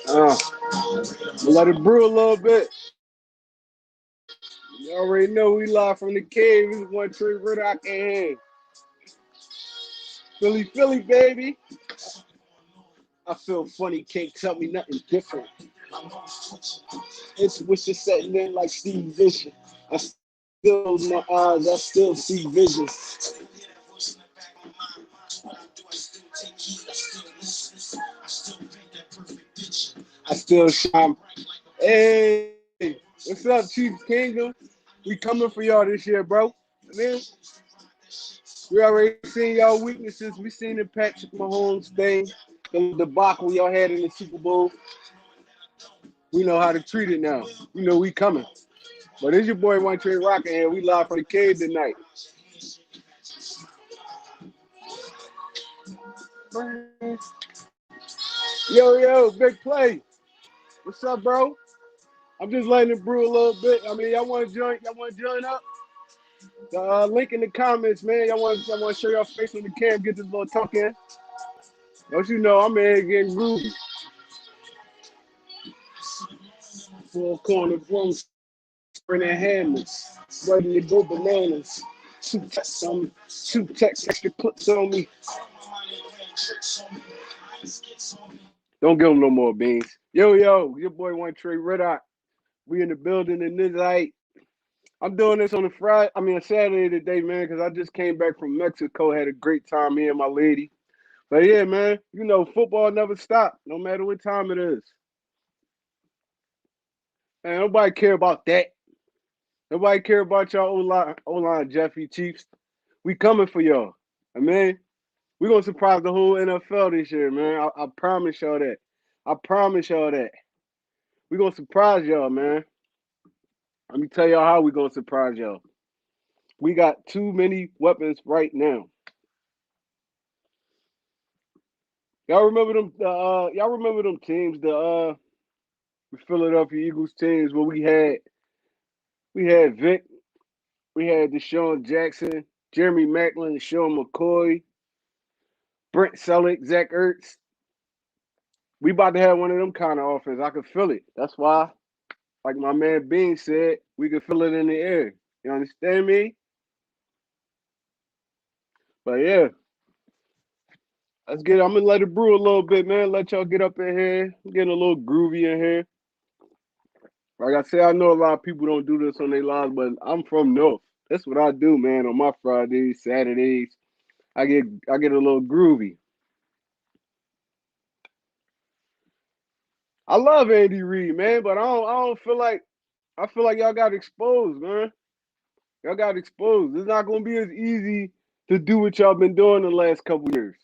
Uh, let it brew a little bit. You already know we live from the cave. This is one tree rid I can have. Philly, Philly, baby. I feel funny, can't tell me nothing different. Intuition setting in like Steve Vision. I still close my eyes, I still see visions. I still shine. Hey, what's up, Chief Kingdom? We coming for y'all this year, bro. Man, we already seen y'all weaknesses. We seen the Patrick Mahomes thing, the debacle y'all had in the Super Bowl. We know how to treat it now. You know we coming. But it's your boy One Trey Rockin' here. We live from the cave tonight. Yo, big play. What's up, bro? I'm just letting it brew a little bit. I mean, y'all want to join? Y'all want to join up? The link in the comments, man. Y'all want to show your face on the cam, get this little talk in. Don't you know I'm in here getting groovy. Full corner room, spraying hammers, ready to go bananas. Two texts on me, two texts, extra clips on me. Don't give them no more beans. Yo, your boy One Trey Red Eye. We in the building in this light. I'm doing this on a Saturday today, man, because I just came back from Mexico. Had a great time, me and my lady. But yeah, man, you know, football never stops, no matter what time it is. Man, nobody care about that. Nobody care about y'all O-line Jeffy Chiefs. We coming for y'all. I mean, we gonna surprise the whole NFL this year, man. I promise y'all that. I promise y'all that. We gonna surprise y'all, man. Let me tell y'all how we gonna surprise y'all. We got too many weapons right now. Y'all remember them? Y'all remember them teams? The Philadelphia Eagles teams where we had Vic, we had Deshaun Jackson, Jeremy Maclin, Sean McCoy, Brent Selleck, Zach Ertz. We about to have one of them kind of offense. I can feel it. That's why, like my man Bean said, we can feel it in the air. You understand me? But yeah, I'm gonna let it brew a little bit, man. Let y'all get up in here. I'm getting a little groovy in here. Like I said, I know a lot of people don't do this on their lives, but I'm from North. That's what I do, man. On my Fridays, Saturdays, I get a little groovy. I love Andy Reid, man, but I don't feel like I feel like y'all got exposed, man. Y'all got exposed. It's not gonna be as easy to do what y'all been doing the last couple years.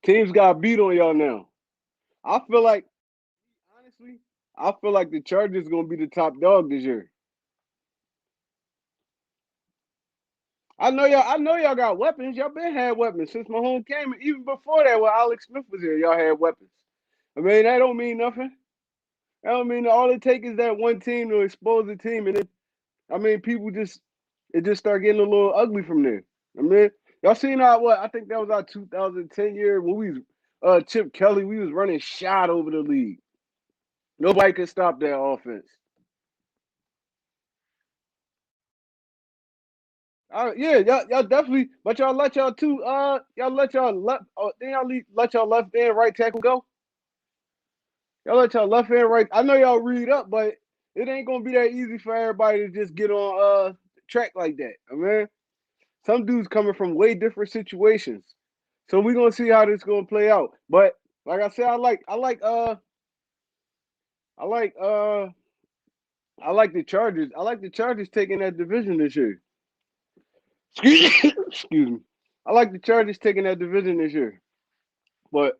Teams got beat on y'all now. I feel like honestly, I feel like the Chargers gonna be the top dog this year. I know y'all got weapons. Y'all been had weapons since Mahomes came. Even before that, when Alex Smith was here, y'all had weapons. I mean, that don't mean nothing. That don't mean all it takes is that one team to expose the team, and people just start getting a little ugly from there. I mean, y'all seen how what I think that was our 2010 year when we was Chip Kelly. We was running shot over the league. Nobody could stop that offense. Yeah, y'all definitely, but y'all let y'all left, then let y'all left and right tackle go. Y'all let y'all left and right. I know y'all read up, but it ain't gonna be that easy for everybody to just get on track like that. I mean, some dudes coming from way different situations, so we gonna see how this gonna play out. But like I said, I like the Chargers. I like the Chargers taking that division this year. Excuse me. I like the Chargers taking that division this year. But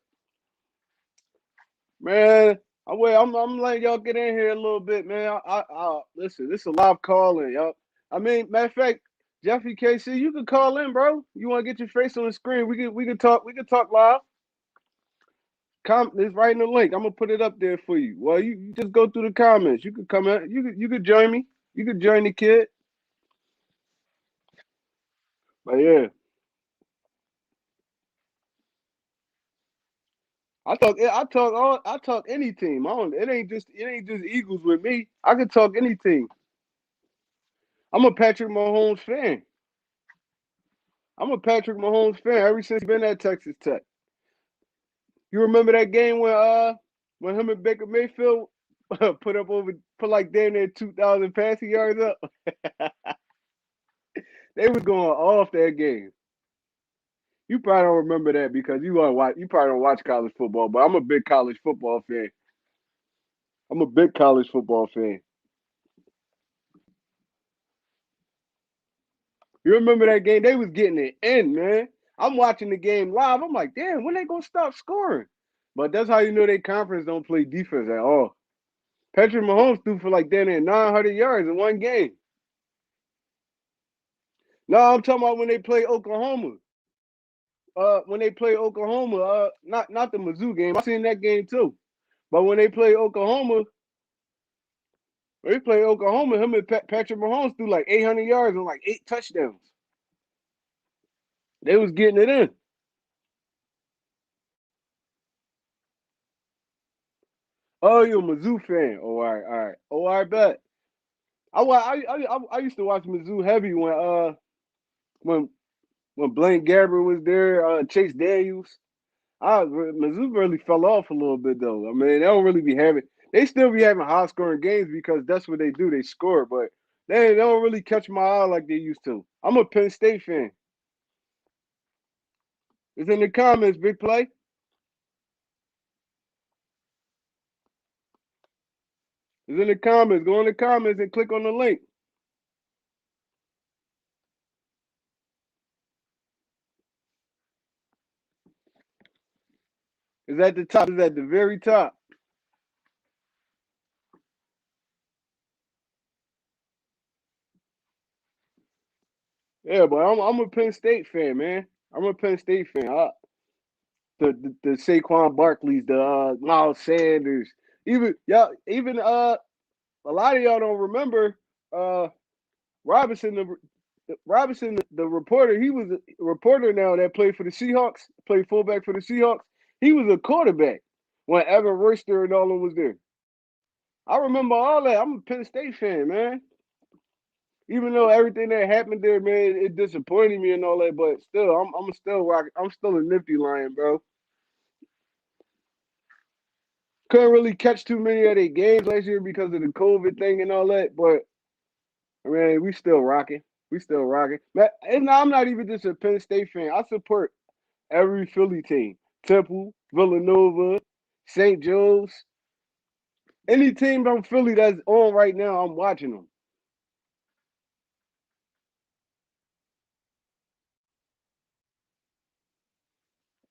man, I'm letting y'all get in here a little bit, man. I listen. This is a live call in, y'all. I mean, matter of fact, Jeffy KC, you can call in, bro. You want to get your face on the screen? We can talk. We can talk live. It's right in the link. I'm gonna put it up there for you. Well, you just go through the comments. You could come in. You could join me. You could join the kid. But yeah, I talk any team. I don't. It ain't just Eagles with me. I can talk any team. I'm a Patrick Mahomes fan. I'm a Patrick Mahomes fan ever since he's been at Texas Tech. You remember that game when him and Baker Mayfield put like damn near 2,000 passing yards up? They was going off that game. You probably don't remember that because you probably don't watch college football, but I'm a big college football fan. I'm a big college football fan. You remember that game? They was getting it in, man. I'm watching the game live. I'm like, damn, when they gonna stop scoring? But that's how you know they conference don't play defense at all. Patrick Mahomes threw for like damn near 900 yards in one game. No, I'm talking about when they play Oklahoma. When they play Oklahoma, not the Mizzou game. I seen that game too. But when they play Oklahoma, him and Patrick Mahomes threw like 800 yards and like 8 touchdowns. They was getting it in. Oh, you're a Mizzou fan. Oh, all right, all right. Oh, I bet. I used to watch Mizzou heavy when when Blaine Gabbert was there, Chase Daniels. Mizzou really fell off a little bit though. I mean, they don't really be having. They still be having high scoring games because that's what they do. They score, but they don't really catch my eye like they used to. I'm a Penn State fan. It's in the comments. Big play. It's in the comments. Go in the comments and click on the link. It's at the top. It's at the very top. Yeah, but I'm a Penn State fan, man. I'm a Penn State fan. The Saquon Barkley's, the Miles Sanders, even a lot of y'all don't remember Robinson, the reporter. He was a reporter now that played for the Seahawks, played fullback for the Seahawks. He was a quarterback when Evan Royster and all of them was there. I remember all that. I'm a Penn State fan, man. Even though everything that happened there, man, it disappointed me and all that, but still, I'm still rock. I'm still a Nifty Lion, bro. Couldn't really catch too many of their games last year because of the COVID thing and all that, but I mean, we still rocking. We still rocking. And I'm not even just a Penn State fan. I support every Philly team. Temple, Villanova, St. Joe's. Any team from Philly that's on right now, I'm watching them.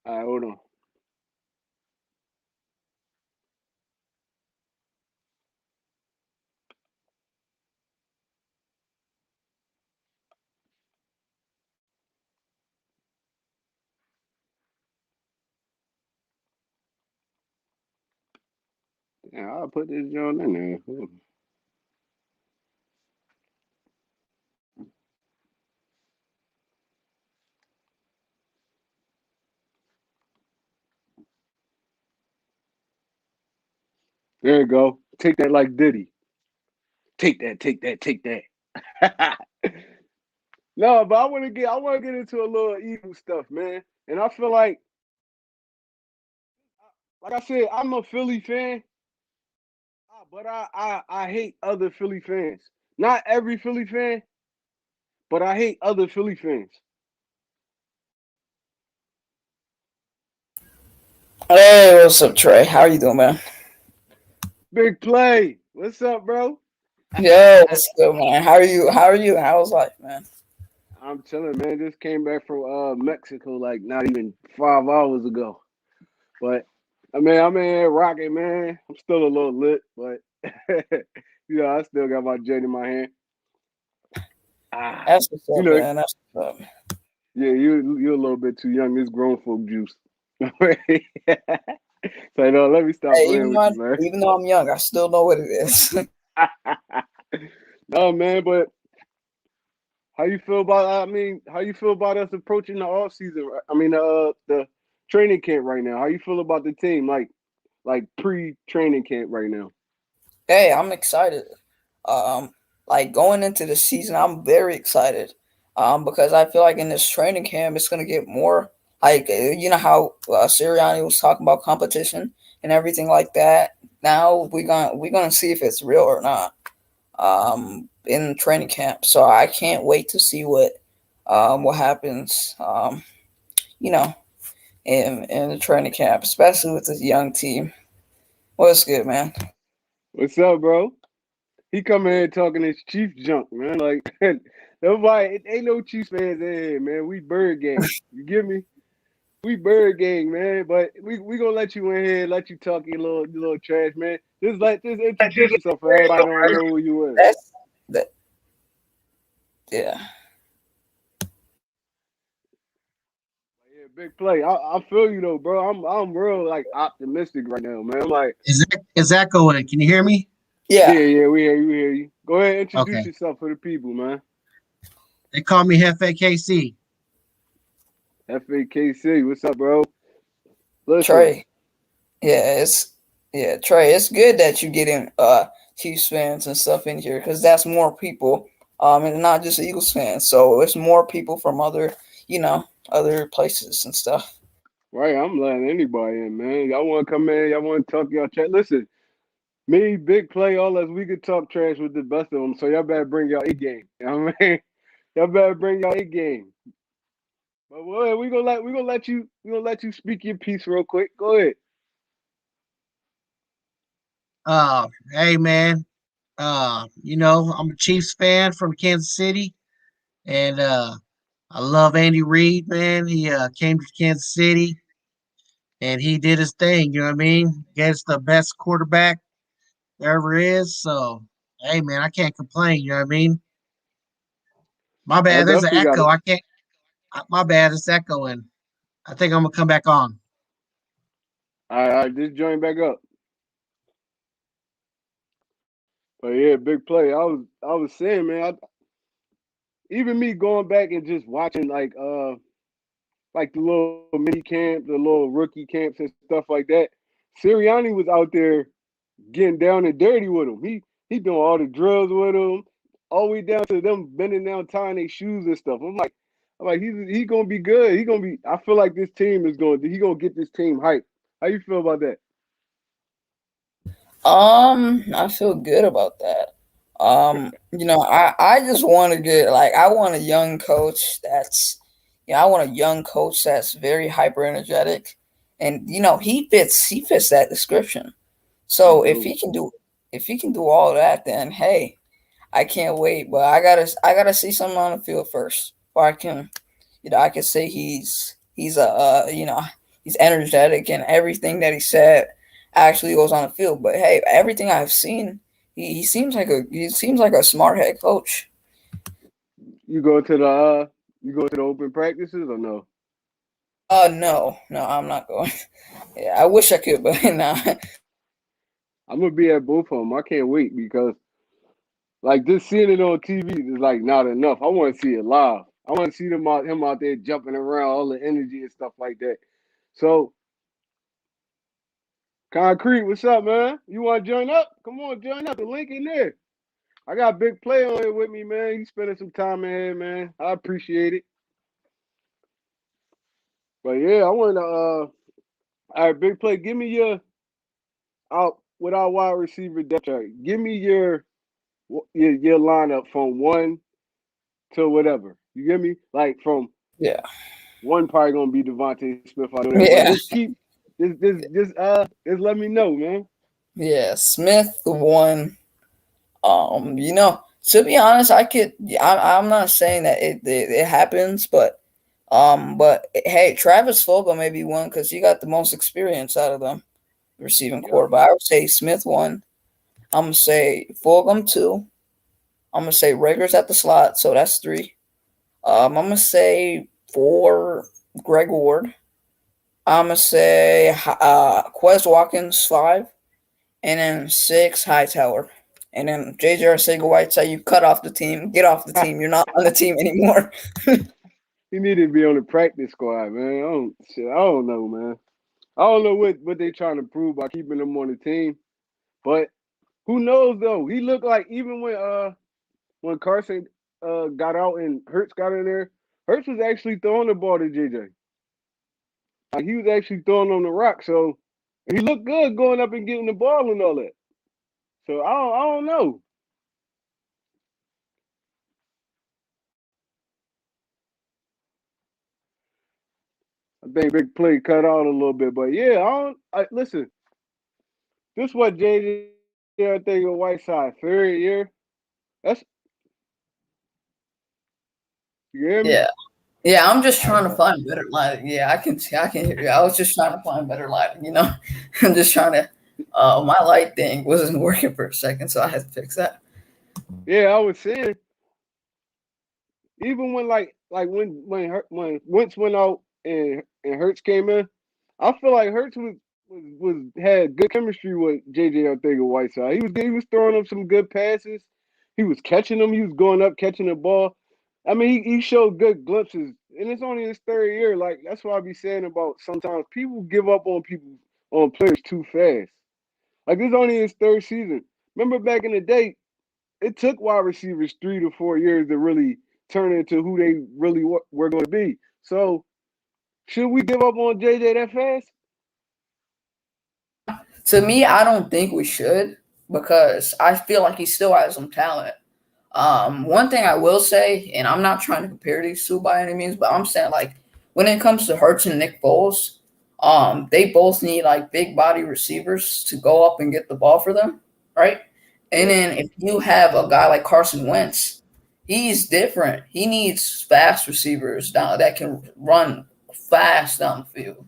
All right, hold on. Yeah, I'll put this joint in there. There you go. Take that like Diddy. Take that, take that, take that. No, but I want to get into a little evil stuff, man. And I feel like I said, I'm a Philly fan, but I hate other Philly fans. Not every Philly fan, but I hate other Philly fans. Hey, what's up, Trey? How are you doing, man? Big play. What's up, bro? Yo, what's good, man? How are you? How are you? How's life, man? I'm chilling, man. Just came back from Mexico like not even 5 hours ago. But I mean, I'm in here rocking, man. I'm still a little lit, but I still got my jet in my hand. Ah, That's what's you up, know, man. That's what's up. yeah, you're a little bit too young. This grown folk juice. So no, let me stop Hey, playing with you, man. even though I'm young, I still know what it is. No, man, but How you feel about? I mean, how you feel about us approaching the off season? I mean, the training camp right now. How you feel about the team? Like pre training camp right now. Hey, I'm excited. Um, like going into the season, I'm very excited. Because I feel like in this training camp, it's gonna get more like you know how Sirianni was talking about competition and everything like that. Now we're gonna see if it's real or not. In training camp, so I can't wait to see what happens. You know, in the training camp, especially with this young team. What's good, man? What's up, bro? He come in here talking his Chief junk, man. Like nobody, ain't no Chiefs fans in here, man. We Bird Gang. You get me? We Bird Gang, man. But we gonna let you in here, let you talk your little trash, man. Just introduce yourself for everybody don't know who you is. That's that. Yeah. Yeah, big play. I feel you though, bro. I'm real like optimistic right now, man. I'm like, Is that going? Can you hear me? Yeah. yeah, we hear you, we hear you. Go ahead, introduce Okay. yourself for the people, man. They call me FAKC. FAKC, what's up, bro? Listen, Trey. Yeah, Trey. It's good that you getting Chiefs fans and stuff in here because that's more people. And not just Eagles fans. So it's more people from other places and stuff. right? I'm letting anybody in, man. Y'all want to come in? Y'all want to talk y'all chat? Listen, me, big play, all us. We could talk trash with the best of them. So y'all better bring y'all A game. You know what I mean? Y'all better bring y'all A game. But well, we gonna let you speak your piece real quick. Go ahead. Hey man. I'm a Chiefs fan from Kansas City, and I love Andy Reid, man. He came to Kansas City and he did his thing. You know what I mean? Against the best quarterback there ever is. So, hey man, I can't complain. You know what I mean? My I bad. There's an definitely got echo. it. I can't. My bad. It's echoing. I think I'm gonna come back on. I just joined back up. But yeah, big play. I was saying, man. Even me going back and just watching like the little mini camp, the little rookie camps and stuff like that. Sirianni was out there getting down and dirty with them. He doing all the drills with them, all the way down to them bending down, tying their shoes and stuff. I'm like he gonna be good. He gonna be. I feel like this team is going. He gonna get this team hype. How you feel about that? I feel good about that. I just want to get I want a young coach I want a young coach that's very hyper energetic, and he fits that description. He So do. if he can do all that, then hey, I can't wait. But I gotta see something on the field first, or I can say he's he's energetic and everything that he said actually goes on the field. But hey, everything I've seen, he seems like a smart head coach. You go to the open practices or no? No, I'm not going. Yeah, I wish I could, but nah. I'm gonna be at both of them. I can't wait because like just seeing it on TV is like not enough. I want to see it live. I want to see him out there jumping around, all the energy and stuff like that. So, Concrete, what's up, man? You want to join up? Come on, join up. The link in there. I got Big Play on here with me, man. He's spending some time in here, man. I appreciate it. But yeah, I want to. All right, Big Play. Give me out with our wide receiver depth chart. Give me your lineup from one to whatever. You get me? Like from Yeah, one probably gonna be Devontae Smith. I know that, but yeah, just let me know, man. yeah. Smith the one. To be honest, I'm not saying that it happens, but hey, Travis Fulgham may be one because he got the most experience out of them receiving Yep. core. But I would say Smith one. I'm gonna say Fulgham two. I'm gonna say Rager's at the slot, so that's three. I'm gonna say four Greg Ward. I'm gonna say Quez Watkins five, and then six Hightower. And then JJ Arcega-Whiteside, you cut off the team, get off the team. You're not on the team anymore. He needed to be on the practice squad, man. I don't know, man. I don't know what they trying to prove by keeping him on the team, but who knows though? He looked like even when Carson got out and Hurts got in there, Hurts was actually throwing the ball to JJ. Like he was actually throwing on the rock, so he looked good going up and getting the ball and all that. So I don't know. I think big play cut out a little bit, but yeah, listen. This what JJ I think of Whiteside third year. That's you hear me? Yeah. Yeah, I'm just trying to find better lighting. Yeah, I can hear you. I was just trying to find better lighting, you know. I'm just trying to my light thing wasn't working for a second, so I had to fix that. Yeah, I was saying even when when Wentz went out and Hurts came in, I feel like Hurts was had good chemistry with JJ Arthega Whiteside. He was good. He was throwing him some good passes. He was catching them. He was going up catching the ball. I mean, he showed good glimpses, and it's only his third year. Like that's what I be saying about sometimes people give up on people on players too fast. Like this only his third season. Remember back in the day, it took wide receivers 3 to 4 years to really turn into who they really were going to be. So should we give up on JJ that fast? To me, I don't think we should because I feel like he still has some talent. One thing I will say, and I'm not trying to compare these two by any means, but I'm saying like when it comes to Hurts and Nick Foles, they both need like big body receivers to go up and get the ball for them, right? And Yeah. then if you have a guy like Carson Wentz, he's different. He needs fast receivers down that can run fast down the field.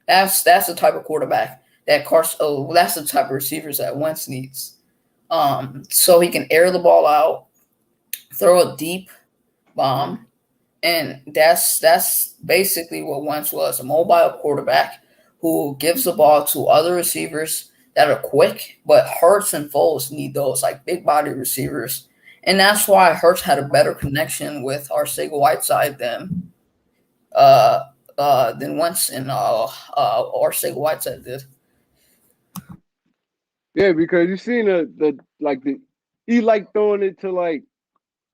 That's the type of quarterback that Carson. Oh, that's the type of receivers that Wentz needs. So he can air the ball out, throw a deep bomb, and that's basically what Wentz was—a mobile quarterback who gives the ball to other receivers that are quick. But Hurts and Foles need those like big body receivers, and that's why Hurts had a better connection with Arcega-Whiteside uh than Wentz and Arcega-Whiteside did. Yeah, because you seen the he like throwing it to like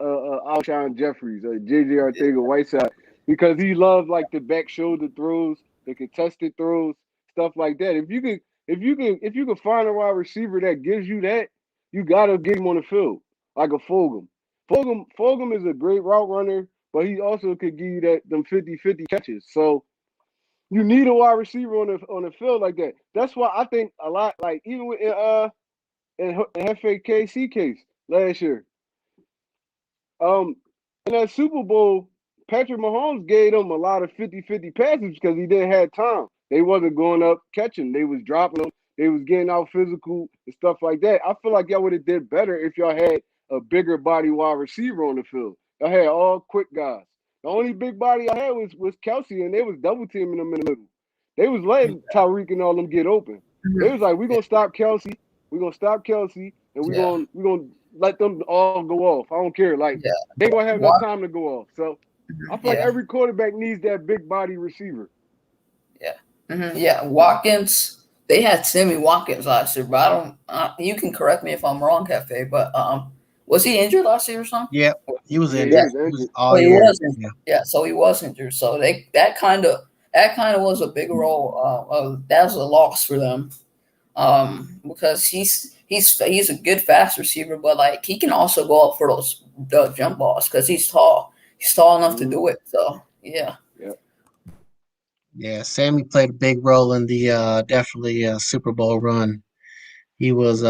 Alshon Jeffries or JJ Arthega Whiteside because he loves like the back shoulder throws, the contested throws, stuff like that. If you could find a wide receiver that gives you that, you gotta get him on the field like a Fulgham. Fulgham is a great route runner, but he also could give you that them 50-50 catches. So you need a wide receiver on the field like that. That's why I think a lot like even with in FAKC case last year. Um, in that Super Bowl, Patrick Mahomes gave them a lot of 50-50 passes because he didn't have time. They wasn't going up catching. They was dropping them. They was getting out physical and stuff like that. I feel like y'all would have did better if y'all had a bigger body wide receiver on the field. Y'all had all quick guys. The only big body I had was Kelsey, and they was double teaming them in the middle. They was letting Tyreek and all them get open. They was like, we're gonna stop Kelsey. We're gonna stop Kelsey, and we're Yeah, gonna we're gonna let them all go off. I don't care. Like yeah, they ain't gonna have no Wa- time to go off. So I feel like yeah, every quarterback needs that big body receiver. yeah, yeah. Watkins. They had Sammy Watkins last year, but I don't. You can correct me if I'm wrong, Cafe. But was he injured last year or something? Yep, he was Yeah, he Yeah, injured. was He was injured. so all he year. was injured. Yeah, Yeah, so he was injured. So they that kind of was a big role. That was a loss for them. Because he's a good fast receiver, but like he can also go up for those the jump balls because he's tall. He's tall enough to Mm-hmm. do it. So yeah, Yeah. yeah. Sammy played a big role in the definitely Super Bowl run. He was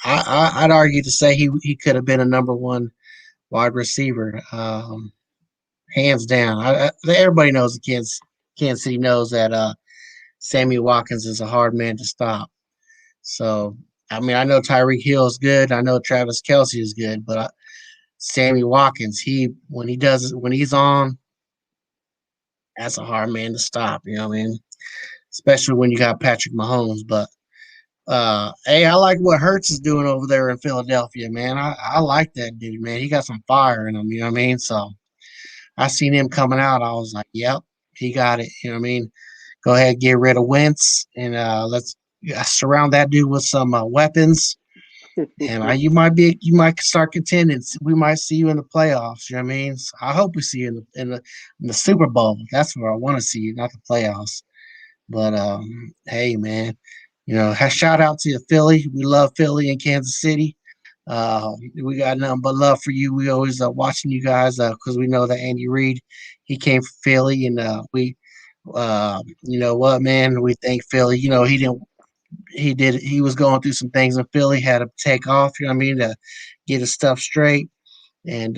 I'd argue to say he could have been a number one wide receiver, hands down. Everybody knows the Kansas City knows that Sammy Watkins is a hard man to stop. So I mean, I know Tyreek Hill is good. I know Travis Kelsey is good, but Sammy Watkins, he when he's on, that's a hard man to stop. You know what I mean? Especially when you got Patrick Mahomes. But Hey, I like what Hertz is doing over there in Philadelphia, man. I like that dude, man. He got some fire in him, you know what I mean? So I seen him coming out. I was like, yep, he got it. You know what I mean? Go ahead, get rid of Wentz, and let's surround that dude with some weapons. And you might start contending. We might see you in the playoffs. You know what I mean? So I hope we see you in the Super Bowl. That's where I want to see you, not the playoffs. But hey, man, shout out to Philly. We love Philly and Kansas City. We got nothing but love for you. We always watching you guys because we know that Andy Reid, he came from Philly, and you know what, man, we thank Philly. You know, he was going through some things in Philly, had to take off. You know what I mean, to get his stuff straight, and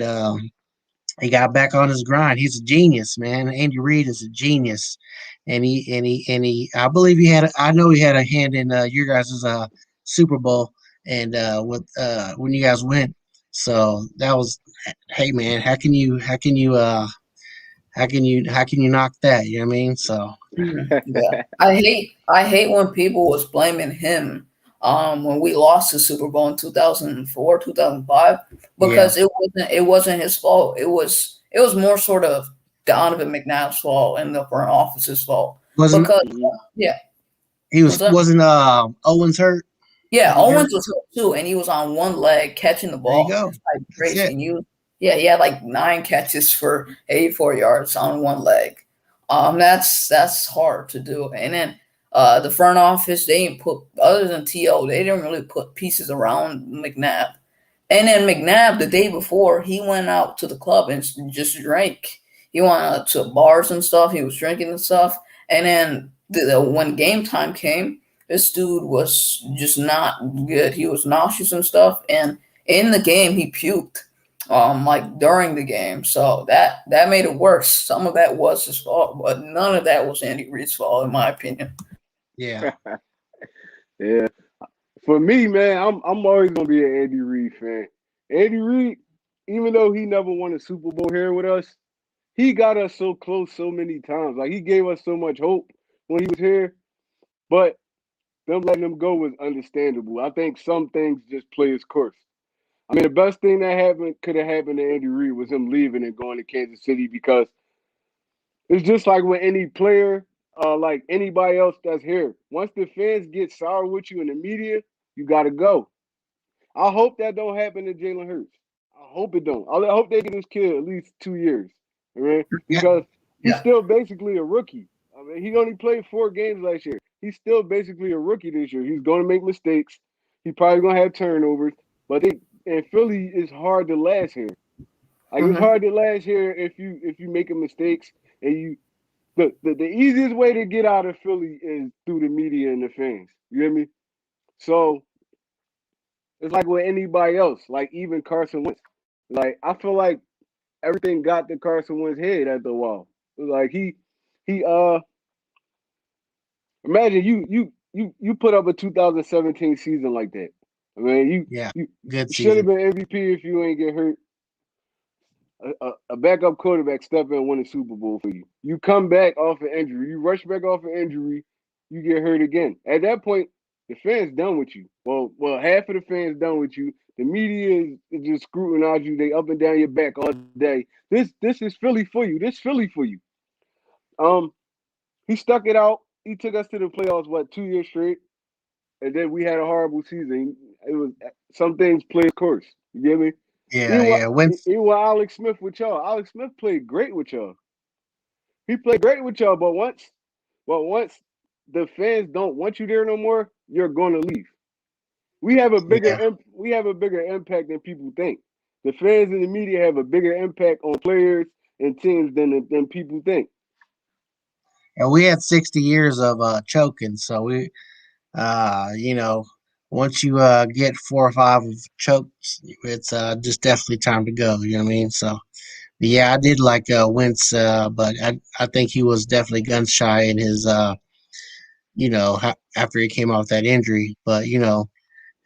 he got back on his grind. He's a genius, man. Andy Reid is a genius, and he. I believe he had. I know he had a hand in your guys' Super Bowl, and with when you guys went. So that was, hey man, how can you knock that? You know what I mean? So Yeah, I hate when people was blaming him when we lost the Super Bowl in 2004, 2005 yeah, because it wasn't his fault. It was more sort of Donovan McNabb's fault and the front office's fault wasn't because Mhm. yeah, he was what's up? wasn't Owens hurt? Yeah, Was he hurt? Owens was hurt too, and he was on one leg catching the There you ball. go. It's like That's crazy. it. And yeah, he had like 9 catches for 84 yards on one leg. That's hard to do. And then the front office, they didn't put other than To, they didn't really put pieces around McNabb. And then McNabb, the day before, he went out to the club and just drank. He went out to bars and stuff. He was drinking and stuff. And then when game time came, this dude was just not good. He was nauseous and stuff. And in the game, he puked, like during the game. So that made it worse. Some of that was his fault, but none of that was Andy Reid's fault, in my opinion. Yeah, Yeah. For me, man, I'm always gonna be an Andy Reid fan. Andy Reid, even though he never won a Super Bowl here with us, he got us so close so many times. Like he gave us so much hope when he was here. But them letting him go was understandable. I think some things just play its course. I mean, the best thing that happened could have happened to Andy Reid was him leaving and going to Kansas City because it's just like with any player, like anybody else that's here. Once the fans get sour with you in the media, you gotta go. I hope that don't happen to Jalen Hurts. I hope it don't. I hope they get this kid at least 2 years. All right, yeah, because he's Yeah. still basically a rookie. I mean, he only played 4 games last year. He's still basically a rookie this year. He's going to make mistakes. He's probably going to have turnovers. But they and Philly is hard to last here. Like it's Hmm. hard to last here if you making mistakes and you the easiest way to get out of Philly is through the media and the fans. You hear me? So it's like with anybody else, like even Carson Wentz. Like I feel like everything got to Carson Wentz's head after a while. Like he imagine you put up a 2017 season like that. I mean yeah. you Good should have season. been MVP if you ain't get hurt. A backup quarterback step in and win a Super Bowl for you. You come back off an injury. You rush back off an injury. You get hurt again. At that point, the fans done with you. Well, half of the fans done with you. The media is just scrutinize you. They up and down your back all day. This is Philly for you. This Philly for you. Um, he stuck it out. He took us to the playoffs. What 2 years straight, and then we had a horrible season. It was some things play a course. You get me? Yeah, Even yeah. Wentz. even with Alex Smith with y'all. Alex Smith played great with y'all. He played great with y'all, but once the fans don't want you there no more, you're gonna leave. Yeah, We have a bigger impact than people think. The fans and the media have a bigger impact on players and teams than people think. and we had 60 years of choking, so you know, once you get 4 or 5 of chokes, it's just definitely time to go. You know what I mean? So yeah, I did like Wentz, but I think he was definitely gun shy in his after he came off that injury. But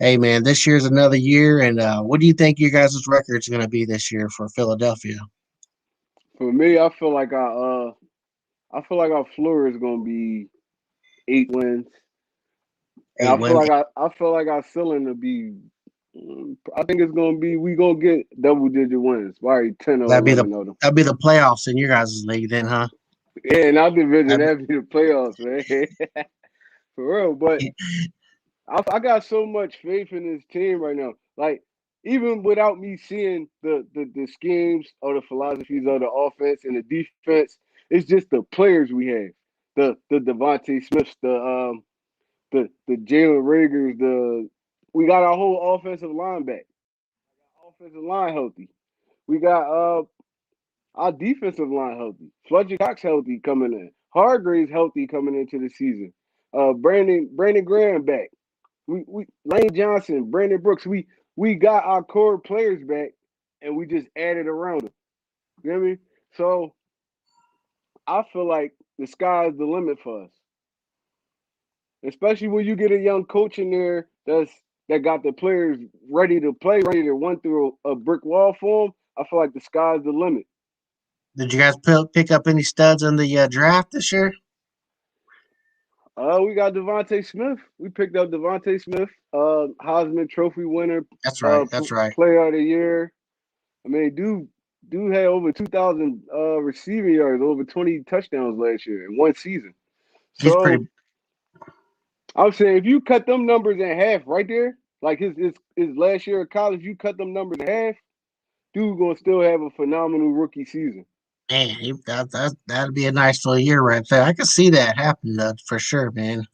hey man, this year's another year, and what do you think your guys' record's going to be this year for Philadelphia? For me, I feel like our floor is gonna be 8 wins. And 8 wins. I feel like our ceiling to be. I think it's gonna be we gonna get double digit wins, probably 10 or 11 of them. That'd be the playoffs in your guys' league then, huh? Yeah, in our division, That'd that'd be the playoffs, man. For real. But be, I got so much faith in this team right now. Like even without me seeing the schemes or the philosophies of the offense and the defense, it's just the players we have. The Devontae Smiths, the Jalen Rager's, the we got our whole offensive line back. Offensive line healthy. We got our defensive line healthy. Fletcher Cox healthy coming in. Hargraves healthy coming into the season. Brandon Graham back. We Lane Johnson, Brandon Brooks. We got our core players back, and we just added around them. You know what I mean? So I feel like the sky's the limit for us, especially when you get a young coach in there that got the players ready to play, ready to run through a brick wall for them. I feel like the sky's the limit. did you guys pick up any studs in the draft this year? We got Devontae Smith. We picked up Devontae Smith, Heisman Trophy winner, That's right. That's right. Player of the Year. I mean, dude had over 2,000 receiving yards, over 20 touchdowns last year in one season. He's So pretty. I'm saying if you cut them numbers in half right there, like his last year of college, you cut them numbers in half, dude gonna still have a phenomenal rookie season. Man, that'd be a nice little year right there. I could see that happen for sure, man.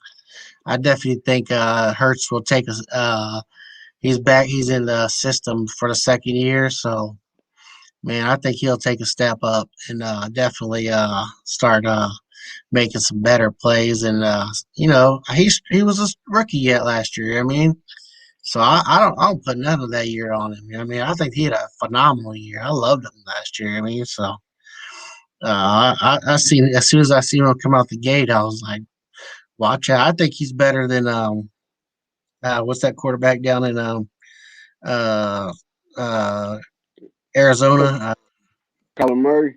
I definitely think Hertz will take us. He's back. He's in the system for the second year, so man, I think he'll take a step up and definitely start making some better plays. And he was a rookie yet last year. I mean, so I don't put none of that year on him. I mean, I think he had a phenomenal year. I loved him last year. I mean, so I seen as soon as I seen him come out the gate, I was like, watch out. I think he's better than what's that quarterback down in uh uh Arizona, Kyler Murray.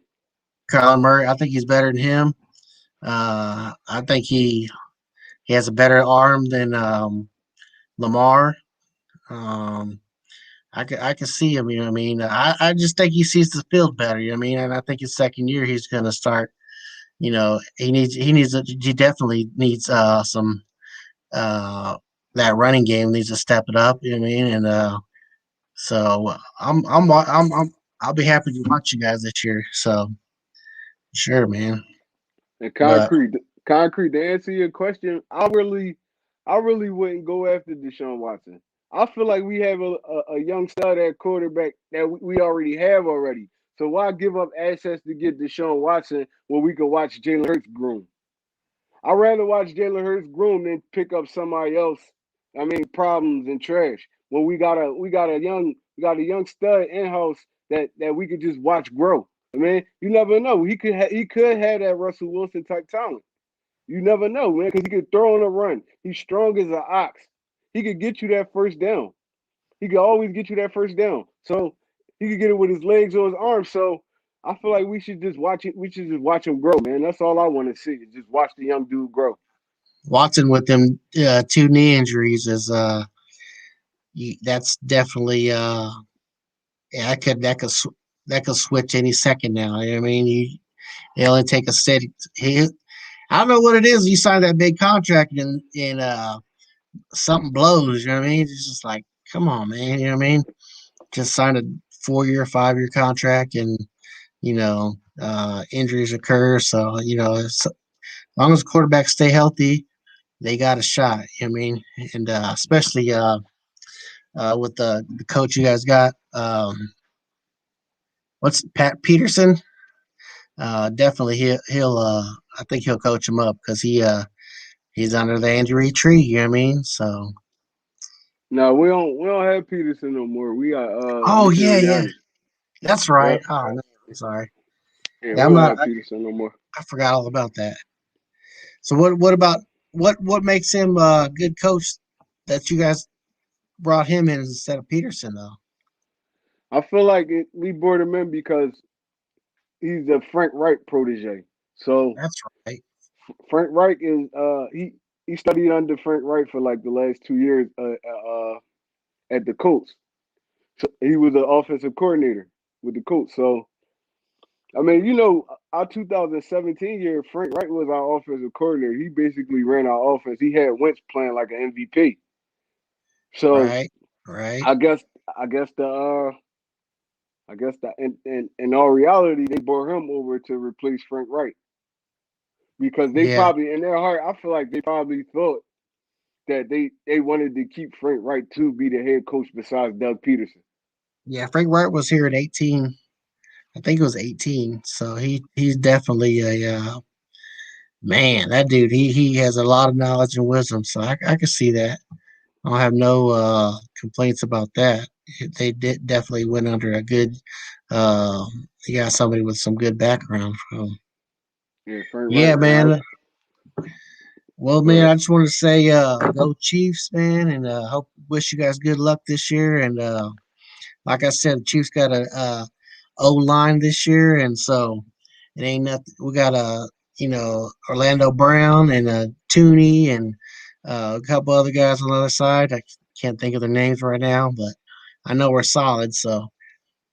Kyler Murray. I think he's better than him. I think he has a better arm than Lamar. Um, I can see him. You know what I mean? I just think he sees the field better. You know what I mean? And I think his second year he's going to start. He definitely needs some uh that running game needs to step it up. You know what I mean? And so I'll be happy to watch you guys this year. So sure, man. And But concrete. To answer your question, I really wouldn't go after Deshaun Watson. I feel like we have a young stud at quarterback that we already have already. So why give up assets to get Deshaun Watson when we could watch Jalen Hurts groom? I'd rather watch Jalen Hurts groom than pick up somebody else. I mean, problems and trash. When we got a young stud in house that we could just watch grow. I mean, you never know. He could have that Russell Wilson type talent. You never know, man, because he could throw on a run. He's strong as an ox. He could get you that first down. He could always get you that first down. So he could get it with his legs or his arms. So I feel like we should just watch it. We should just watch him grow, man. That's all I want to see. Is just watch the young dude grow. Watson with them two knee injuries is that's definitely yeah, that could switch any second now. You know what I mean, he only take a steady. I don't know what it is. You sign that big contract and something blows. You know what I mean? It's just like, come on, man. You know what I mean? Just sign a 4 year, 5 year contract, and injuries occur. So as long as quarterbacks stay healthy, they got a shot. You know what I mean? And especially with the coach you guys got. What's Pat Peterson? Definitely he'll I think he'll coach him up because he's under the injury tree. You know what I mean? So No, we don't have Peterson no more. We got oh yeah, yeah, Sirianni. that's right. Yep. Oh no, I'm sorry. Yeah, Yeah, we I'm don't not. have Peterson no more. I forgot all about that. So what about what makes him a good coach that you guys brought him in instead of Peterson though? I feel like we brought him in because he's a Frank Wright protege. So That's right. Frank Reich is he. he studied under Frank Wright for like the last 2 years at the Colts. So he was an offensive coordinator with the Colts. So I mean, our 2017 year, Frank Wright was our offensive coordinator. He basically ran our offense. He had Wentz playing like an MVP. So Right. Right. I guess I guess the I guess that in all reality they brought him over to replace Frank Wright because they Yeah. probably in their heart I feel like they probably thought that they wanted to keep Frank Wright to be the head coach besides Doug Peterson. Yeah. Frank Wright was here at 18. I think it was 18. So he's definitely a man. That dude, he has a lot of knowledge and wisdom. So I can see that. I don't have no complaints about that. They did definitely went under a good. Uh, you got somebody with some good background. Yeah, Frank Wright, Yeah, man. man. Well, Go man, ahead. I just want to say, go Chiefs, man, and hope wish you guys good luck this year. And like I said, the Chiefs got a O line this year, and so it ain't nothing. We got Orlando Brown and Tooney and a couple other guys on the other side. I can't think of their names right now, but I know we're solid. So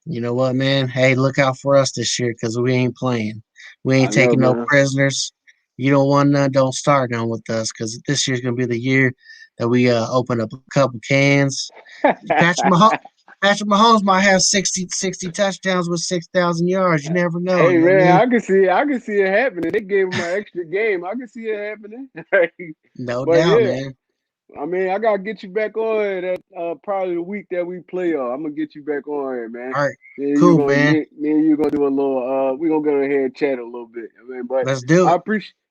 you know what, man? Hey, look out for us this year because we ain't playing. We I ain't know, taking no man. prisoners. You don't want none, don't start none with us because this year's gonna be the year that we open up a couple cans. Patrick Mahomes, Patrick Mahomes might have 60 touchdowns with 6,000 yards. You never know. Hey You know what I man, mean? I can see it happening. They gave him an extra game. I can see it happening. No But doubt, yeah, man. I mean, I gotta get you back on that probably the week that we play. I'm gonna get you back on here, man. All right, Me and you cool, gonna man. me and you gonna do a little. We gonna go ahead and chat a little bit. I mean, but Let's do it.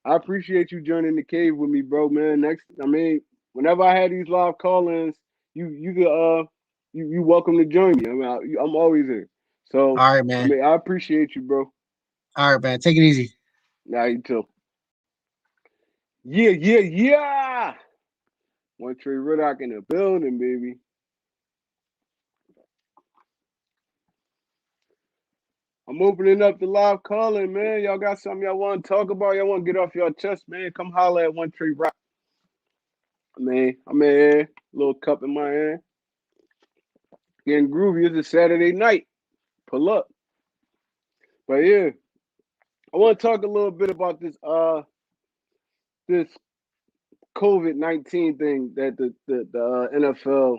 I appreciate you joining the cave with me, bro, man. I mean, whenever I had these live call-ins, you could you welcome to join me. I mean, I'm always here. So All right, I man. mean, I appreciate you, bro. All right, man. Take it easy. Now you too. Yeah, yeah, yeah. One Trey Riddock in the building, baby. I'm opening up the live calling, man. Y'all got something y'all want to talk about? Y'all want to get off your chest, man? Come holler at One Tree Rock. Man, I'm in here, little cup in my hand. Getting groovy. It's a Saturday night. Pull up. But yeah, I want to talk a little bit about this COVID-19 thing that the NFL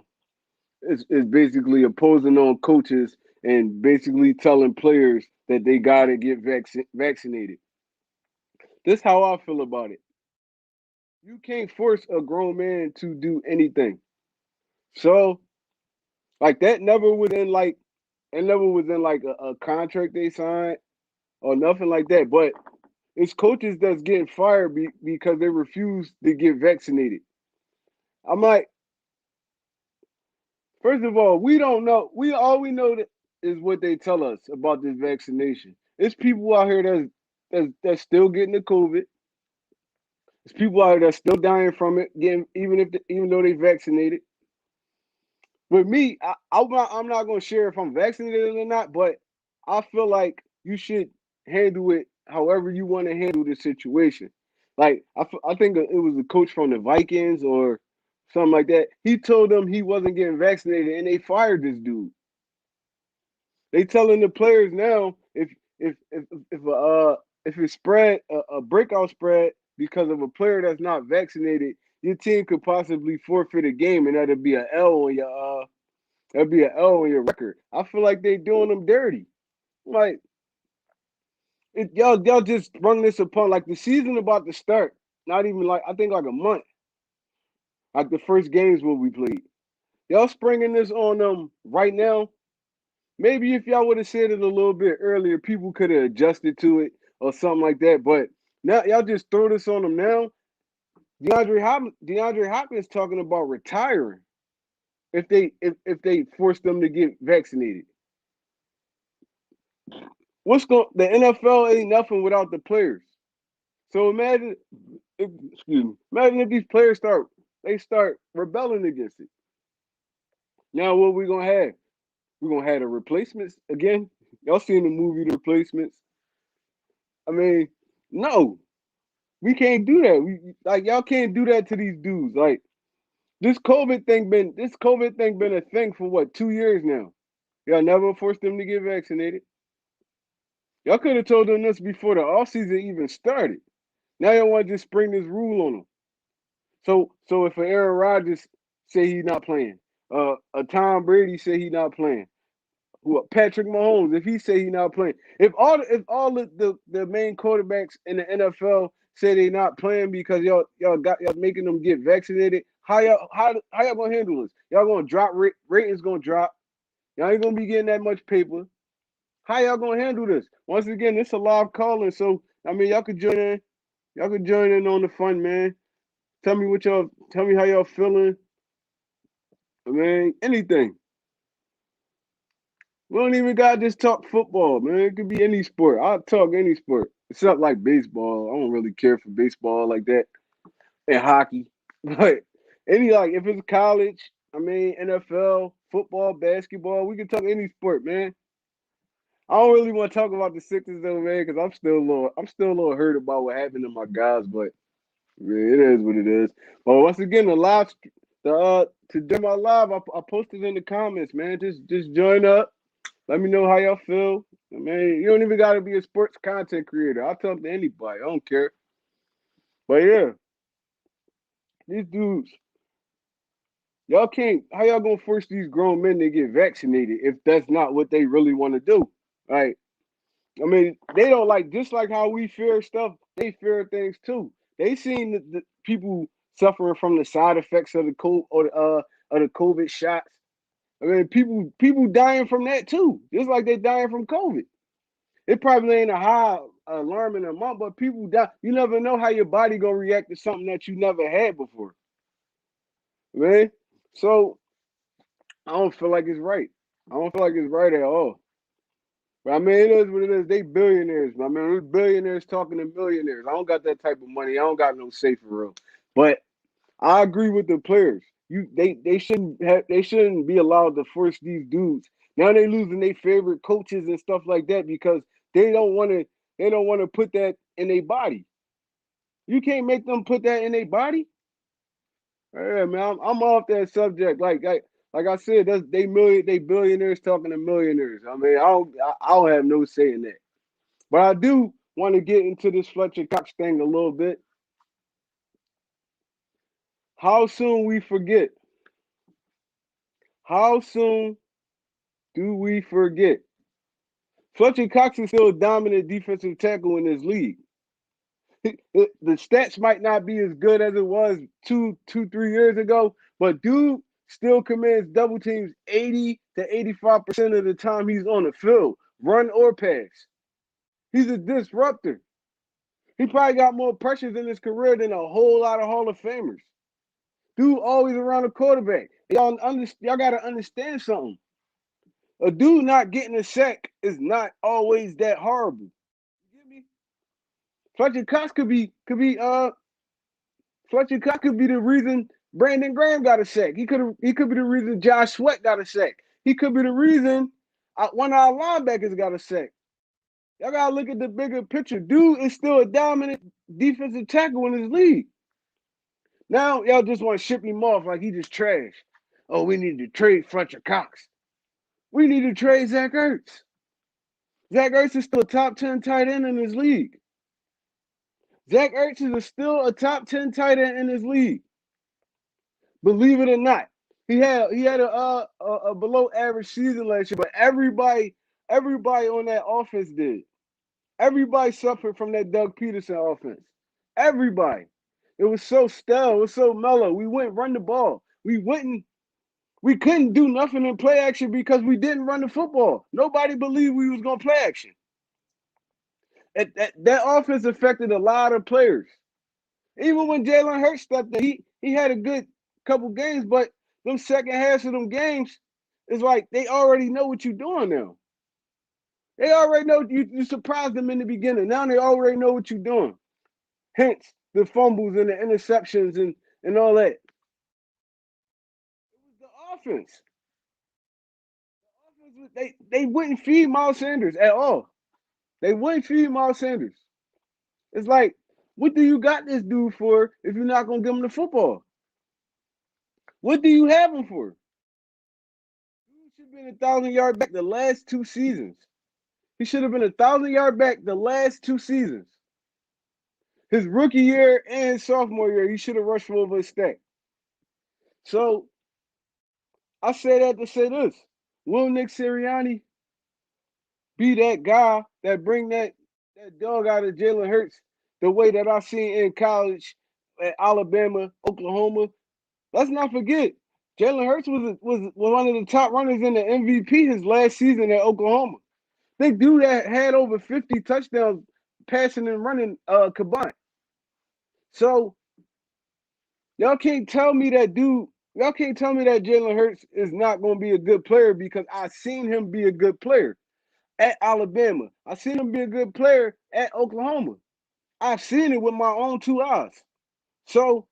is basically imposing on coaches and basically telling players that they gotta get vaccinated. This is how I feel about it. You can't force a grown man to do anything. So like that never was in like it never was in like a contract they signed or nothing like that. But it's coaches that's getting fired because they refuse to get vaccinated. I'm like, first of all, we don't know. We know that is what they tell us about this vaccination. It's people out here that's still getting the COVID. There's people out here that's still dying from it, getting even though they vaccinated. With me, I'm not gonna share if I'm vaccinated or not, but I feel like you should handle it however you want to handle the situation. Like I think it was a coach from the Vikings or something like that. He told them he wasn't getting vaccinated, and they fired this dude. They telling the players now if it spread a breakout spread because of a player that's not vaccinated, your team could possibly forfeit a game, and that'd be an L on your that'd be an L on your record. I feel like they doing them dirty. Like y'all just sprung this upon like the season about to start. Not even like I think like a month. Like the first games will be played. Y'all springing this on them right now. Maybe if y'all would have said it a little bit earlier, people could have adjusted to it or something like that. But now y'all just throw this on them now. DeAndre Hopkins talking about retiring if they force them to get vaccinated. The NFL ain't nothing without the players. So imagine if these players start rebelling against it. Now what we gonna have? We're gonna have the replacements again. Y'all seen the movie The Replacements? I mean, no. We can't do that. Like y'all can't do that to these dudes. Like this COVID thing been a thing for what 2 years now. Y'all never forced them to get vaccinated. Y'all could have told them this before the offseason even started. Now y'all want to just spring this rule on them. So if an Aaron Rodgers say he's not playing, a Tom Brady say he's not playing, who Patrick Mahomes if he say he's not playing, if all the main quarterbacks in the NFL say they not playing because y'all making them get vaccinated, how y'all gonna handle this? Y'all gonna drop ratings gonna drop. Y'all ain't gonna be getting that much paper. How y'all gonna handle this? Once again, it's a live calling, so I mean y'all could join in. Y'all could join in on the fun, man. Tell me how y'all feeling. I mean, anything. We don't even gotta just talk football, man. It could be any sport. I'll talk any sport. Except like baseball. I don't really care for baseball like that. And hockey. But if it's college, I mean NFL, football, basketball, we can talk any sport, man. I don't really want to talk about the Sixers though, man, because I'm still a little hurt about what happened to my guys, but yeah, it is what it is. But once again, to do my live, I posted in the comments, man. Just join up. Let me know how y'all feel. I mean, you don't even gotta be a sports content creator. I'll talk to anybody. I don't care. But yeah, these dudes, y'all can't. How y'all gonna force these grown men to get vaccinated if that's not what they really want to do? Right? I mean, they don't like just like how we fear stuff. They fear things too. They seen the people suffering from the side effects of the COVID shots. I mean, people dying from that too, just like they dying from COVID. It probably ain't a high alarming amount, but people die. You never know how your body gonna react to something that you never had before, man. So I don't feel like it's right. I don't feel like it's right at all. But I mean, it is what it is. They billionaires. I mean, there's billionaires talking to millionaires. I don't got that type of money. I don't got no say for real. But I agree with the players. They shouldn't be allowed to force these dudes. Now they losing their favorite coaches and stuff like that because they don't want to they don't want to put that in their body. You can't make them put that in their body. Yeah, man, I'm off that subject. Like I said, they billionaires talking to millionaires. I mean, I don't have no say in that. But I do want to get into this Fletcher Cox thing a little bit. How soon we forget? How soon do we forget? Fletcher Cox is still a dominant defensive tackle in this league. The stats might not be as good as it was 3 years ago, but dude still commands double teams 80 to 85% of the time he's on the field, run or pass. He's a disruptor. He probably got more pressures in his career than a whole lot of Hall of Famers. Dude always around the quarterback. Y'all got to understand something. A dude not getting a sack is not always that horrible. You get me? Fletcher Cox Fletcher Cox could be the reason Brandon Graham got a sack. He could be the reason Josh Sweat got a sack. He could be the reason one of our linebackers got a sack. Y'all gotta look at the bigger picture. Dude is still a dominant defensive tackle in his league. Now y'all just want to ship him off like he just trash. Oh, we need to trade Fletcher Cox. We need to trade Zach Ertz. Zach Ertz is still a top 10 tight end in his league. Zach Ertz is still a top 10 tight end in his league. Believe it or not. He had a below average season last year, but everybody on that offense did. Everybody suffered from that Doug Peterson offense. Everybody. It was so stale. It was so mellow. We wouldn't run the ball. We couldn't do nothing in play action because we didn't run the football. Nobody believed we was gonna play action. That offense affected a lot of players. Even when Jalen Hurts stepped in, he had a good couple games, but them second halves of them games, it's like they already know what you're doing now. They already know you surprised them in the beginning. Now they already know what you're doing. Hence the fumbles and the interceptions and all that. It was the offense. They wouldn't feed Miles Sanders at all. They wouldn't feed Miles Sanders. It's like What do you got this dude for if you're not gonna give him the football? What do you have him for? He should have been 1,000 yard back the last 2 seasons. He should have been 1,000 yard back the last 2 seasons. His rookie year and sophomore year, he should have rushed for over a stack. So I say that to say this: will Nick Sirianni be that guy that bring that dog out of Jalen Hurts the way that I seen in college at Alabama, Oklahoma? Let's not forget, Jalen Hurts was one of the top runners in the MVP his last season at Oklahoma. They dude that had over 50 touchdowns passing and running combined. So y'all can't tell me that dude. Y'all can't tell me that Jalen Hurts is not going to be a good player because I seen him be a good player at Alabama. I seen him be a good player at Oklahoma. I've seen it with my own 2 eyes. So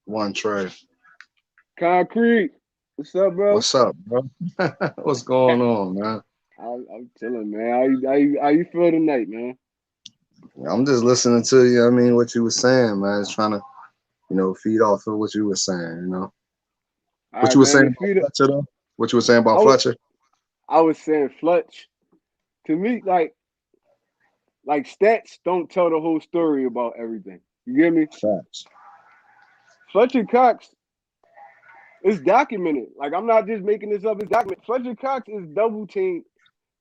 One Trey. concrete. What's up, bro? What's up, bro? What's going on, man? I'm chilling, man. How you feel tonight, man? I'm just listening to you. I mean, what you were saying, man. Just trying to, feed off of what you were saying. All What right, you were man. saying If about you, Fletcher, though. What you were saying I about was, Fletcher. I was saying Fletch. To me, like stats don't tell the whole story about everything. You get me? Facts. Fletcher Cox is documented. Like I'm not just making this up. It's documented. Fletcher Cox is double teamed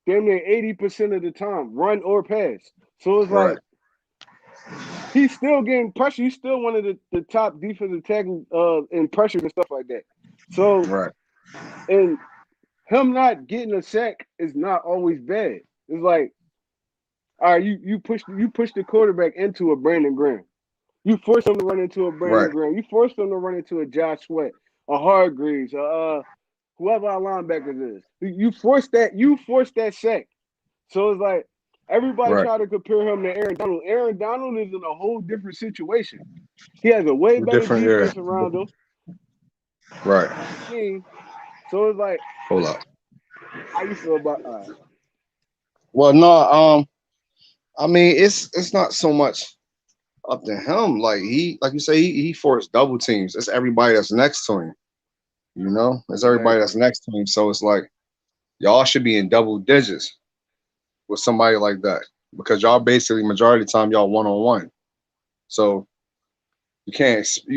damn near 80% of the time, run or pass. So it's Right. like he's still getting pressure. He's still one of the top defensive tackles in pressure and stuff like that. So Right. and him not getting a sack is not always bad. It's like, all right, you push the quarterback into a Brandon Graham. You force him to run into a Brandon Right. Graham. You force him to run into a Josh Sweat, a Hargreaves, whoever our linebackers is. You force that. You force that sack. So it's like everybody Right. try to compare him to Aaron Donald. Aaron Donald is in a whole different situation. He has a way better Different era. defense around him. Right. Scheme. So it's like, Hold up. how you feel about Well, no. I mean, it's not so much up to him. Like you say, he forced double teams. It's everybody that's next to him. It's everybody exactly, that's next to him. So it's like y'all should be in double digits with somebody like that because y'all basically majority of the time y'all 1-on-1. So you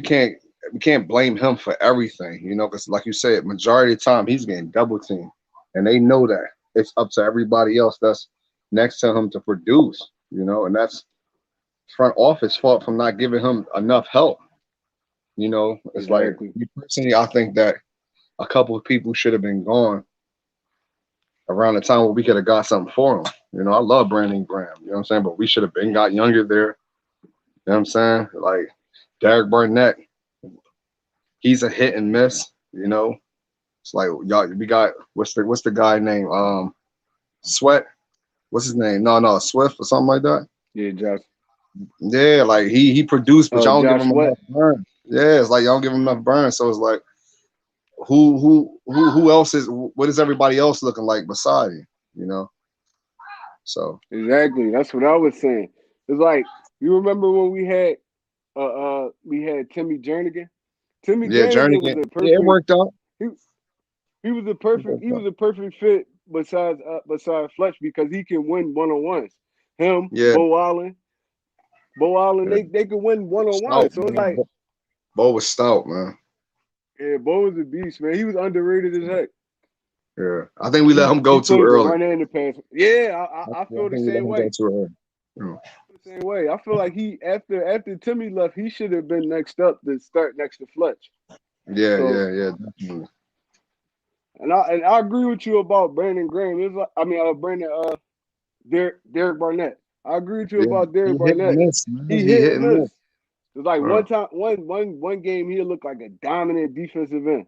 can't blame him for everything, because like you said, majority of the time he's getting double teamed, and they know that it's up to everybody else that's next to him to produce, and that's front office fault from not giving him enough help. It's like exactly. me personally, I think that a couple of people should have been gone around the time where we could have got something for him. I love Brandon Graham, you know what I'm saying? But we should have been got younger there. You know what I'm saying? Like Derek Barnett, he's a hit and miss, It's like y'all we got what's the guy name? Sweat. What's his name? No, Swift or something like that. Yeah, Josh. Yeah, like he produced, but Oh, y'all don't give Josh him Sweat. enough burn. Yeah, it's like y'all don't give him enough burn. So it's like who else is what is everybody else looking like beside him? You know? So Exactly. That's what I was saying. It's like you remember when we had Timmy Jernigan. Timmy yeah, Journey Jernigan was a yeah, it perfect. worked out. He he was a It perfect. worked He out. was a perfect fit besides Fletch because he can win 1-on-ones. Him, Yeah, Bo Allen, yeah. they could win one on Stout, one. So it's man. like, Bo was stout, man. yeah, Bo was a beast, man. He was underrated as heck. Yeah. I think we let him He go too played the early. run and the pass. Yeah, I Yeah, I feel the think we let same him go way. too early. Yeah, The same way. I feel like he after Timmy left, he should have been next up to start next to Fletch. So yeah, definitely. and I agree with you about Brandon Graham. It's like, I mean Brandon Derek Barnett. I agree with you Yeah, about he Derek hit and Barnett. miss, man. He He hit hit and and miss. miss. It's like Right, one game he'll look like a dominant defensive end.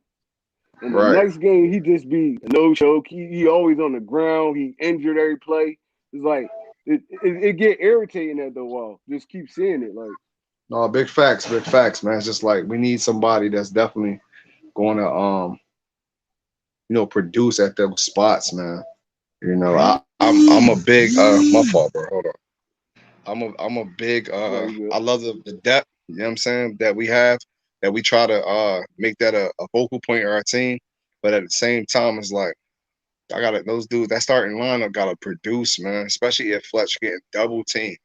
And the right. next game he just be a no show. He always on the ground. He injured every play. It's like it get irritating after a while. Just keep seeing it. Like No, big facts, man. It's just like we need somebody that's definitely going to produce at those spots, man. I'm a big my fault, bro. Hold on. I'm a big No, you good. I love the depth, you know what I'm saying, that we have, that we try to make that a focal point of our team. But at the same time, it's like I gotta those dudes that starting lineup gotta produce, man. Especially if Fletcher getting double team.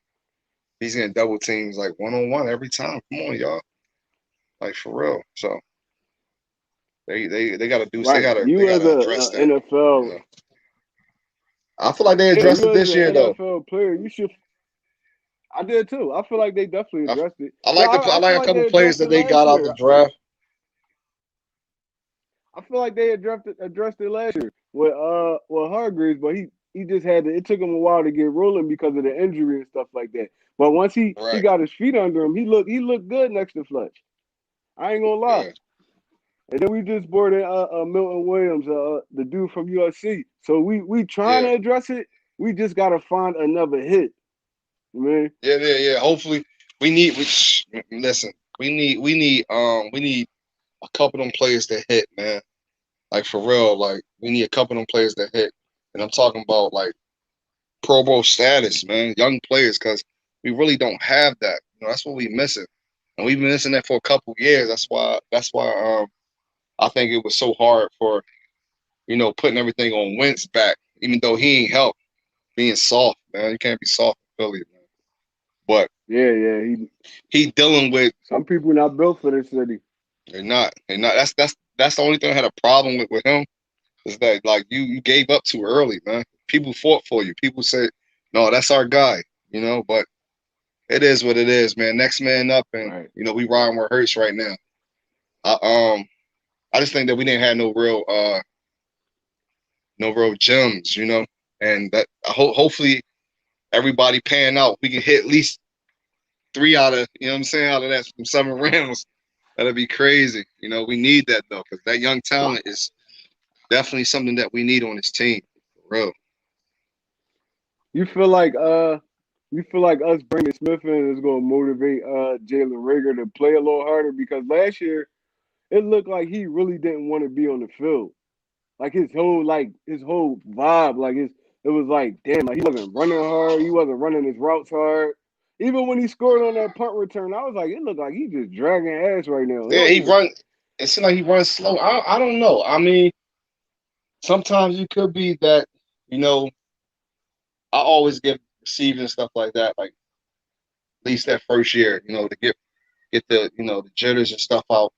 He's getting double teams like 1-on-1 every time. Come on, y'all. Like for real. So they gotta do Right. they You as gotta a address that. You NFL, know. I feel like they yeah, addressed you it as this year an though. NFL player, you should. I did too. I feel like they definitely I, addressed it. I No, like I feel like a like couple they players addressed that it they last got out the year. draft. I feel like they addressed it last year with Hargreaves, but he just had to. It took him a while to get rolling because of the injury and stuff like that. But once he Right. got his feet under him, he looked good next to Fletch. I ain't gonna lie. Yeah. And then we just brought in Milton Williams, the dude from USC. So we trying Yeah. to address it. We just gotta find another hit. Man, Yeah. Hopefully, we listen. We need a couple of them players to hit, man. Like for real, like we need a couple of them players to hit, and I'm talking about like Pro Bowl status, man. Young players, because we really don't have that. That's what we missing, and we've been missing that for a couple years. That's why I think it was so hard for putting everything on Wentz back, even though he ain't helped being soft, man. You can't be soft in Philly, man. But yeah. he dealing with. Some people not built for this city. They're not. They're not. That's the only thing I had a problem with him, is that like you gave up too early, man. People fought for you. People said, no, that's our guy, but it is what it is, man. Next man up, and Right. we riding where it hurts right now. I I just think that we didn't have no real gems, and that hopefully everybody pan out. We can hit at least three out of what I'm saying, out of that from 7 rounds. That'd be crazy. We need that though, because that young talent is definitely something that we need on this team. For real. You feel like us bringing Smith in is gonna motivate Jalen Rager to play a little harder, because last year it looked like he really didn't want to be on the field. Like his whole vibe, it was like, damn, like he wasn't running hard, he wasn't running his routes hard. Even when he scored on that punt return, I was like, it looked like he's just dragging ass right now. He Yeah, don't he even run. It seems like he runs slow. I don't know. I mean, sometimes it could be that you know I always give receiving and stuff like that, like at least that first year, to get the the jitters and stuff out.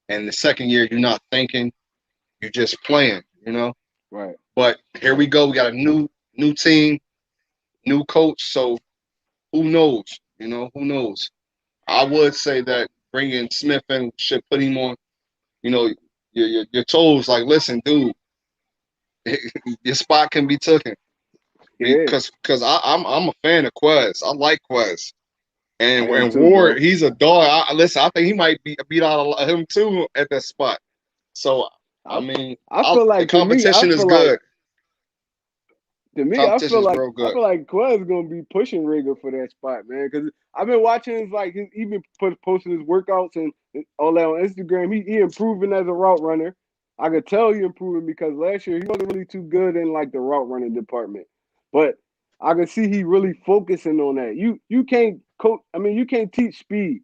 And the second year, you're not thinking, you're just playing. right, But here we right. go. We got a new team, new coach. So who knows? Who knows? I would say that bringing Smith in should put him on, you know, your toes. Like, listen, dude, your spot can be taken. Yeah, Because I'm a fan of Quez. I like Quez. I am And too, Ward, bro. he's a dog. Listen, I think he might be beat out of him too at that spot. So I I mean, I feel the like to me, I competition is feel like good. to me, I Competition feel is like real I good. feel like Quez gonna be pushing Rager for that spot, man. Because I've been watching his even posting his workouts and all that on Instagram. He improving as a route runner. I could tell he improving because last year he wasn't really too good in like the route running department. But I could see he really focusing on that. You can't coach. I mean, you can't teach speed.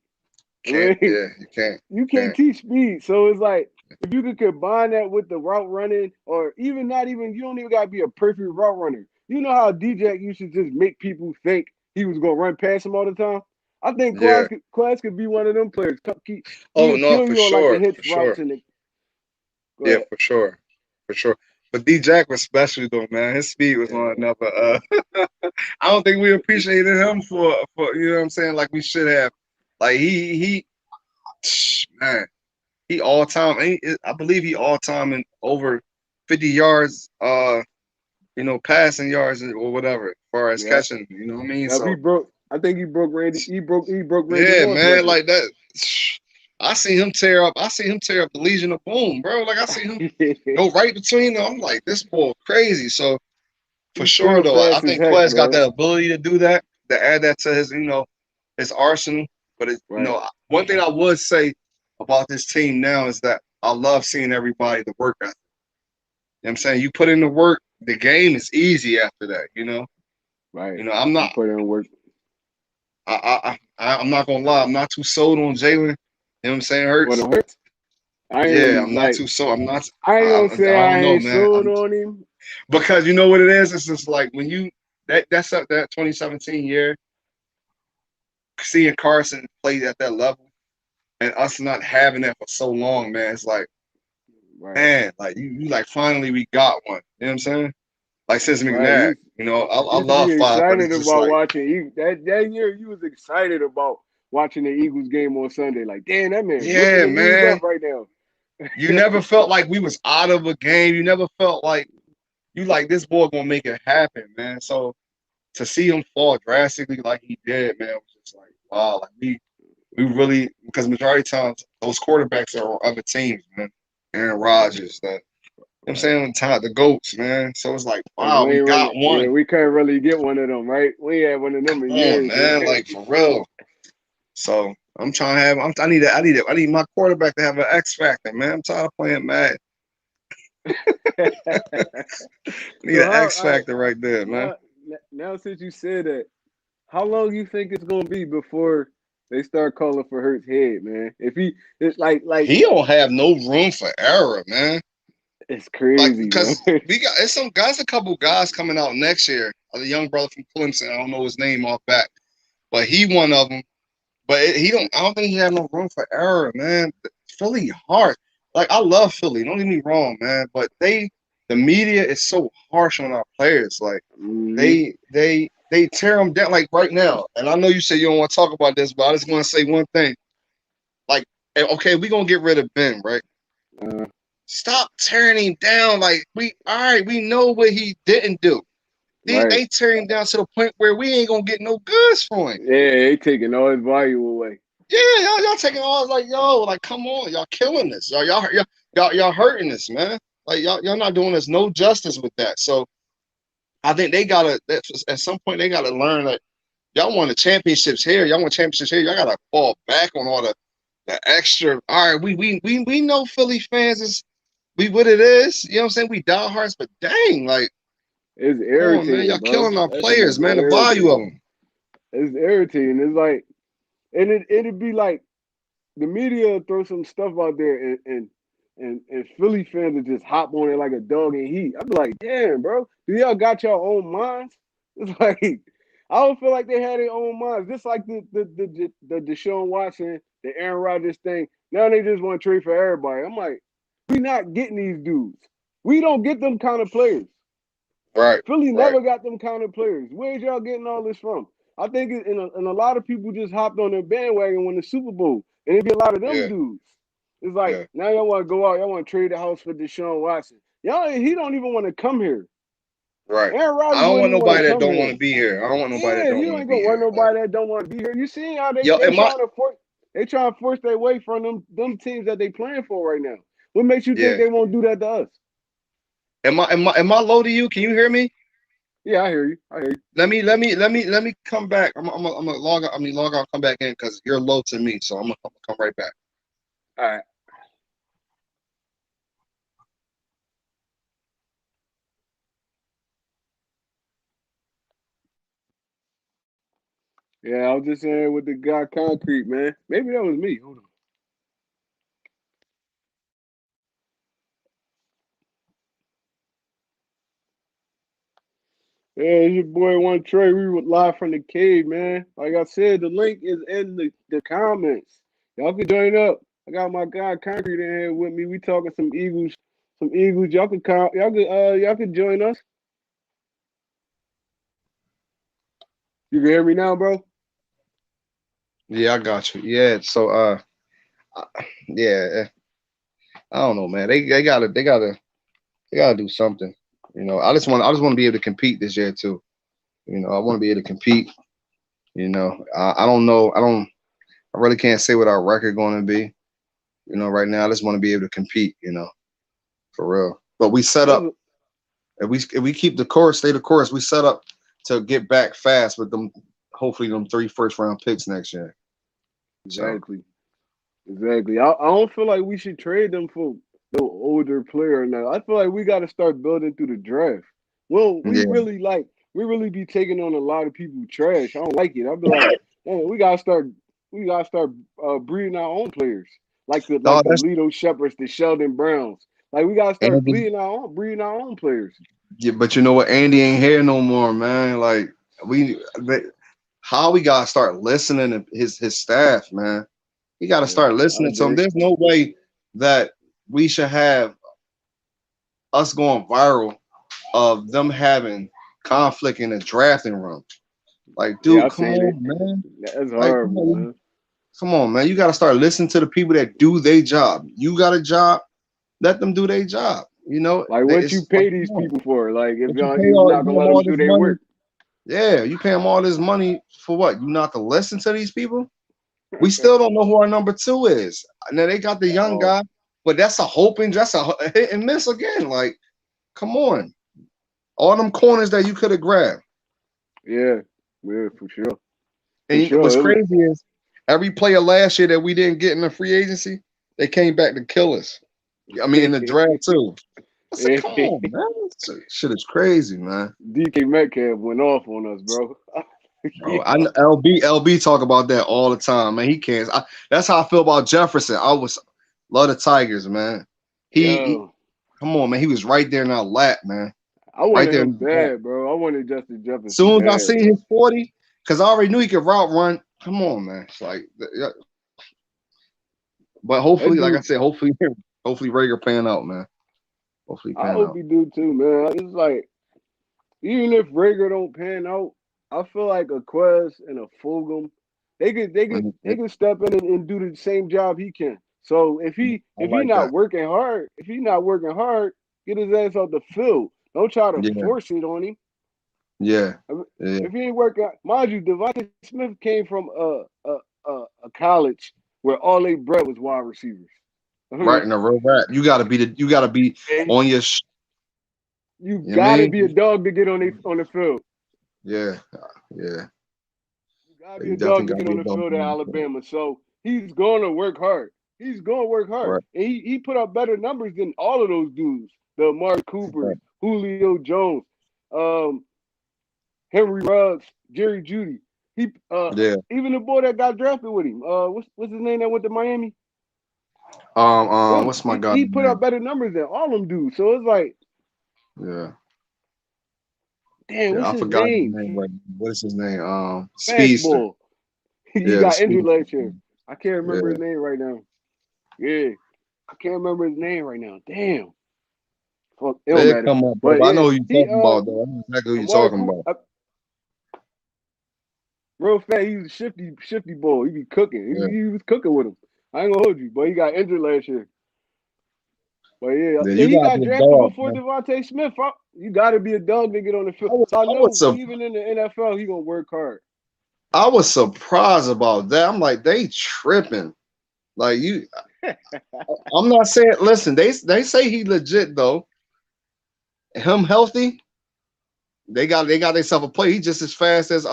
I Can't, mean, yeah, you can't. you You can't can't. teach speed. So it's like if you could combine that with the route running, or even not even you don't even gotta be a perfect route runner. You know how DJ used to just make people think he was gonna run past him all the time? I think Yeah. Class could be one of them players. He Oh could no, kill for you on like the sure, hitch for routes sure. and the go Yeah, ahead. for sure, for sure. But D Jack was special though, man. His speed was on Yeah. another. I don't think we appreciated him for what I'm saying, like we should have. Like he man, he all time. I believe he all time in over 50 yards. Passing yards or whatever, as far as Yeah. catching. You know what I mean? Yeah, he So broke I think he broke Randy yeah, Moss man, record. like that. I see him tear up. I see him tear up the Legion of Boom, bro. Like I see him go right between them. I'm like, this boy crazy. So for He's sure still though, I fast as think heck, Quez got man. that ability to do that, to add that to his arsenal. But Right. one thing I would say about this team now is that I love seeing everybody the work ethic. what I'm saying? You put in the work, the game is easy after that, you know? Right. You know, I'm You not put in work. I'm not gonna lie, I'm not too sold on Jalen. You know what I'm saying? What Hurts. it hurts. I ain't Yeah, really I'm not like. too sold. I'm not I ain't gonna I say I don't know, ain't man. sold on him. Because you know what it is? It's just like when you that's up that 2017 year, seeing Carson play at that level and us not having that for so long, man. It's like, Right. man, like you like finally we got one. You know what I'm saying? Like since Right. McNabb, you know, I Used to love be five, but excited it's just about like, watching that year. You was excited about watching the Eagles game on Sunday. Like, damn, that man whipping yeah, them knees man. up right now. You never felt like we was out of a game. You never felt like you like this boy gonna make it happen, man. So to see him fall drastically like he did, man, was just like wow. Like we really because majority of times those quarterbacks are on other teams, man. Aaron Rodgers, that you know what I'm Right. saying, the goats, man. So it's like, And wow, we we ain't got really, yeah, one. we couldn't really get one of them, right? We ain't had one of them in Come on, years, man, man. like for real. So I'm trying to have. I need my quarterback to have an X factor, man. I'm tired of playing mad. I need So an how? X All right, factor right there, man. now since you said that, how long you think it's gonna be before they start calling for Hurts' head, man? If he, it's like He don't have no room for error, man. it's Like crazy, man. because we got it's some guys, a couple guys coming out next year. The young brother from Clemson, I don't know his name off back, but he one of them. But he don't. I don't think he had no room for error, man. Philly hard. Like I love Philly. Don't get me wrong, man. But the media is so harsh on our players. Like Hmm. they tear them down. Like right now. And I know you say you don't want to talk about this, but I just want to say one thing. Like, okay, we gonna get rid of Ben, right? Uh, Stop tearing him down. Like we all right, we know what he didn't do. right. They tear him down to the point where we ain't gonna get no goods for him. Yeah, they taking all his value away. Yeah, y'all taking all like yo, like come on, y'all killing this. Y'all hurting this, man. Like y'all not doing us no justice with that. So I think they gotta at some point they gotta learn that y'all want the championships here, y'all want championships here, y'all gotta fall back on all the extra. All right, we know Philly fans is we what it is. You know what I'm saying? We diehards, but dang, like It's come on, man, irritating, y'all bro. killing our That shit players, is man. The value of irritating. them. It's irritating. It's like, and it'd be like the media will throw some stuff out there, and Philly fans will just hop on it like a dog in heat. I'd be like, damn, bro, do y'all got your own minds? It's like I don't feel like they had their own minds. Just like the Deshaun Watson, the Aaron Rodgers thing. Now they just want to trade for everybody. I'm like, we not getting these dudes. We don't get them kind of players. Right, Philly right. never got them kind of players. Where's y'all getting all this from? I think and a lot of people just hopped on their bandwagon when the Super Bowl, and it be a lot of them Yeah, dudes. It's like yeah. now y'all want to go out, y'all want to trade the house for Deshaun Watson. Y'all, he don't even want to come here. Right. Aaron I Rodgers don't wouldn't want even want to nobody that come don't want here. to be here. I don't want nobody that Yeah, don't you want to ain't be gonna want here. Like, nobody that don't want to be here. You see how yo, they trying to force their way from them teams that they playing for right now. What makes you think yeah. they won't do that to us? Am I low to you? Can you hear me? Yeah, I hear you. I hear you. Let me come back. I'm gonna log out. I mean log out, come back in because you're low to me. So I'm gonna come right back. All right. Yeah, I was just saying with the guy concrete, man. Maybe that was me. Hold on. Yeah, it's your boy One Trey. We were live from the cave, man. Like I said, the link is in the comments. Y'all can join up. I got my guy Concrete in here with me. We talking some Eagles, some Eagles. Y'all can join us. You can hear me now, bro? Yeah, I got you. Yeah. So yeah. I don't know, man. They gotta do something. You know, I just want to be able to compete this year too. You know, I want to be able to compete. You know, I don't know. I really can't say what our record going to be. You know, right now I just want to be able to compete. You know, for real. But we set up. That's If we keep the course, stay the course, we set up to get back fast with them. Hopefully, them 3 first-round picks next year. So exactly. Exactly. I don't feel like we should trade them for. no older player now. I feel like we got to start building through the draft. Well, Yeah. we really be taking on a lot of people trash. I don't like it. I'll be like, man, we gotta start breeding our own players, No, like the that's Lido Shepherds, the Sheldon Browns. Like we gotta start Andy. breeding our own players. Yeah, but you know what? Andy ain't here no more, man. Like they, how we gotta start listening to his staff, man. He got to Yeah, start I listening to him. agree. There's no way that we should have us going viral of them having conflict in the drafting room. Like, Yeah, dude, I come seen it. on, man. That's Like, horrible, man. come on, man. You got to start listening to the people that do their job. You got a job, let them do their job. You know, Like what you it's like, pay come these on. people for? Like if But you y'all pay you're all, not give gonna them let them all do this their money. work. Yeah, you pay them all this money for what? You not to listen to these people? We still don't know who our number two is. Now they got the At young all. guy, but that's a hit and miss again. Like, come on, all them corners that you could have grabbed. Yeah, yeah, for sure, for And what's sure. crazy is every player last year that we didn't get in the free agency, they came back to kill us. I mean, in the draft too. I said, come on, man, shit is crazy, man. DK Metcalf went off on us, bro. Bro, I Yeah, LB talk about that all the time, man. He can't. That's how I feel about Jefferson. I was love the Tigers, man. He yo, come on, man. He was right there in our lap, man. I Right wanted there in him our lap. bad, bro. I wanted Justin Jefferson Soon as I bad, seen bro. his 40, because I already knew he could route run. Come on, man. It's like, yeah. But hopefully, That like I dude, said, hopefully Rager pan out, man. Hopefully I pan hope out. he do too, man. It's like even if Rager don't pan out, I feel like a Quez and a Fulgham, they could they could Mhm. they could step in and do the same job he can. So if he I if he like not that. working hard, if he not working hard, get his ass off the field. Don't try to Yeah, force it on him. yeah, I mean, yeah. if he ain't working, mind you, Devontae Smith came from a college where all they bred was wide receivers. Right Okay, in the real rap. You gotta be and on your. you You know what I gotta be a mean? dog to get on the field. Yeah, yeah. You gotta be You a dog definitely to gotta get be on a the dog. field at Alabama. So he's going to work hard. He's going to work hard, Right, and he put up better numbers than all of those dudes. The Amari Coopers, right. Julio Jones, um, Henry Ruggs, Jerry Judy. He Yeah. even the boy that got drafted with him. What's his name that went to Miami? Him. What's my guy's He put up name? better numbers than all them dudes. So it's like, Yeah, damn, yeah. what's I his forgot his name? name. Right. What is his name? Speedster. Fastball. He Yeah, the got injured Speedster. last year. I can't remember Yeah, his name right now. Yeah, I can't remember his name right now. Damn. Fuck, it don't they matter. come up, But but I yeah, know who you're he talking about, though. I know exactly who you're Amari talking Cooper, about. real fat. He's a shifty boy. He be cooking. Yeah, He was cooking with him. I ain't gonna hold you, but he got injured last year. But yeah, yeah. and You he gotta got be a drafted dog, before man. Devontae Smith. You got to be a dog to get on the field. So I I was know so even in the NFL, he gonna work hard. I was surprised about that. I'm like, they tripping. Like you, I'm not saying. Listen, they say he legit though. Him healthy, they got themselves a play. He just as fast as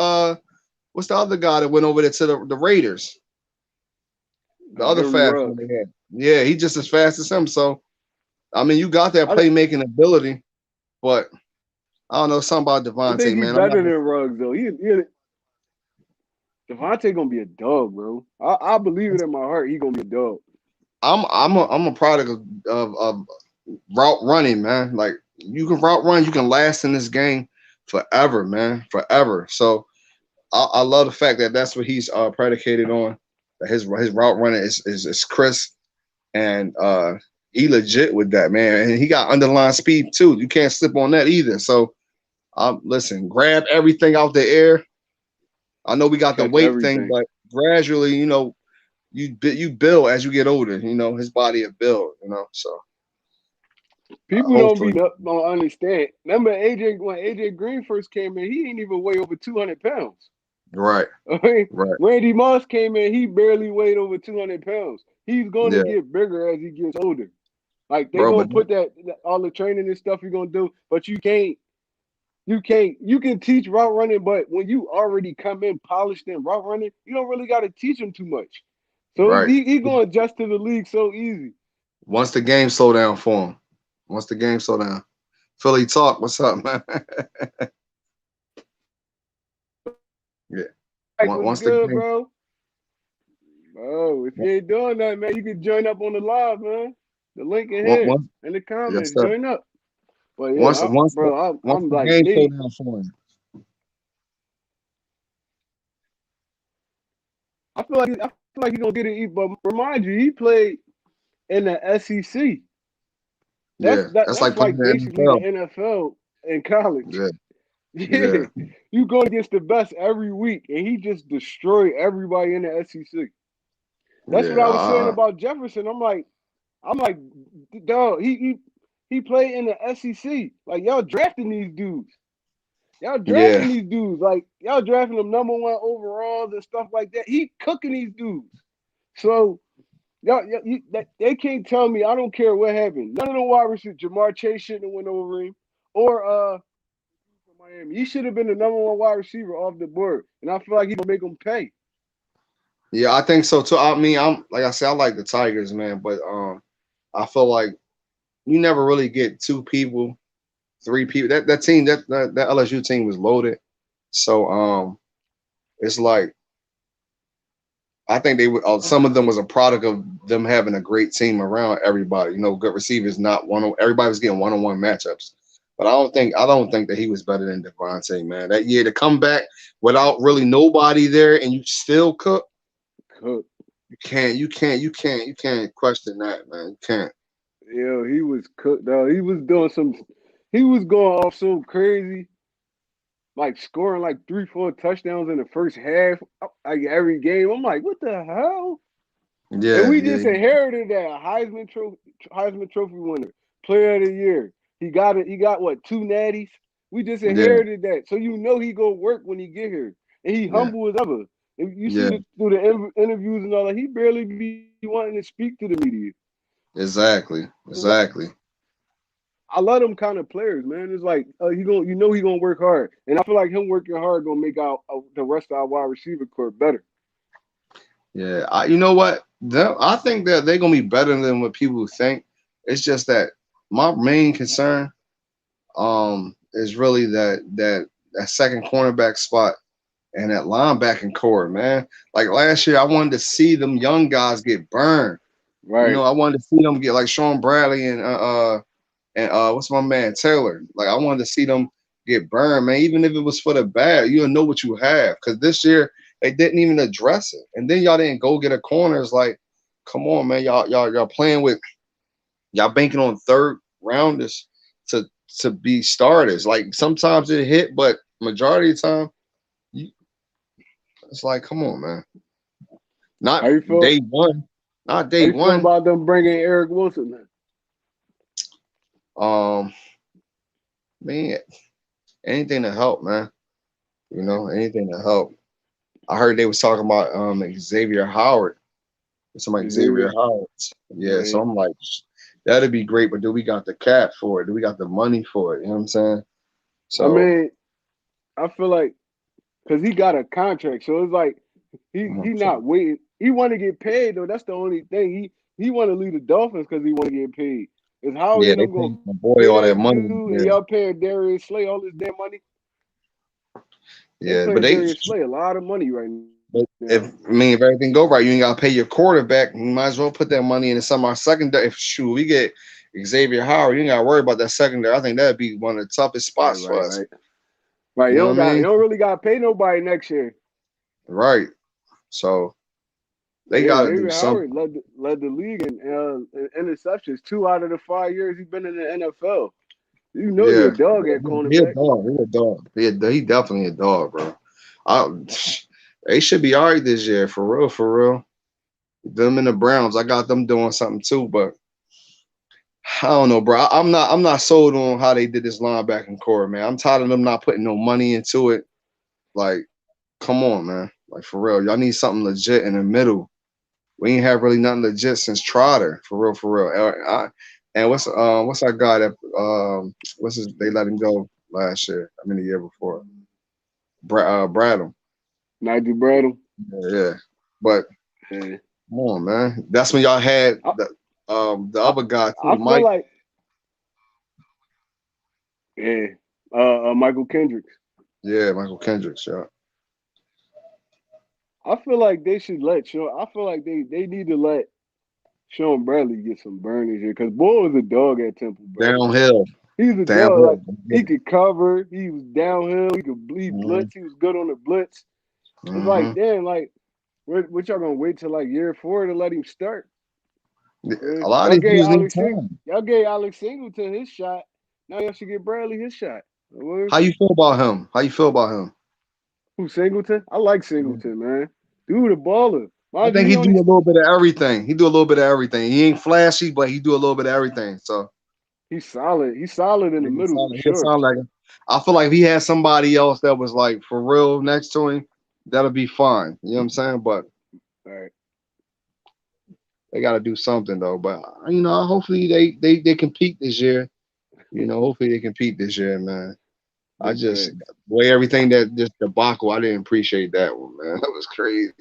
what's the other guy that went over there to the Raiders? The other Henry fast one Ruggs. they had. Yeah, he just as fast as him. So I mean, you got that I, playmaking ability, but I don't know something about I Devontae, think he man. I'm not. better than Ruggs though. Devontae gonna be a dog, bro. I believe it in my heart. He gonna be a dog. I'm a product of route running, man. Like you can route run, you can last in this game forever, man, forever. So I love the fact that that's what he's predicated on. That his route running is crisp and he legit with that, man. And he got underlying speed too. You can't slip on that either. So listen, grab everything out the air. I know we got the Catch weight thing, everything. but gradually, you build as you get older. His body is built. So People hopefully, don't understand. Remember AJ when AJ Green first came in, he ain't even weigh over 200 pounds. right, Okay? right, Randy Moss came in, he barely weighed over 200 pounds. He's going to yeah, get bigger as he gets older. Like they bro. But gonna put that all the training and stuff you're gonna do, but you can teach route running, but when you already come in polished in route running, you don't really got to teach him too much. So right, he gonna adjust to the league so easy. Once the game slow down for him. Once the game slow down. Philly talk. What's up, man? Yeah. Mike, what's Once the good, game. bro? Oh, if you ain't doing that, man, you can join up on the live, man. The link in here Once, in the yes, comments. sir. Join up. But yeah, Once once the bro, once I'm the like game slow me. down for him. I feel like he's gonna get it. But remind you, he played in the SEC. Yeah. That's like That's playing like in the basically the NFL. NFL in college. Yeah. Yeah, Yeah. you go against the best every week, and he just destroyed everybody in the SEC. That's what Yeah. I was saying about Jefferson. I'm like, dog. He played in the SEC. Like y'all drafting these dudes. Y'all Yeah. drafting these dudes. Like y'all drafting them #1 overalls and stuff like that. He cooking these dudes. So they can't tell me. I don't care what happened. None of the wide receivers. Jamar Chase shouldn't have went over him. Or Miami. He should have been the #1 wide receiver off the board. And I feel like he gonna make him pay. Yeah, I think so too. I mean, I'm like I said, I like the Tigers, man, but I feel like you never really get two people, three people. That team, that LSU team was loaded. So it's like I think they would. Some of them was a product of them having a great team around everybody. You know, good receivers, not one. Everybody was getting one-on-one matchups. But I don't think that he was better than Devontae, man. That year to come back without really nobody there and you still cook, Cook. you can't question that, man. You can't. Yeah, he was cooked though. He was doing some. He was going off so crazy, like scoring like 3, 4 touchdowns in the first half, like every game. I'm like, what the hell? And Yeah, we yeah, just inherited that Heisman Trophy winner, Player of the Year. He got it. He got what, 2 natties? We just yeah, inherited that, so you know he go work when he get here, and he yeah, humble as ever. And you see yeah. through the interviews and all that, he barely be wanting to speak to the media. Exactly, It's like, exactly. I love them kind of players, man. It's like he gonna work hard, and I feel like him working hard gonna make the rest of our wide receiver core better. Yeah, you know what? I think that they're gonna be better than what people think. It's just that my main concern is really that second cornerback spot and that linebacking core, man. Like last year, I wanted to see them young guys get burned. You know, Right. I wanted to see them get like Sean Bradley and what's my man Taylor. Like I wanted to see them get burned, man. Even if it was for the bad, you'll know what you have. Because this year they didn't even address it, and then y'all didn't go get a corner. It's like, come on, man. Y'all playing with y'all banking on third rounders to to be starters. Like sometimes it hit, but majority of the time, you, it's like, come on, man. How Not you feel? day one. Not How day you feel one. about them bringing Eric Wilson? Man? Um, man, anything to help, man. You know, anything to help. I heard they was talking about Xavier Howard. Somebody Xavier Xavier, Howard. Yeah, so man. I'm like, that'd be great, but do we got the cap for it? Do we got the money for it? You know what I'm saying? I So mean, I feel like because he got a contract, so it's like he not waiting. He want to get paid though. That's the only thing. He want to leave the Dolphins because he want to get paid. Is Howard yeah, and they them gonna paid my boy pay all that that money. dude, and Yeah, y'all paying Darius Slay all this damn money? They yeah, but paying they. Darius Slay a lot of money right But now. if everything go right, you ain't gotta pay your quarterback. You might as well put that money into some of our secondary. If shoot, we get Xavier Howard, you ain't gotta worry about that secondary. I think that'd be one of the toughest Right, spots for right, us. right. Right. You know what I You mean? don't really got to pay nobody next year. Right. So they Yeah, gotta do Xavier something. Howard led the league in interceptions 2 out of the 5 years he's been in the NFL. You know he a Yeah, dog at he a cornerback. dog. He a dog. He definitely a dog, bro. I, they should be all right this year, for real, for real. Them and the Browns, I got them doing something too, but I don't know, bro. I'm not sold on how they did this linebacking core, man. I'm tired of them not putting no money into it. Like, come on, man. Like for real, y'all need something legit in the middle. We ain't have really nothing legit since Trotter, for real, for real. And what's our guy that what's his? They let him go last year. I mean the year before. Bradham. Nigel Bradham. Yeah, yeah. But Yeah. come on, man. That's when y'all had I, the The I, other guy too, I feel Mike. like yeah, Michael Kendricks. Yeah, Michael Kendricks. Yeah, I feel like they should let Sean. I feel like they need to let Sean Bradley get some burn this year because boy was a dog at Temple, bro. downhill, He's a dog. downhill. Like he could cover. He was downhill. He could bleed Mm-hmm. blitz. He was good on the blitz. It's like Mm-hmm. damn, like what y'all gonna wait till like year 4 to let him start? A lot of Y'all these gave dudes need Alex time. y'all gave Alex Singleton his shot. Now y'all should get Bradley his shot. How you feel about him? How you feel about him? Who Singleton? I like Singleton, man. Dude, a baller. I Mind you, think he he do only a little bit of everything. He do a little bit of everything. He ain't flashy, but he do a little bit of everything. So he's solid. He's solid in the yeah, middle, he sure. sound like. I feel like if he had somebody else that was like for real next to him, that'll be fine. You know what I'm saying? But All right. they got to do something though. But hopefully they compete this year. Hopefully they compete this year, man. I Big just facts. the way everything that this debacle, I didn't appreciate that one, man. That was crazy.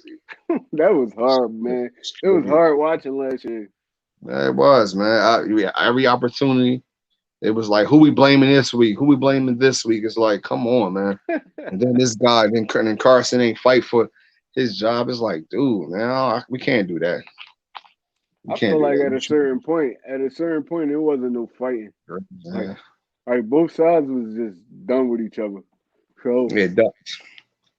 That was hard, It man. was It was crazy. hard watching last year. Yeah, it was, man. Every opportunity, it was like, who we blaming this week? Who we blaming this week? It's like, come on, man. And then this guy, then Carson ain't fight for his job. It's like, dude, man, we can't do that. We I can't feel do like that. You at a certain point, there wasn't no fighting. Like, should, like both sides was just done with each other. So yeah,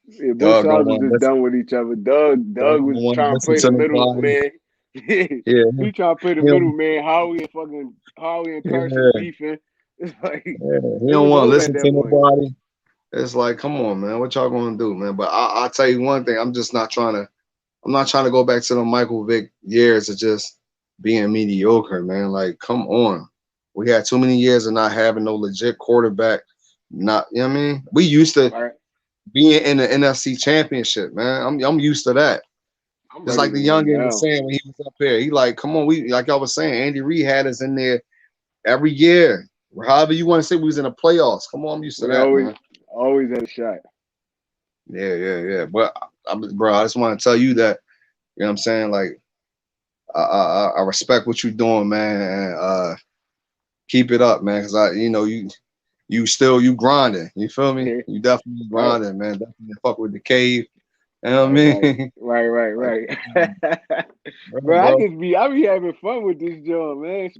yeah, both Doug don't sides was want to just listen. done with each other. Doug Doug was don't want to trying to listen play to the nobody. middleman. Yeah, He trying to play the he don't, middleman. Howie and Carson yeah, beefing. It's like yeah. He it don't was want to over at listen that to point. nobody. It's like, come on, man. What y'all gonna do, man? But I'll tell you one thing. I'm not trying to go back to the Michael Vick years of just being mediocre, man. Like, come on. We had too many years of not having no legit quarterback. Not, you know what I mean? We used to All right, being in the NFC championship, man. I'm used to that. I'm Just ready like to the win youngin was now. saying when he was up there. He like, come on, we like I was saying, Andy Reid had us in there every year. However you want to say we was in the playoffs. Come on, I'm used to We that, man. always had a shot. Yeah, yeah, yeah. But bro, I just want to tell you that, you know what I'm saying? Like, I respect what you're doing, man. And keep it up, man. Cause you grinding. You feel me? You definitely Right. grinding, man. Definitely fuck with the cave. You know what I Right, right, mean? Like, right. Bro, bro. I be having fun with this job, man.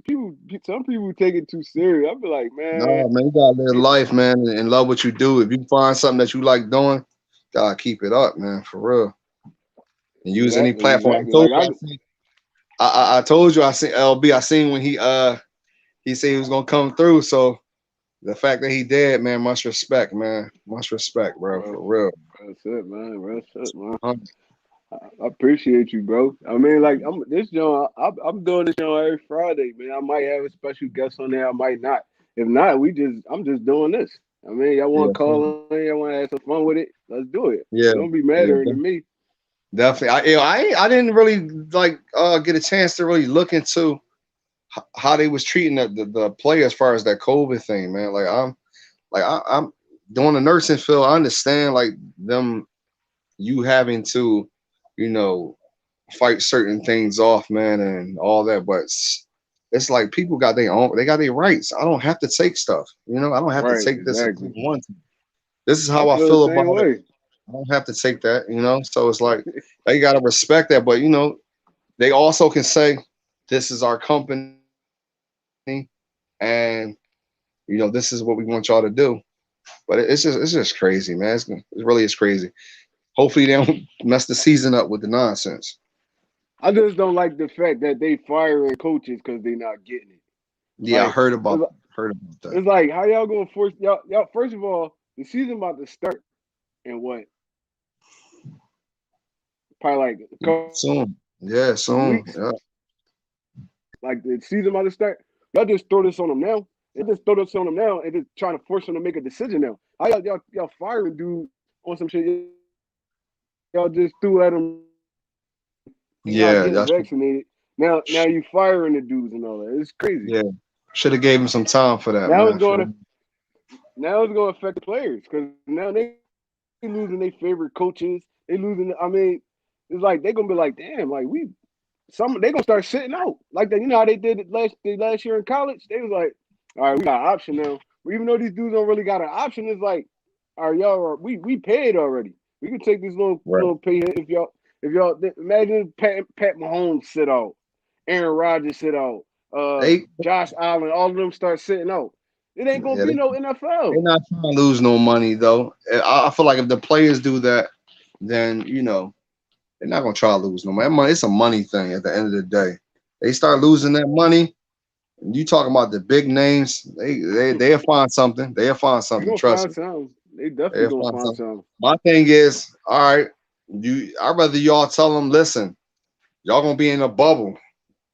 Some people take it too serious. I be like, man, No, man, you gotta live it, life, man, and love what you do. If you find something that you like doing, gotta keep it up, man, for real. And use any exactly, platform. I exactly. told Like you I seen I told you I seen LB, I seen when he said he was gonna come through. So the fact that he did, man, much respect, man. Much respect, bro, bro, for real. that's it, man. That's it, man. I appreciate you, bro. I mean, like, I'm doing this show every Friday, man. I might have a special guest on there. I might not. If not, I'm just doing this. I mean, y'all want Yeah, to call in? Y'all want to have some fun with it? Let's do it. yeah, Don't be yeah, madder than me. definitely. I didn't really like get a chance to really look into how they was treating the player as far as that COVID thing, man. I'm doing the nursing field. I understand like them you having to, you know, fight certain things off, man, and all that. But it's like people got their own, they got their rights. I don't have to take stuff, I don't have to Right, take this if I exactly. don't want to. This is I how I feel the feel same about it. way. I don't have to take that. So it's like they gotta respect that, but they also can say, this is our company, and this is what we want y'all to do. But it's just crazy, man. It really is crazy. Hopefully they don't mess the season up with the nonsense. I just don't like the fact that they firing coaches because they not getting it. Yeah, I Like heard about that. it's like how y'all gonna force y'all? First of all, the season about to start in what probably like a couple weeks. Soon. Yeah, soon. Yeah. Like the season about to start. Y'all just throw this on them now. They just throw this on them now and just trying to force them to make a decision now. How y'all firing dude on some shit y'all just threw at him. He not Yeah, getting vaccinated. Now you firing the dudes and all that. It's crazy. yeah. Should have gave him some time for that, Now man. it's For going real. to now it's going to affect the players because now they losing their favorite coaches. They losing. I mean, it's like they gonna be like, damn, like some they gonna start sitting out like that. You know how they did it last year in college. They was like, all right, we got an option now. Even though these dudes don't really got an option, it's like, all right, y'all are, we paid already. We can take this Right. little pay hit if y'all imagine Pat Mahomes sit out, Aaron Rodgers sit out, They Josh Allen, all of them start sitting out. It ain't gonna yeah, be they no they're NFL. not trying to lose no money though. I feel like if the players do that, then they're not gonna try to lose no money. It's a money thing at the end of the day. They start losing that money. You talking about the big names? They'll find something. They'll find They something. gonna Trust find me. something. They definitely They'll gonna find find something. something. My thing is, all right, I'd rather y'all tell them, listen, y'all gonna be in a bubble.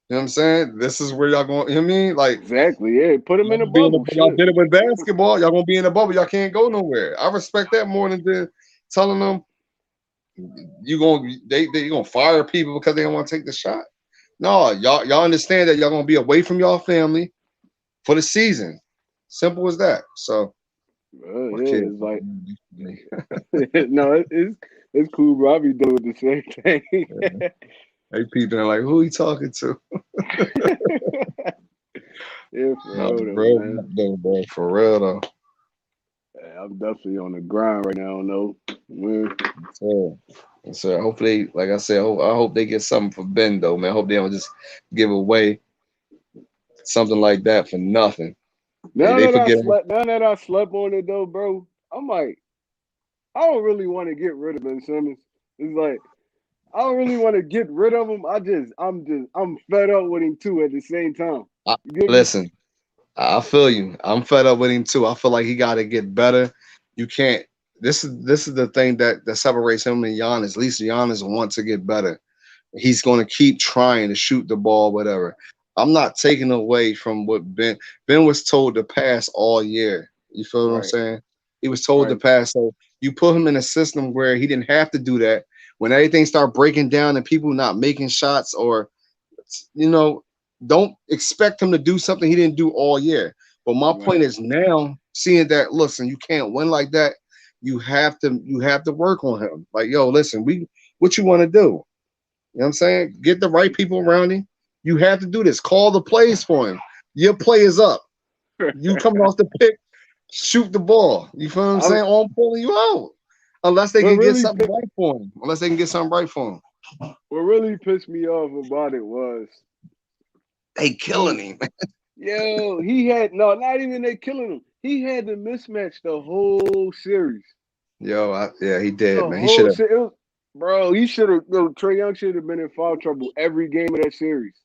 You know what I'm saying? This is where y'all going. You know what I mean? Like Exactly. Yeah. Put them y'all in a gonna be in bubble. the, y'all Shit. did it with basketball. Y'all gonna be in a bubble. Y'all can't go nowhere. I respect that more than telling them they gonna fire people because they don't want to take the shot. No, y'all understand that y'all gonna be away from y'all family for the season. Simple as that. So my Yeah. kids, It's like no, it's cool, bro. I be doing the same thing. they people like, who he talking to? Yeah, for No, real though, bro, man. though, bro, for real though. Yeah, I'm definitely on the grind right now. No, man. So, so hopefully, like I said, I hope they get something for Ben though, man. I hope they don't just give away something like that for nothing. They forget. Now that I slept on it though, bro, I'm like, I don't really want to get rid of Ben Simmons. It's like I don't really want to get rid of him. I'm fed up with him too at the same time. I, You get me? listen, I feel you. I'm fed up with him too. I feel like he got to get better. You can't. This is the thing that separates him and Giannis. At least Giannis wants to get better. He's going to keep trying to shoot the ball, whatever. I'm not taking away from what Ben was told to pass all year. You feel what I'm Right, saying? He was told to right, pass. So you put him in a system where he didn't have to do that. When everything started breaking down and people not making shots, or you know, don't expect him to do something he didn't do all year. But my right. point is now seeing that, listen, you can't win like that. You have to work on him. Like, yo, listen, what you want to do? You know what I'm saying? Get the right people around him. You have to do this. Call the plays for him. Your play is up. You coming off the pick, shoot the ball. You feel what I'm I'm, saying? Or I'm pulling you out. Unless they what can get really something right for him. Unless they can get something right for him. what really pissed me off about it was They killing he him. he had no, not even they killing him. He had the mismatch the whole series. Yeah, he did, The man. He should whole have series, bro. He should have. Trey Young should have been in foul trouble every game of that series.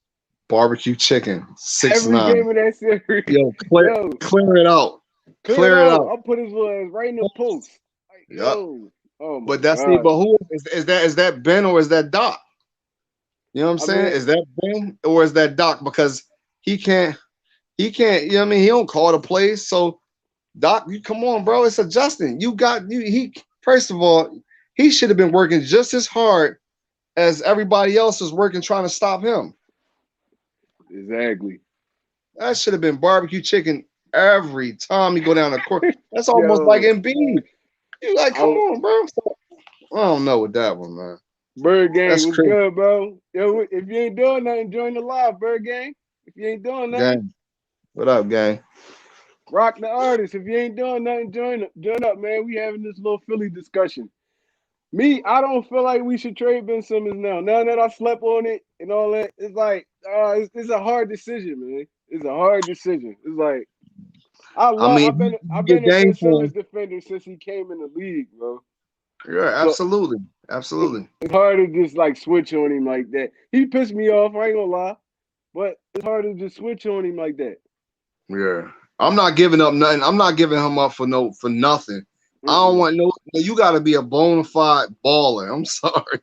barbecue chicken, six Every nine. game of that series, Yo, yo, clear it out. clear it Clear it out. out. I'll put his little ass right in the post. Like, Yep. yo, oh my But that's the god. but who is that Ben or is that Doc? You know what I'm I saying? mean, Is that Ben or is that Doc? Because he can't you know what I mean? He don't call the plays. So Doc, you come on, bro. It's adjusting. He first of all, he should have been working just as hard as everybody else was working trying to stop him. exactly. That should have been barbecue chicken every time you go down the court. That's almost like Yo, Embiid. You like, come I, on, bro. I don't know with that one, man. Bird Gang That's was crazy. good, bro. Yo, if you ain't doing nothing, join the live, Bird Gang. If you ain't doing nothing, Gang. What up, gang? rock the artist. If you ain't doing nothing, join up, man. We having this little Philly discussion. Me, I don't feel like we should trade Ben Simmons now. Now that I slept on it and all that, it's like it's a hard decision, man. It's a hard decision. It's like I mean, you I've get been a Ben game for Simmons him. defender since he came in the league, bro. Yeah, So absolutely. Absolutely. it's hard to just like switch on him like that. He pissed me off. I ain't gonna lie, but it's hard to just switch on him like that. Yeah. I'm not giving up nothing. I'm not giving him up for nothing. I don't Mm-mm. want you gotta be a bona fide baller. I'm sorry.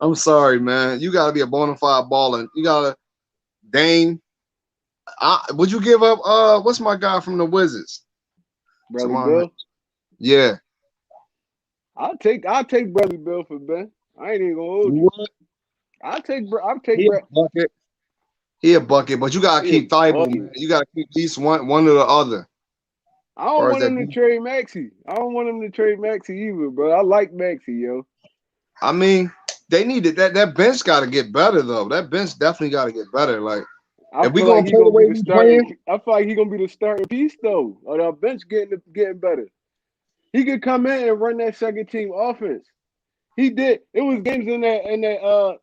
I'm sorry, man. You gotta be a bona fide baller. You gotta Dame. Would you give up what's my guy from the Wizards? Bradley Tomorrow. Bill. Yeah. I'll take Bradley Bill for Ben. I ain't even gonna hold You you. would? I'll take He a Brad. bucket. He a bucket, but you gotta He a keep Thibault, man. bucket. You gotta keep at least one or the other. As I don't far as want that, him to trade Maxi. I don't want him to trade Maxi either, bro. I like Maxi, yo. I mean, They needed that bench got to get better though. That bench definitely got to get better. Like I if we feel like gonna he play the gonna be way the we starting. playing, I feel like he gonna be the starting piece though. Or the bench getting better. He could come in and run that second team offense. He did. It was games in that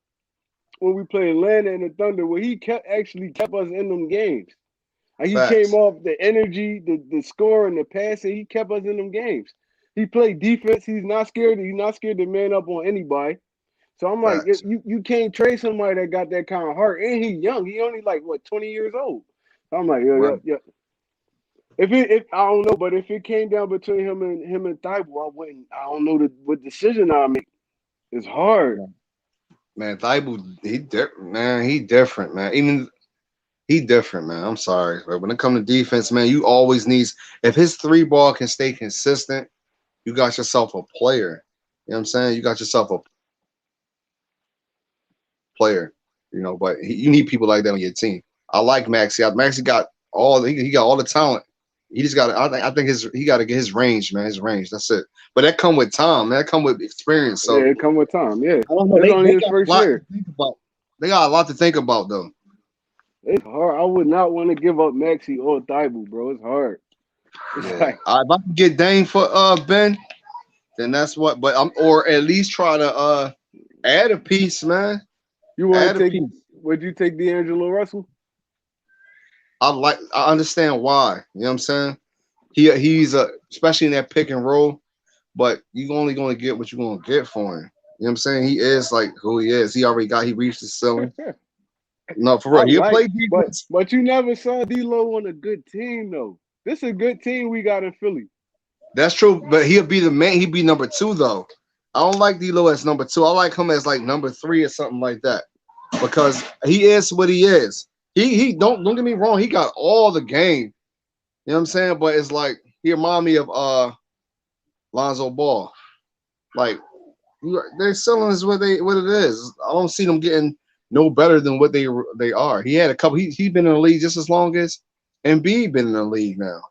when we played Atlanta and the Thunder where he kept us in them games. And he came facts, off the energy, the score, and the passing. He kept us in them games. He played defense. He's not scared. He's not scared to man up on anybody. So I'm like, facts. you can't trade somebody that got that kind of heart, and he young. He only like what 20 years old. So I'm like, Right. yeah. If I don't know, but if it came down between him and Thibault, I wouldn't. I don't know what decision I make. It's hard. Man, Thibault, he different, man. Even he different, man. I'm sorry, but when it comes to defense, man, you always needs if his three ball can stay consistent, you got yourself a player. You know what I'm saying? You got yourself a player. But you need people like that on your team. I like Maxi. Maxi got he got all the talent. He just got. I think he got to get his range, man. His range. That's it. But that come with time, man. That come with experience. So Yeah, it come with time. Yeah, I don't know. it's only They his got a first lot to year. think about. They got a lot to think about, though. It's hard. I would not want to give up Maxi or Thibault, bro. It's hard. It's Yeah. like If I can get Dane for Ben, then that's what. But I'm or at least try to add a piece, man. you want Add to a take. piece. Would you take D'Angelo Russell? I understand why. You know what I'm saying? He's especially in that pick and roll, but you only gonna get what you're gonna get for him. You know what I'm saying? He is like who he is. He reached the ceiling. No, for I real. He'll like, play but defense. but you never saw D'Lo on a good team though. This is a good team we got in Philly. That's true, but he'll be the man. He'd be number two though. I don't like D'Lo as number two. I like him as like number three or something like that because he is what he is. He don't get me wrong. He got all the game. You know what I'm saying? But it's like he remind me of Lonzo Ball. Like their ceiling is what it is. I don't see them getting no better than what they are. He had a couple. He's been in the league just as long as Embiid been in the league now.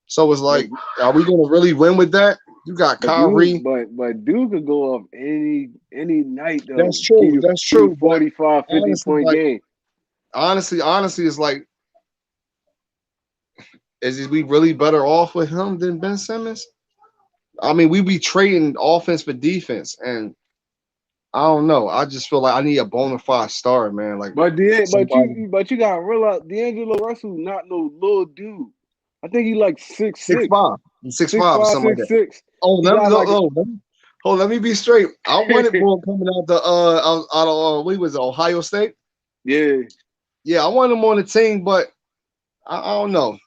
So it's But like, are we gonna really win with that? You got but dude, Kyrie. but dude could go off any night That's though. true. That's Give you true. But 45, 50 honestly, point like game. honestly, it's like, is we really better off with him than Ben Simmons? I mean, we be trading offense for defense, and I don't know. I just feel like I need a bona fide star, man. Like But somebody you gotta realize D'Angelo Russell not no little dude. I think he like six six six, five, six six five, or five, something like six that. six. Oh, He got like let me be straight. I wanted more coming out out of what was it, Ohio State. yeah. Yeah, I wanted him on the team, but I don't know.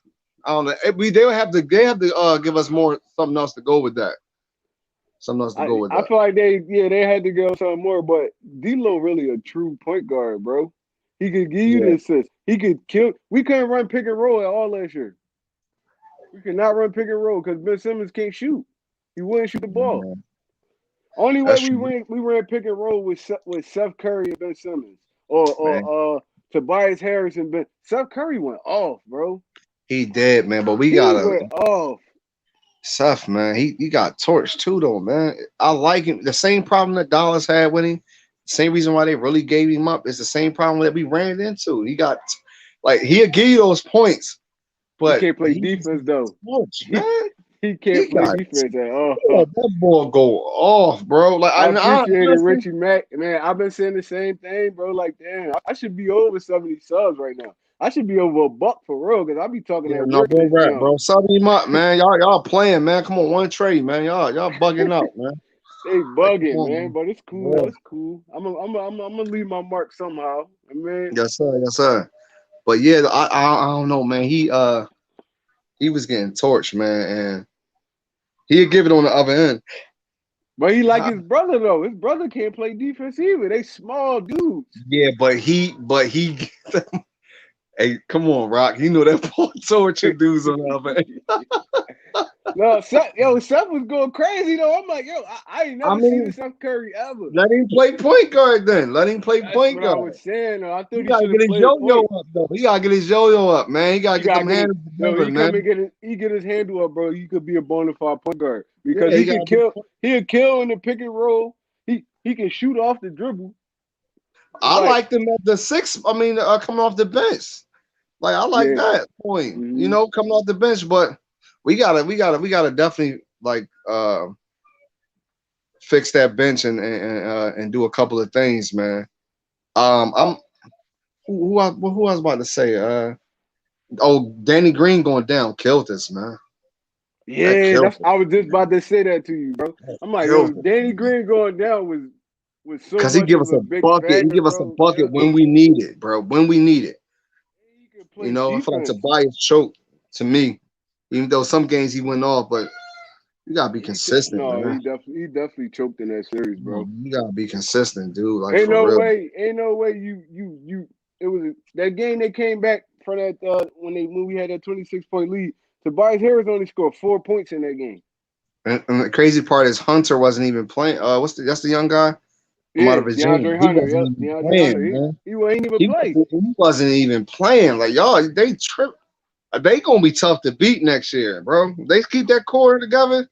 I don't know. They have to give us more something else to go with that. Something else to go with I that. feel like they had to go something more, but D'Lo really a true point guard, bro. He could give you the Yeah. assist. He could kill. We couldn't run pick and roll at all last year. We could not run pick and roll because Ben Simmons can't shoot. He wouldn't shoot the ball. Yeah. Only way That's we true, ran pick and roll with Seth Curry and Ben Simmons, or man. Tobias Harris and Ben. Seth Curry went off, bro. He did, man. But we He gotta went off. Seth, man. He got torched too, though, man. I like him. The same problem that Dallas had with him. Same reason why they really gave him up. It's the same problem that we ran into. He got like he'll give you those points, He but can't play he just defense though. torched, He man. he He can't play got defense at all. let that ball go off, bro. Like I I appreciate it, honestly, Richie Mack. Man, I've been saying the same thing, bro. Like, damn, I should be over 70 subs right now. I should be over a buck for real, because I be talking yeah, that no, weird real this rap, jump. bro. Sub him up, man. Y'all playing, man. Come on, one trade, man. Y'all bugging out, man. They Like, come bugging, on, man, man. but it's cool Yeah. though. It's cool. I'm gonna leave my mark somehow. I mean, Yes, sir. Yes, sir. But yeah, I don't know, man. He was getting torched, man, and he'd give it on the other end. but he like his brother though. His brother can't play defense either. They small dudes. Yeah, but he hey, come on, Rock. You know that Paul torture dudes on the other end. No, Seth was going crazy though. I'm like, I ain't I never seen a mean, Seth Curry ever. let him play point guard then. Let him play That's point what I guard. was saying though. I He thought he gotta should get have his played yo-yo point. up though. He gotta get his yo-yo up, man. He gotta You get gotta them get it. hands Yo, together, man. he get his handle up, bro. You could be a bona fide point guard because Yeah, he he gotta could be kill. He'll kill in the pick and roll. he can shoot off the dribble. It's I like like them at the six. I mean, coming off the bench. Like I like yeah, that point. You hmm know, coming off the bench, but we gotta definitely like fix that bench and do a couple of things, man. I'm who I was about to say. Oh, Danny Green going down killed us, man. That yeah. killed That's us. I was just about to say that to you, bro. That I'm like, yo, killed us. Danny Green going down was so Cause he much give of us a a big bucket. He factor, give us a bro. bucket Yeah, when we need it, bro. When we need it. he can You play know, I feel like defense. Tobias choked to me, even though some games he went off, but you gotta be consistent, No, man. he definitely choked in that series, Come on, bro. man. You gotta be consistent, dude. Like Ain't for no real. way, ain't no way you. It was that game they came back for that when we had that 26-point lead. Tobias Harris only scored 4 points in that game. And the crazy part is Hunter wasn't even playing. That's the young guy from out Yeah, of Virginia. DeAndre He Hunter. wasn't Yep, even DeAndre Hunter. playing, man. He ain't even He play. wasn't, he wasn't even playing. Like y'all, they trip. They gonna be tough to beat next year, bro. They keep that core together.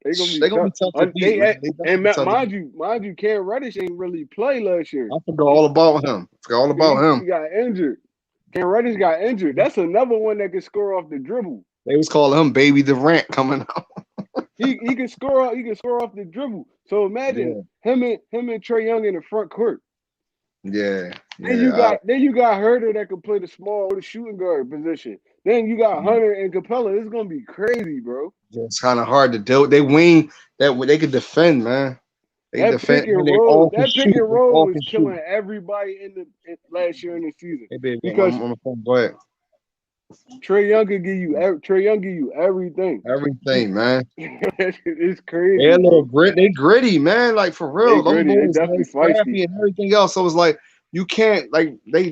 They gonna be They gonna tough. be tough to beat, man. They And definitely tough to beat. mind you, Cam Reddish ain't really play last year. I forgot all about him. Forgot all about He him. got injured. Cam Reddish got injured. That's another one that can score off the dribble. They was calling him Baby Durant coming out. He can score. He can score off the dribble. So imagine Yeah, him and Trey Young in the front court. yeah, Then yeah. you got Herder that can play the small or the shooting guard position. Then you got Hunter and Capella. It's gonna be crazy, bro. It's kind of hard to do. They wing that they could defend, man. They defend and they all can That pick shoot. and They roll all was can shoot. killing everybody last year in the season Hey, baby, because I'm on the phone. Go ahead. Trey Young give you everything. Everything, man. It's They a crazy, little bro. grit. They gritty, man. Like for They real, them gritty. They boys, man, definitely feisty. scrappy and everything else. So it's like you can't like they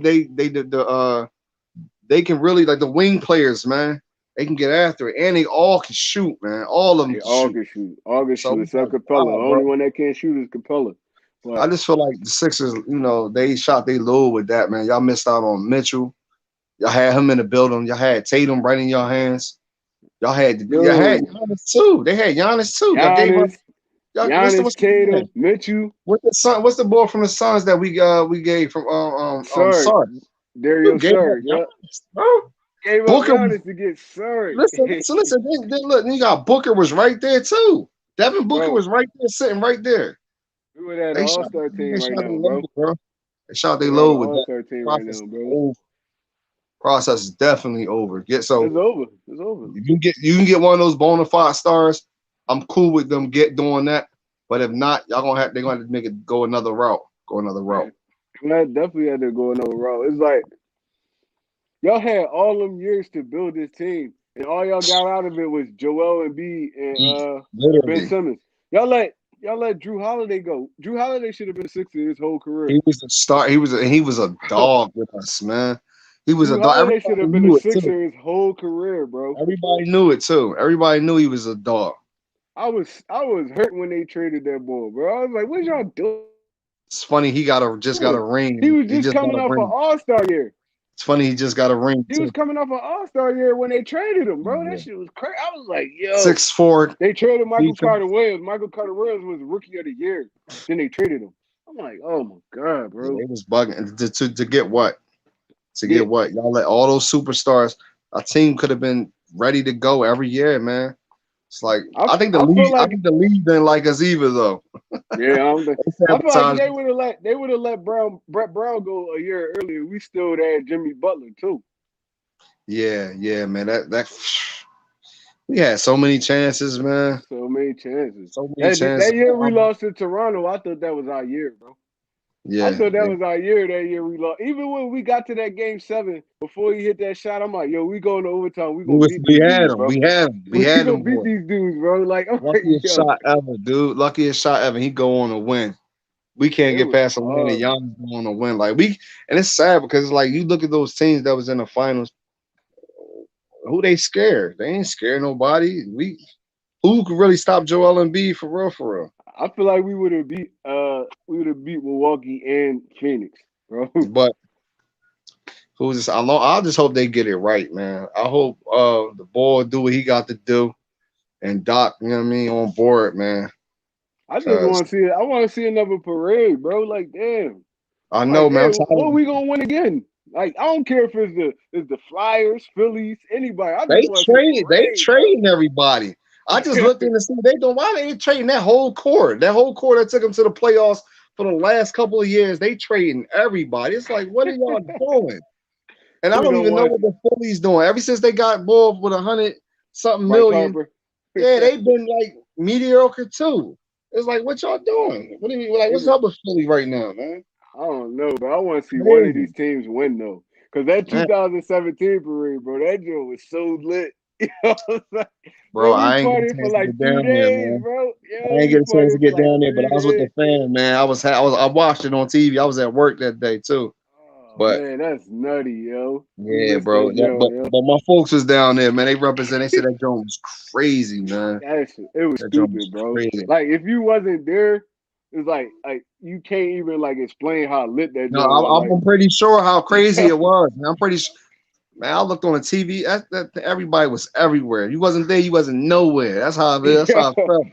can really like the wing players, man. They can get after it, and they all can shoot, man. All of them They can shoot. all can So shoot it's except like, Capella. The wow, only bro. one that can't shoot is Capella. I But just feel like the Sixers, they shot they low with that, man. Y'all missed out on Mitchell. Y'all had him in the building. Y'all had Tatum right in your hands. Y'all had yo, Giannis too. They had Giannis too. Y'all gave up. Giannis, Y'all Giannis, what's the man? Tatum, Mitchell, What's the son? What's the boy from the Suns that we gave from Sark, Sark? You Dario gave up Sark. Yep. Giannis, bro. Gave up Booker was Giannis to get Sark. listen. Look, you got Booker was right there too. Devin Booker Bro, was right there, sitting right there. we would have an They shot, all-star team they right shot their now, low, bro. bro. They shot We their would have low an with that. all-star team right Process now, is bro. over. Process is definitely over. It's over. It's over. You can get one of those bona fide stars. I'm cool with them doing that. But if not, they're gonna have to make it go another route. Go another route. Yeah. I definitely had to go another route. It's like y'all had all them years to build this team, and all y'all got out of it was Joel Embiid and Ben Literally. Simmons. Y'all let Drew Holiday go. Drew Holiday should have been a Sixer his whole career. He was a star. He was a dog with us, man. He was a Drew dog. Holiday should Everybody have been a knew it too. Sixer his whole career, bro. Everybody knew it too. Everybody knew he was a dog. I was hurt when they traded that ball, bro. I was like, what y'all doing? It's funny he just got a He ring. was He just just got coming a off an ring. All-Star year. It's funny he just got a ring He was too. coming off an All-Star year when they traded him, bro. That Yeah. shit was crazy. I was like, yo. 6'4" They traded Michael defense. Carter Williams. Michael Carter Williams was Rookie of the Year. Then they traded him. I'm like, oh my god, Yeah, bro. they was bugging to get what? To get Get what? Y'all let all those superstars. A team could have been ready to go every year, man. It's like I I think the I feel league. I like think the league didn't like us either, though. yeah, I don't think They I feel like sabotaged. they would have let Brett Brown go a year earlier. We still would have had Jimmy Butler too. Yeah, yeah, man. That we had so many chances, man. So many chances. So many That chances. year we lost to Toronto. I thought that was our year, bro. I Yeah, thought that yeah. was our year. That year we lost. Even when we got to that game 7, before he hit that shot, I'm like, yo, we going to overtime. We gonna beat We these had dudes, them. bro. We had them. We We had gonna them beat boys. these dudes, bro. Like I'm like, Luckiest yo, shot ever, dude. Luckiest shot ever. He go on a win. We can't it get was past a win, and hard. Giannis go on a win. And it's sad because it's like you look at those teams that was in the finals. Who they scared? They ain't scared nobody. Who could really stop Joel Embiid for real? For real. I feel like we would have beat Milwaukee and Phoenix, bro. But who's this? I just hope they get it right, man. I hope the boy do what he got to do, and Doc, you know what I mean, on board, man. I just Cause want to see it. I want to see another parade, bro. Like, damn. I Like, know, man. I'm damn, tired what of are we gonna win again? Like, I don't care if it's the Flyers, Phillies, anybody. I just they want to see a they parade, trading everybody. I just looked in to see they don't why they trading that whole core. That whole core that took them to the playoffs for the last couple of years. They trading everybody. It's like, what are y'all doing? And I Who don't don't even know want what the Phillies doing. Ever since they got involved with 100 something Bryce million, Harper? yeah, they've been like mediocre too. It's like, what y'all doing? What do you like? What's Even up with Philly right now, man? I don't know, but I want to see one of Crazy, these teams win though. Cause that man, 2017 parade, bro, that joint was so lit. You know what I'm saying? bro. Bro, we I ain't get a partied for chance to like get three down there, days, man. bro. I Yo, ain't we get a chance to partied for get like down there, but I three was with the days. fan, man. I watched it on TV. I was at work that day too. Oh But man, that's nutty, yo. We yeah, missed bro. that That, joint, but yo. but my folks was down there, man. They represent. They said that joint was crazy, man. It was That joint was stupid, bro. crazy. Like if you wasn't there, it's like you can't even like explain how lit that No, joint was. I'm pretty sure how crazy Like, it was. Man. I'm pretty sure. Man, I looked on the TV. Everybody was everywhere. You wasn't there. You wasn't nowhere. That's how it is. That's how I yo, felt.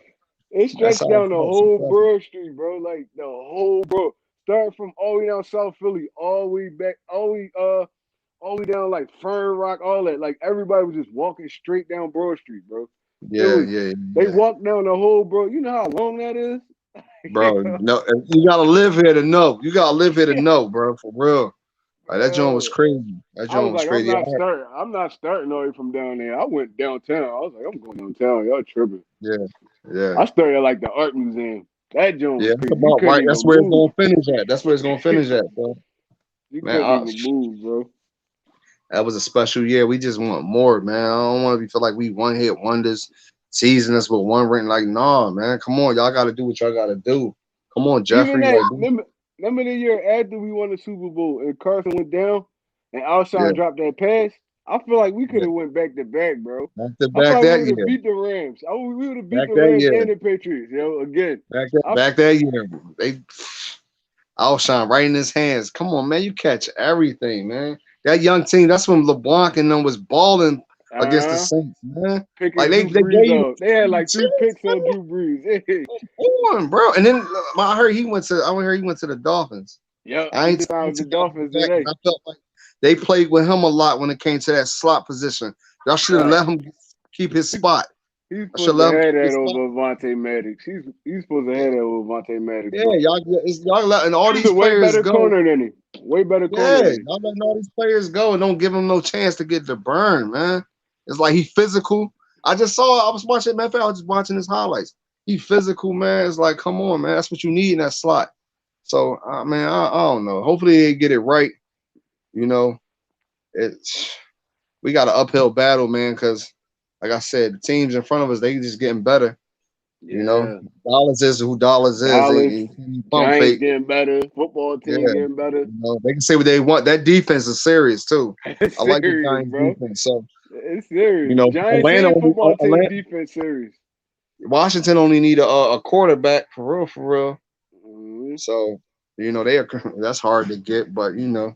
it That's stretched how I down the felt. whole Broad Street, bro. Like the whole bro, starting from all the way down South Philly, all the way back, all the way down like Fern Rock, all that. Like everybody was just walking straight down Broad Street, bro. It Yeah, was yeah, they yeah, walked down the whole bro. You know how long that is? bro. No, you gotta live here to know. You gotta live here to Yeah, know, bro. For real. Like that joint was bro. crazy. That I joint was was like, I'm crazy. not starting. I'm not starting all the way from down there. I went downtown. I was like, I'm going downtown. Y'all tripping. Yeah, yeah, I started at like the art museum. That joint yeah. was That's crazy. You about couldn't right. even That's where it's move. gonna finish at. That's where it's gonna finish at, bro. You Man, couldn't even move, bro. that was a special year. We just want more, man. I don't want to feel like we one hit wonders, season us with one ring. Like, nah, man. Come on, y'all got to do what y'all got to do. Come on, Even Jeffrey. that, Like, remember the year after we won the Super Bowl and Carson went down and yeah, Alshon dropped that pass? I feel like we could yeah. have went back to back, bro. Back to I feel back like we that would have year. beat the Rams. We would have beat Back the that Rams year. and the Patriots, yo, again. I, Back that year. They Alshon right in his hands. Come on, man. You catch everything, man. That young team, that's when LeBlanc and them was balling against the uh, Saints, man. Like picking they Drew gave Brees you off. They had like three chance, picks on Drew Brees. on, bro. And then I heard he went to the Dolphins. Yep, I he ain't, just I signed ain't with the too happy with Dolphins that because today. I felt like they played with him a lot when it came to that slot position. Y'all should have Right. let him keep his spot. He's I should supposed to let him have keep that his spot. over Vontae Maddox. He's supposed to Yeah, have that over Vontae Maddox, yeah, bro. y'all letting all He's these a way players better go. corner than him. Way better Yeah, corner than him. y'all letting all these players go and don't give him no chance to get the burn, man. It's like he physical. I was watching, matter of fact, I was just watching his highlights. He physical, man. It's like, come on, man. That's what you need in that slot. So, man, I don't know. Hopefully they get it right. You know, it's we got an uphill battle, man, because like I said, the teams in front of us, they just getting better. You know, Yeah. Dollars is who Dollars is. Dallas, They pump Giants fake. getting better. Football Yeah, team getting better. you know, they can say what they want. That defense is serious too. It's I like the serious, Giants bro. defense. So It's serious. The Giants Atlanta, and football team defense serious. Washington only need a quarterback for real, for real. Mhm. So they are. That's hard to get, but I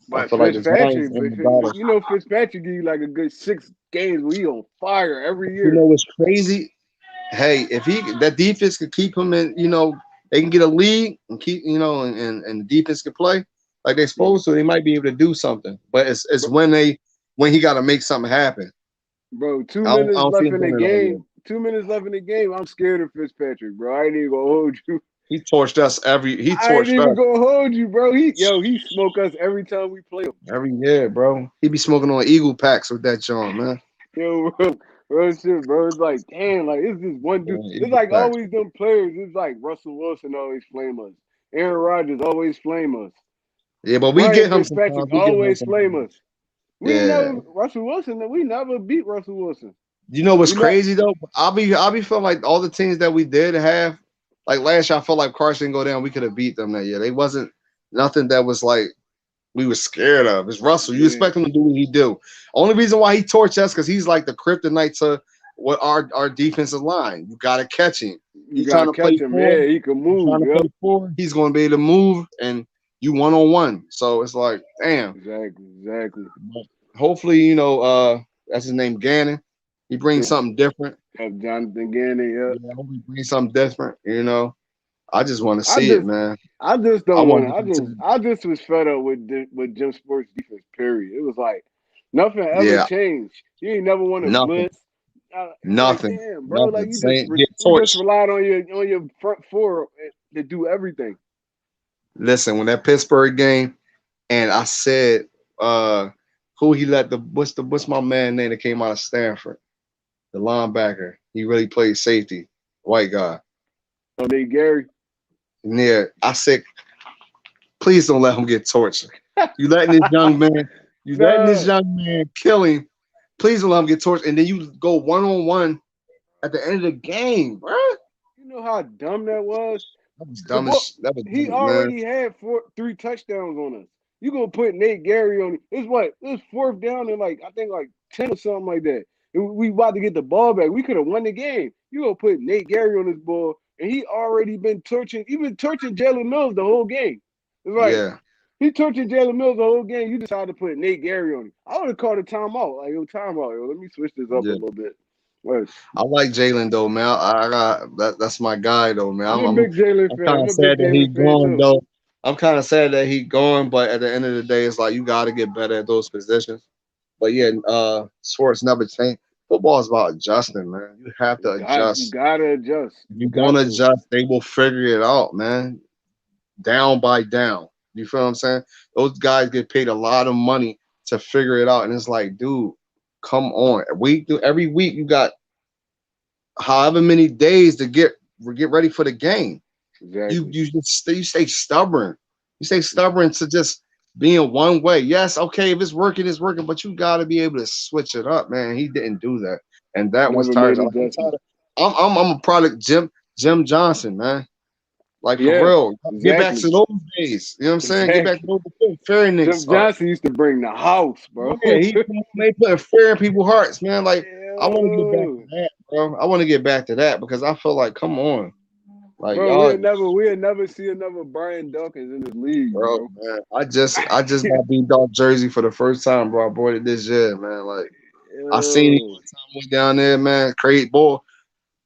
But feel like the Giants Fitzpatrick, and the Dollars. Fitzpatrick give you like a good 6 games where he on fire every You year. know what's crazy? Hey, if that defense could keep him in, they can get a lead and keep, and the defense can play like they're supposed to, they might be able to do something. But it's Bro, when he got to make something happen. bro, two I minutes don't see left him in the doing it all year. game. 2 minutes left in the game. I'm scared of Fitzpatrick, bro. I ain't even gonna hold you. He torched us He I ain't torched even us gonna hold you, bro. He smoke us every time we play him. every year, bro. He be smoking on Eagle packs with that John, man. Yo, bro, shit, bro. It's like, damn, like it's just one dude. On It's Eagle like packs. always them players. It's like Russell Wilson always flame us. Aaron Rodgers always flame us. Yeah, but we Ryan get him Fitzpatrick sometimes. We get him always flame sometimes. us. We Yeah. never Russell Wilson. We never beat Russell Wilson. You know what's We not. crazy though? I'll be feeling like all the teams that we did have, like last year, I felt like Carson go down. We could have beat them that year. They wasn't nothing that was like we were scared of. It's Russell. You Yeah, expect him to do what he do. Only reason why he torched us because he's like the kryptonite to what our defensive line. You gotta catch him. you He's gotta trying to catch play him. four. Yeah, he can He's move. trying to Yep. play four. He's going to be able to move and you 1-on-1. So it's like, damn. Exactly. But hopefully, that's his name, Gannon. He brings something different. Have Jonathan Gannon. Yeah. Yeah, I hope he brings something different. I just want to I see it, just man. I just I don't want want to. to continue. I just was fed up with Jim Sports defense. Period. It was like nothing ever Yeah, changed. You ain't never want to nothing, blitz. It's like nothing, damn, bro. Like nothing. Saying get you just torched. relied on your front four to do everything. Listen, when that Pittsburgh game, and I said, who he let the what's my man name that came out of Stanford, the linebacker. He really played safety, white guy. So they Gary. Yeah, I said, please don't let him get tortured. You letting this young man, you letting this Nah, young man kill him. Please don't let him get tortured. And then you go 1-on-1 at the end of the game, bro. you know how dumb that was. That was The dumb boy, as that was he dumb, man. already had three touchdowns on us. You gonna put Nate Gary on? It's what? It's fourth down and like I think like 10 or something like that. And we about to get the ball back. We could have won the game. You gonna put Nate Gary on this ball, and he already been torching. He been torching Jalen Mills the whole game. It's like Yeah, he torching Jalen Mills the whole game. You decided to put Nate Gary on him. I would have called a timeout. Like yo, timeout. Yo, let me switch this up a yeah. little bit. Well, I like Jalen though, man. I got that's my guy though, man. I'm I'm a I'm big Jalen I'm fan. kind I'm of a big sad that Jalen he's fan gone too. though. I'm kind of sad that he's gone, but at the end of the day, it's like you got to get better at those positions. But yeah, sports never change. Football is about adjusting, man. You have to You adjust. gotta adjust. If You you don't got to. adjust, they will figure it out, man. Down by down. You feel what I'm saying? Those guys get paid a lot of money to figure it out, and it's like, dude, come on. Every week you got however many days to get ready for the game. You Exactly. you just you stay stubborn. You stay stubborn to just being one way. Yes, okay, if it's working, but you got to be able to switch it up, man. He didn't do that, and that was Never made tiresome. Like, I'm adjustments. tired. I'm a product Jim Johnson, man. Like for Yeah, real, get back exactly. to those days. You know what I'm saying? Get back to Exactly. those fairy niggas Jim heart. Johnson used to bring the house, bro. Yeah, they putting fear in people's hearts, man. Like I want to get back to Yo. that, bro. I want to get back to that because I feel like, come on, like Bro, y'all, we'll never see another Brian Dawkins in this league, bro, bro. man. I just got beat dog jersey for the first time, bro. I bought it this year, man. Like I seen it Yo. one time we down there, man. Great boy,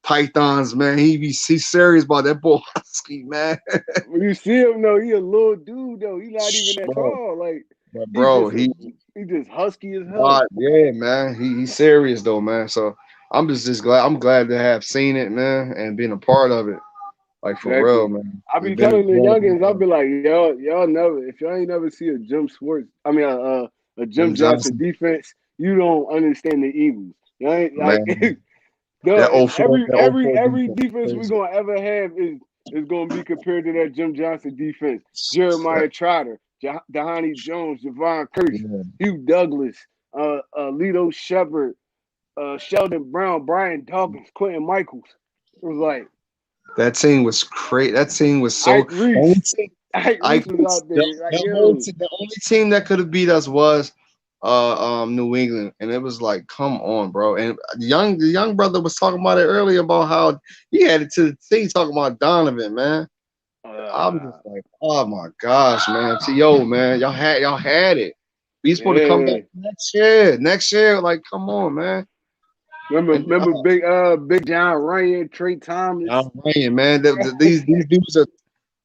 pythons, man. He's serious about that boy husky, man. When you see him though, he a little dude though. He not even that bro, tall. Like but he bro, he just husky as hell. God, yeah, man. He's serious though, man. So I'm just glad. I'm glad to have seen it, man, and been a part of it. Like for real, Exactly. man. I It's be been telling the enjoyable. youngins, I be like, y'all never, if y'all ain't never see a Jim Swartz, I mean, a Jim Jim Johnson Johnson, defense, you don't understand the Eagles. Y'all ain't like, man. no, That oh 04, that oh 04 every defense, defense we crazy. gonna ever have is gonna be compared to that Jim Johnson defense. Jeremiah Trotter, Dahani Jones, Javon Curse, Yeah, Hugh Douglas, Lito Shepard, Sheldon Brown, Brian Dawkins, Quentin Michaels. It was like that team was crazy. That team was so. Ike The only Reese. team, Ike I Reese was out there. Like, yo, the only team that could have beat us was New England, and it was like, come on, bro. And the young brother was talking about it earlier about how he had it to the T, talking about Donovan, man. I'm just uh, like, oh my gosh, man. Yo, man, y'all had it. We supposed to come back yeah. next year. Next year, like, come on, man. And Remember Big John Ryan, Trey Thomas, John Ryan, man. These dudes are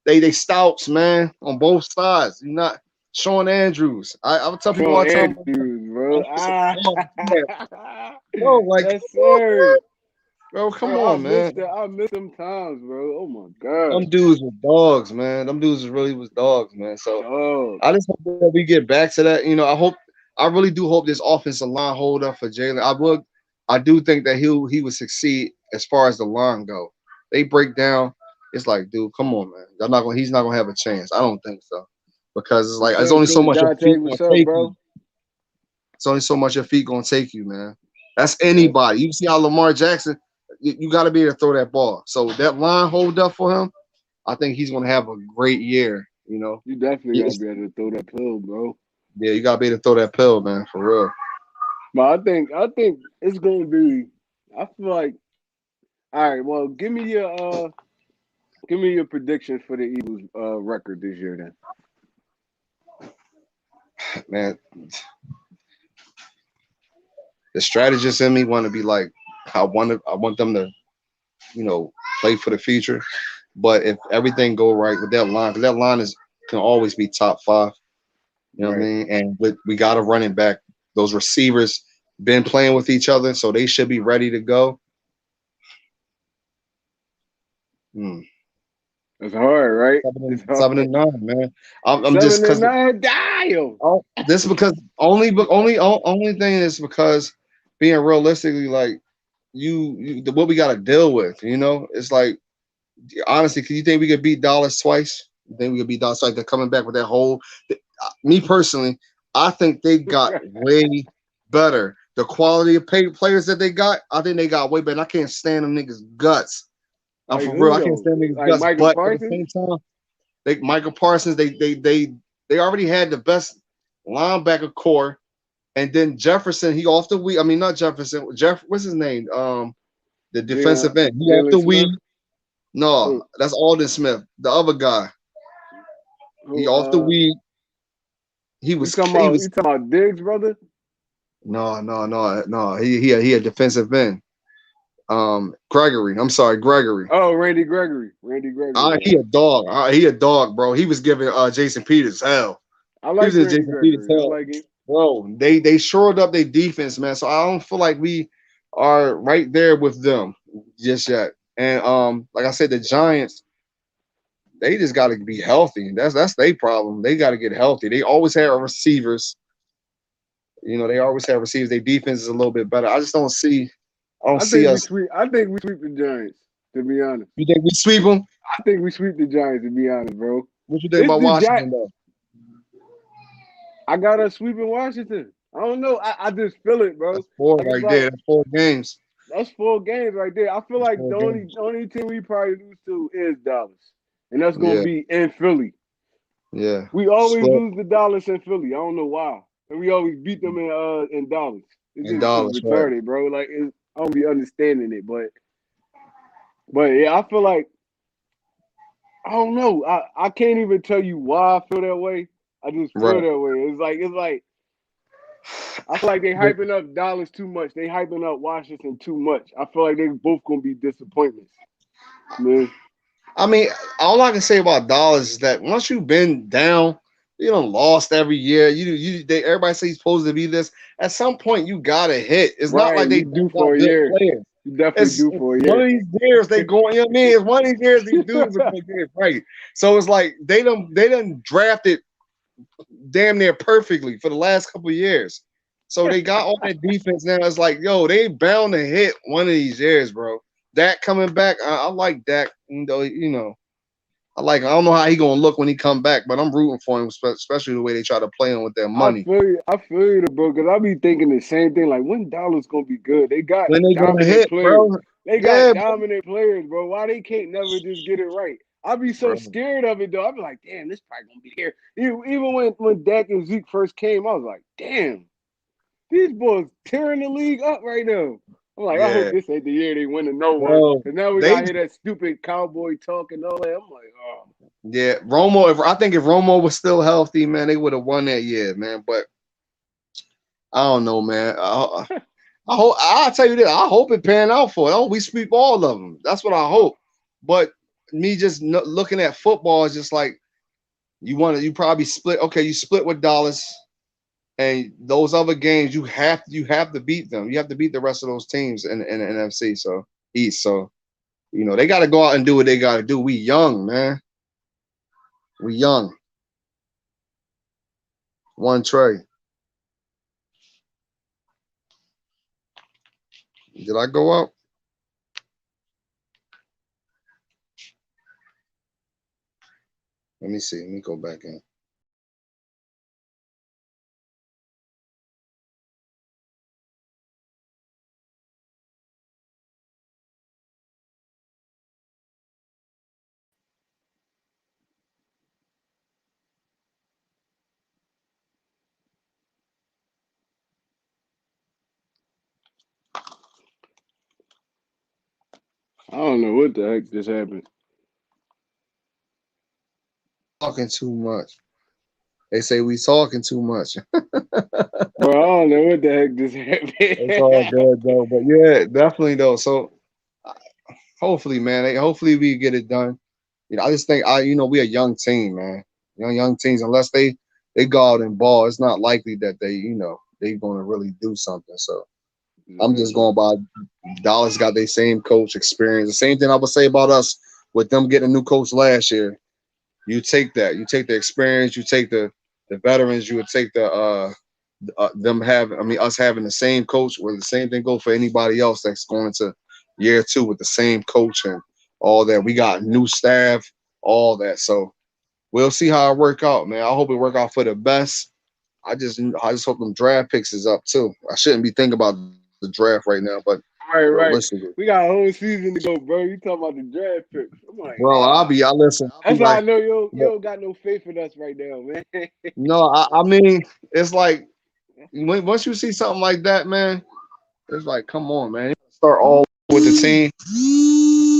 they stouts, man, on both sides. You're not Sean Andrews. I would tell people Sean all the time, Andrews, I bro. know some Ah, yeah, bro, like, yes, come on, man. sir. Bro, come Bro, I on, man. missed that. I missed them times, bro. Oh my god, Them dudes were dogs, man. Them dudes really was dogs, man. So dog. I just hope that we get back to that. I really do hope this offensive line hold up for Jalen. I do think that he would succeed as far as the line go. They break down. It's like, dude, come on, man. He's not gonna have a chance. I don't think so. Because it's like What's there's up, only so Coach much your Dante? feet gonna What's up, take you. bro? It's only so much your feet gonna take you, man. That's Yes, anybody. You see how Lamar Jackson, you got to be able to throw that ball. So that line hold up for him. I think he's gonna have a great year. you definitely gotta It's, be able to throw that pill, bro. yeah, you gotta be able to throw that pill, man, for real. But I think it's gonna be. I feel like. All right, well, give me your prediction for the Eagles record this year then. Man, the strategist in me want to be like I want them to, you know, play for the future. But if everything go right with that line, because that line is can always be top five. You know what I Right. mean? And we got a running back. Those receivers been playing with each other, so they should be ready to go. Hmm. It's hard, right? It's Seven hard. and nine, man. I'm just Seven and because nine, damn. this because only thing is because being realistically like what we got to deal with. You know, it's like honestly, can you think we could beat Dallas twice? You think we could beat Dallas twice? They're coming back with that whole. Me personally, I think they got way better. The quality of players that they got, I think they got way better. And I can't stand them niggas guts. I'm Like for real. who I can't though? stand niggas Like guts. Michael But at the Parsons? same time, Michael Parsons, they already had the best linebacker core. And then Jefferson, he off the week. I mean, not Jefferson. What's his name? The defensive end. He off Jalen the Smith? week. No, Who? that's Alden Smith. The other guy. He Who? off the week. He was he You was talking about Diggs, brother? no. He a defensive end. Gregory. I'm sorry, Gregory. Oh, Randy Gregory. Randy Gregory. He Yeah. a dog. He a dog, bro. He was giving Jason Peters hell. I He like was in Randy Jason Peters Gregory. I hell, like him. bro. They shored up their defense, man. So I don't feel like we are right there with them just yet. And like I said, the Giants, they just got to be healthy. That's their problem. They got to get healthy. They always have receivers. You know, they always have receivers. Their defense is a little bit better. I just don't see. I don't see us. I think we sweep the Giants, to be honest. You think we sweep them? I think we sweep the Giants, to be honest, bro. What you think It's about the Giants. Washington though? I got us sweeping Washington. I don't know. I just feel it, bro. That's four I just right there. like That's 4 games. that's 4 games right there. I feel That's like four games. the only team we probably lose to is Dallas, and that's gonna Yeah, be in Philly. yeah. We always Split lose to Dallas in Philly. I don't know why, and we always beat them in Dallas. It's in just shit dollars, right? retarded, bro. Like I don't be understanding it, but yeah, I feel like I don't know. I can't even tell you why I feel that way. I just feel Right. that way. It's like I feel like they But, hyping up Dallas too much. They hyping up Washington too much. I feel like they both gonna be disappointments, man. I mean, all I can say about dollars is that once you've been down, you don't lost every year. Everybody say he's supposed to be this. At some point, you gotta hit. It's not Right, like they you don't due got for a good year. players. You definitely It's due for a one year. of these years they going. You know what I mean? It's one of these years these dudes are gonna get it right. So it's like they done drafted damn near perfectly for the last couple of years. So they got all that defense now. It's like, yo, they bound to hit one of these years, bro. Dak coming back, I like Dak. I don't know how he gonna look when he come back, but I'm rooting for him, especially the way they try to play him with their money. I feel you, bro. Because I be thinking the same thing. Like when Dallas gonna be good? They got When they gonna dominant hit, players. bro? They got Yeah, bro. dominant players, bro. Why they can't never just get it right? I be so Bro. scared of it though. I be like, damn, this probably gonna be here. Even when Dak and Zeke first came, I was like, damn, these boys tearing the league up right now. I'm like, I hope Yeah, this ain't the year they win to no one. bro. Cause now we They gotta hear that stupid cowboy talk and all that. I'm like, oh. yeah, Romo. I think if Romo was still healthy, man, they would have won that year, man. But I don't know, man. I hope I'll tell you this. I hope it pan out for it. I hope we sweep all of them. That's what I hope. But me just looking at football is just like you probably split. Okay, you split with Dallas, and those other games you have to beat them. You have to beat the rest of those teams in the NFC. So East. So they got to go out and do what they got to do. We young, man. We young. One Trey. Did I go up? Let me see. Let me go back in. I don't know what the heck just happened. Talking too much. They say we talking too much. Bro, I don't know what the heck just It's all happened. good though. But yeah, definitely though. So uh, hopefully, man, hopefully we get it done. I just think we a young team, man. Young teams, unless they go out and ball, it's not likely that they gonna really do something. So I'm just Exactly. going by Dallas got their same coach experience. The same thing I would say about us with them getting a new coach last year. You take that, you take the experience, you take the veterans, you would take them having, I mean, us having the same coach, where the same thing go for anybody else that's going into year two with the same coach and all that. We got new staff, all that. So we'll see how it work out, man. I hope it work out for the best. I just hope them draft picks is up too. I shouldn't be thinking about the draft right now, but Right, right. realistically, We got a whole season to go, bro. You talking about the draft picks? I'm like, bro, ah. I listen, I'll be That's how I like, know you look, don't got no faith in us right now, man. no, I mean, it's like once you see something like that, man, it's like, come on, man, you gotta start all with the team.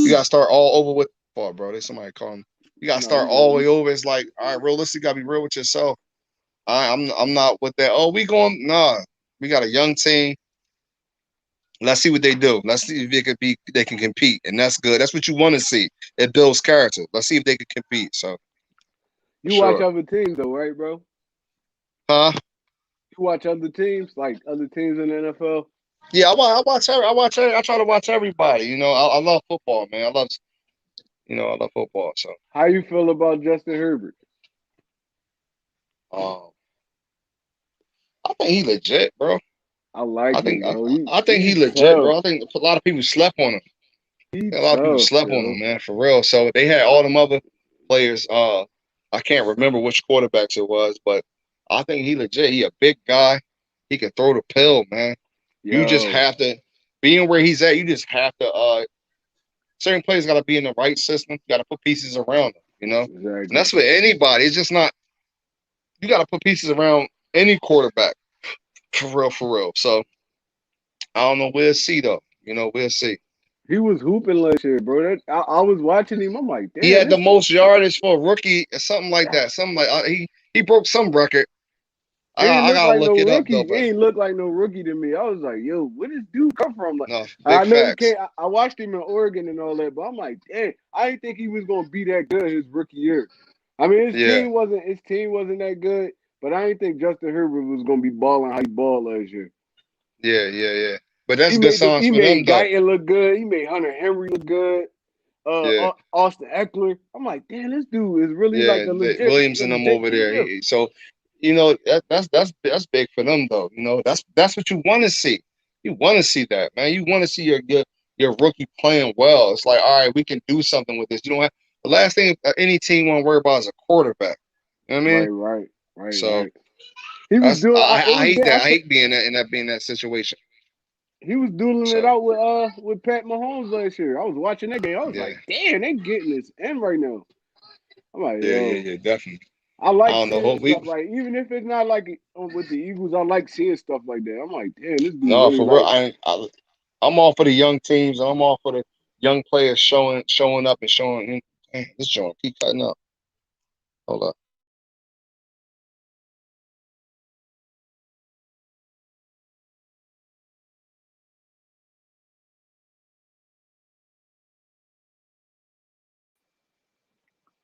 You gotta start all over with. Oh, bro, there's somebody calling. You gotta No, you start all the good. way over. It's like, all right, realistic. Gotta be real with yourself. I'm not with that. Oh, we going? Nah, we got a young team. Let's see what they do. Let's see if they can compete, and that's good. That's what you want to see. It builds character. Let's see if they can compete. So for You watch sure, other teams though, right, bro? huh? You watch other teams, like other teams in the NFL. Yeah, I try to watch everybody. I love football, man. I love football. So, How you feel about Justin Herbert? um, I think he legit, bro. I like I think him, I, bro. I think he He's legit, tough. bro. I think a lot of people slept on him. He's A lot of people tough, slept on him, yo. man, for real. So they had all them other players. I can't remember which quarterbacks it was, but I think he legit. He a big guy. He can throw the pill, man. You just Yo, have to, being where he's at, you just have to. Certain players got to be in the right system. You got to put pieces around them. And exactly. that's with anybody. It's just not. You got to put pieces around any quarterback, for real, for real. So I don't know. We'll see though. We'll see. He was hooping last year, bro. I was watching him. I'm like, He damn, had the this. most yardage for a rookie, or something like that. Something like he broke some record. He ain't I look gotta like look no it up rookie. though. He But ain't look like no rookie to me. I was like, yo, where this dude come from? Like, no, I big know he facts. can't. I watched him in Oregon and all that, but I'm like, damn, I didn't think he was gonna be that good his rookie year. I mean, Yeah, his team wasn't that good, but I didn't think Justin Herbert was gonna be balling how he balled last year. yeah. But that's good signs He for them made though. Guyton look good. He made Hunter Henry look good. Yeah, Austin Eckler. I'm like, damn, this dude is really like yeah. Williams a and them legit over there. QB. So that's big for them though. That's what you want to see. You want to see that, man. You want to see your rookie playing well. It's like, all right, we can do something with this. You don't have the last thing any team want to worry about is a quarterback. You know what I mean? Right, right, right, So right. He was that's doing. It I was. hate that. I hate being that situation. He was dueling it So out with Pat Mahomes last year. I was watching that game. I was yeah, like, damn, they getting this in right now. I'm like, yo, yeah, definitely. I I like don't know. seeing stuff like even if it's not like with the Eagles, I like seeing stuff like that. I'm like, damn, this dude No, really for real. like I'm all for the young teams. I'm all for the young players showing up and showing. This joint keep cutting up. Hold up.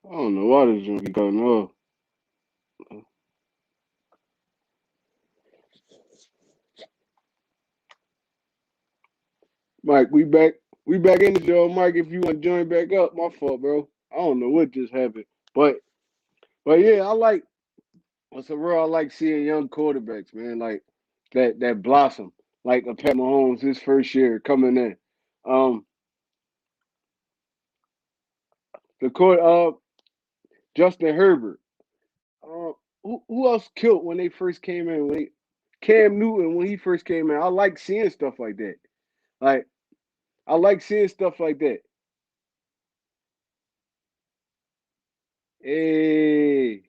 I don't know why this joint keep cutting off. Mike, we back in the show. Mike, if you want to join back up, my fault, bro. I don't know what just happened. But yeah, what's a real I like seeing young quarterbacks, man, like that blossom. Like a Pat Mahomes his first year coming in. Um the court Justin Herbert. Who else killed when they first came in? Cam Newton when he first came in. I like seeing stuff like that. Like I like seeing stuff like that. Hey,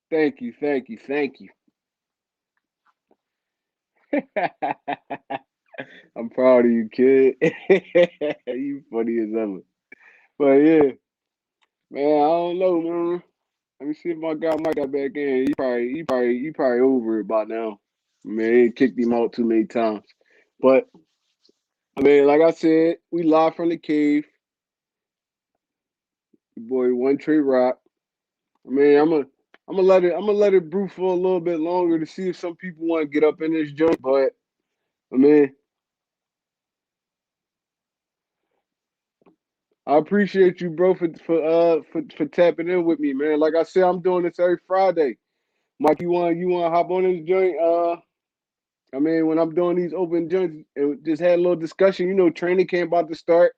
thank you. I'm proud of you, kid. You funny as ever. But yeah, man, I don't know, man. Let me see if my guy Mike got back in. He probably over it by now. Man, he kicked him out too many times. But I mean, like I said, we live from the cave. Your boy One Trey Rock. I mean, I'm gonna let it brew for a little bit longer to see if some people want to get up in this joint. But I mean, I appreciate you, bro, for tapping in with me, man. Like I said, I'm doing this every Friday. Mike, you want to hop on this joint? I mean, when I'm doing these open joints, and just had a little discussion. Training camp about to start.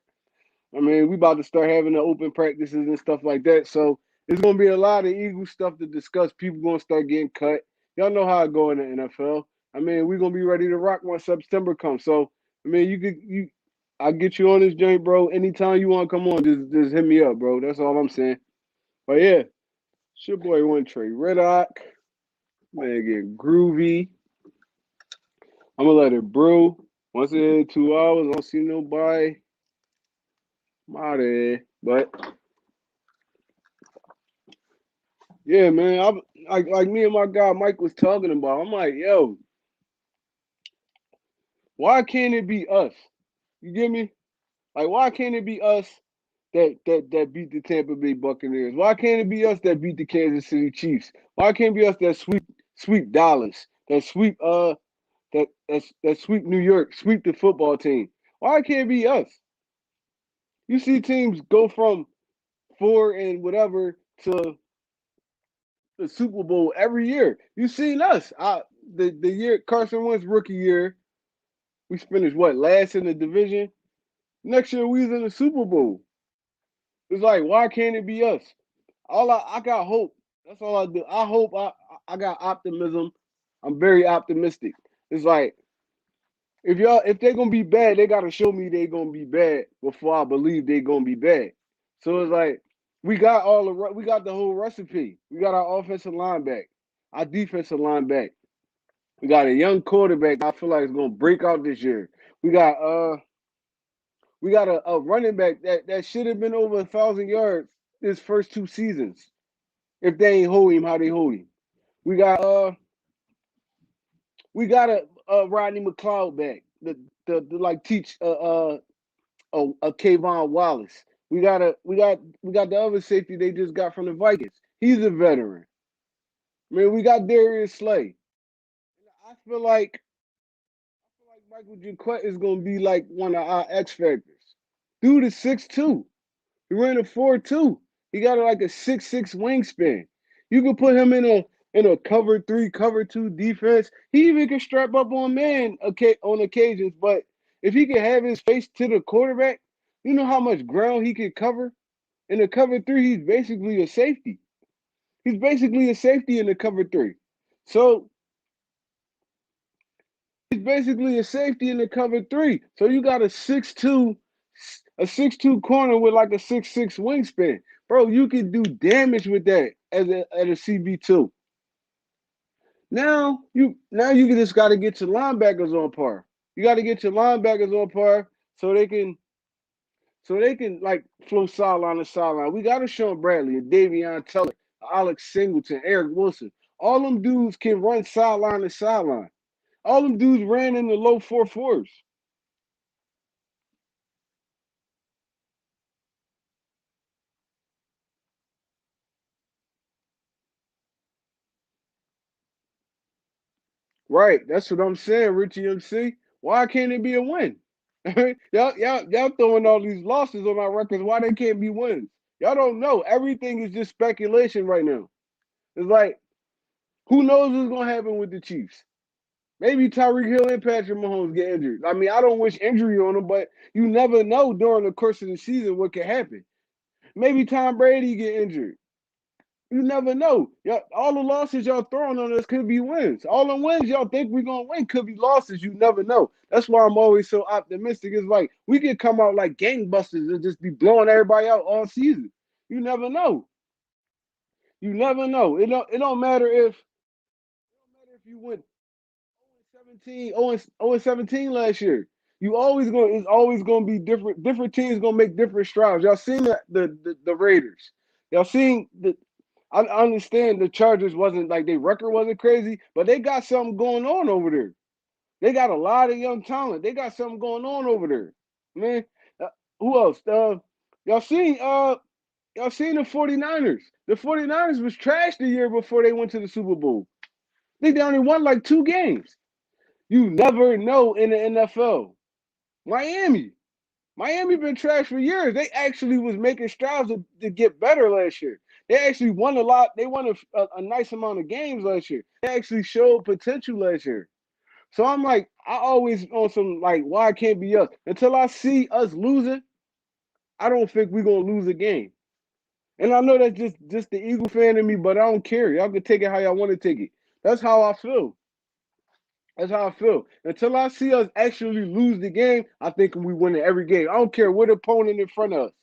I mean, we about to start having the open practices and stuff like that. So it's gonna be a lot of Eagle stuff to discuss. People gonna start getting cut. Y'all know how it go in the NFL. I mean, we're gonna be ready to rock once September comes. So I mean, I'll get you on this joint, bro. Anytime you want to come on, just hit me up, bro. That's all I'm saying. But yeah, it's your boy One Trey Red Rock. Man, get groovy. I'm gonna let it brew. Once it hit 2 hours, I don't see nobody. I'm out of here. But yeah, man, I'm like me and my guy Mike was talking about. I'm like, yo, why can't it be us? You get me? Like, why can't it be us that beat the Tampa Bay Buccaneers? Why can't it be us that beat the Kansas City Chiefs? Why can't it be us that sweep Dallas, that sweep that sweep New York, sweep the football team? Why can't it be us? You see teams go from 4 and whatever to the Super Bowl every year. You seen us. The year Carson Wentz rookie year, we finished what, last in the division. Next year we was in the Super Bowl. It's like, why can't it be us? I got hope. That's all I do. I hope I got optimism. I'm very optimistic. It's like, if they're gonna be bad, they gotta show me they're gonna be bad before I believe they're gonna be bad. So it's like we got the whole recipe. We got our offensive line back, our defensive line back. We got a young quarterback I feel like is gonna break out this year. We got a running back that should have been over 1,000 yards his first 2 seasons. If they ain't hold him how they hold him. We got a Rodney McLeod back. The like teach a Kayvon Wallace. We got the other safety they just got from the Vikings. He's a veteran. I mean, we got Darius Slay. I feel like Michael Jaquette is gonna be like one of our X factors. Dude is 6'2". He ran a 4.2. He got like a 6'6" wingspan. You can put him in a cover 3, cover 2 defense. He even can strap up on man on occasions. But if he can have his face to the quarterback, you know how much ground he can cover? In the cover 3, he's basically a safety. He's basically a safety in the cover 3. So he's basically a safety in the cover 3. So you got a 6'2" corner with like a 6'6" wingspan. Bro, you can do damage with that at a CB2. Now you just gotta get your linebackers on par. You gotta get your linebackers on par so they can like flow sideline to sideline. We got a Sean Bradley, a Davion Teller, Alex Singleton, Eric Wilson. All them dudes can run sideline to sideline. All them dudes ran in the low 4.4s. Right, that's what I'm saying, Richie MC. Why can't it be a win? y'all throwing all these losses on our records. Why they can't be wins? Y'all don't know. Everything is just speculation right now. It's like, who knows what's gonna happen with the Chiefs? Maybe Tyreek Hill and Patrick Mahomes get injured. I mean, I don't wish injury on them, but you never know during the course of the season what could happen. Maybe Tom Brady get injured. You never know. All the losses y'all throwing on us could be wins. All the wins y'all think we're gonna win could be losses. You never know. That's why I'm always so optimistic. It's like we could come out like gangbusters and just be blowing everybody out all season. You never know. You never know. It don't matter if you went 0-17 last year. It's always gonna be different. Different teams gonna make different strides. Y'all seen the Raiders. Y'all seen the I understand the Chargers wasn't like their record wasn't crazy, but they got something going on over there. They got a lot of young talent. They got something going on over there, man. Uh, who else? Y'all seen y'all seen the 49ers. The 49ers was trash the year before they went to the Super Bowl. They only won like 2 games. You never know in the NFL. Miami. Miami been trash for years. They actually was making strides to get better last year. They actually won a lot. They won a nice amount of games last year. They actually showed potential last year. So I'm like, I always on some like, why it can't be us? Until I see us losing, I don't think we're gonna lose a game. And I know that's just the Eagle fan in me, but I don't care. Y'all can take it how y'all want to take it. That's how I feel. That's how I feel. Until I see us actually lose the game, I think we win every game. I don't care what opponent in front of us.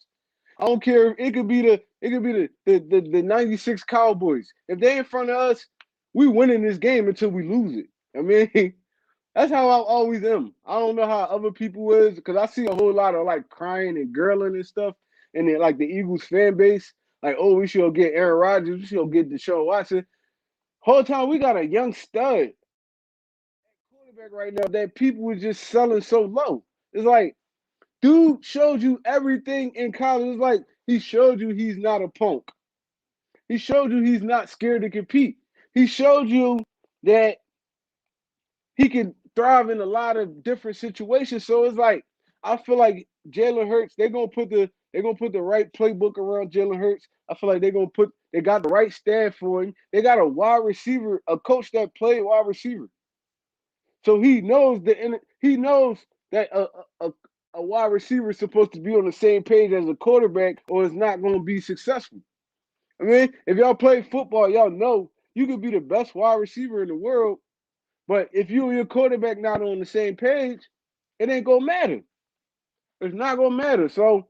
I don't care. It could be the 96 Cowboys. If they in front of us, we winning this game until we lose it. I mean, that's how I always am. I don't know how other people is because I see a whole lot of like crying and girling and stuff, and then like the Eagles fan base, like, oh, we should get Aaron Rodgers, we should get Deshaun Watson. Whole time we got a young stud quarterback right now that people were just selling so low. It's like dude showed you everything in college. It's like he showed you he's not a punk. He showed you he's not scared to compete. He showed you that he can thrive in a lot of different situations. So it's like I feel like Jalen Hurts, they're gonna put the right playbook around Jalen Hurts. I feel like they got the right staff for him. They got a wide receiver, a coach that played wide receiver. So he knows that a wide receiver is supposed to be on the same page as a quarterback, or it's not going to be successful. I mean, if y'all play football, y'all know you could be the best wide receiver in the world, but if you and your quarterback not on the same page, it ain't gonna matter. It's not gonna matter. So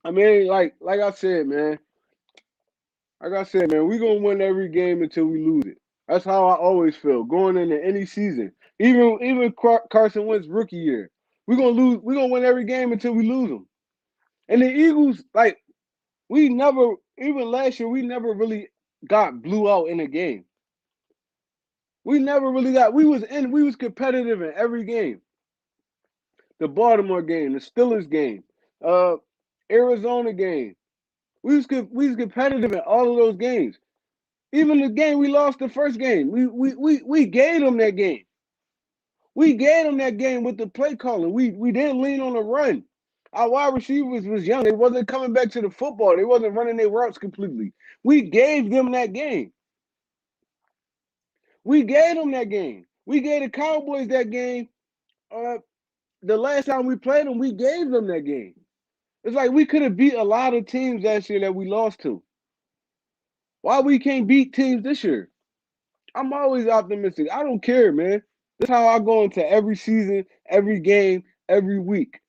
I mean, like I said, man, we gonna win every game until we lose it. That's how I always feel going into any season. Even Carson Wentz rookie year, we gonna lose. We gonna win every game until we lose them. And the Eagles, like we never, even last year, we never really got blew out in a game. We never really got. We was competitive in every game. The Baltimore game, the Steelers game, uh, Arizona game. We was competitive in all of those games. Even the game we lost the first game, we gave them that game. We gave them that game with the play calling. We didn't lean on the run. Our wide receivers was young. They wasn't coming back to the football. They wasn't running their routes completely. We gave them that game. We gave them that game. We gave the Cowboys that game. The last time we played them, we gave them that game. It's like we could have beat a lot of teams last year that we lost to. Why we can't beat teams this year? I'm always optimistic. I don't care, man. That's how I go into every season, every game, every week.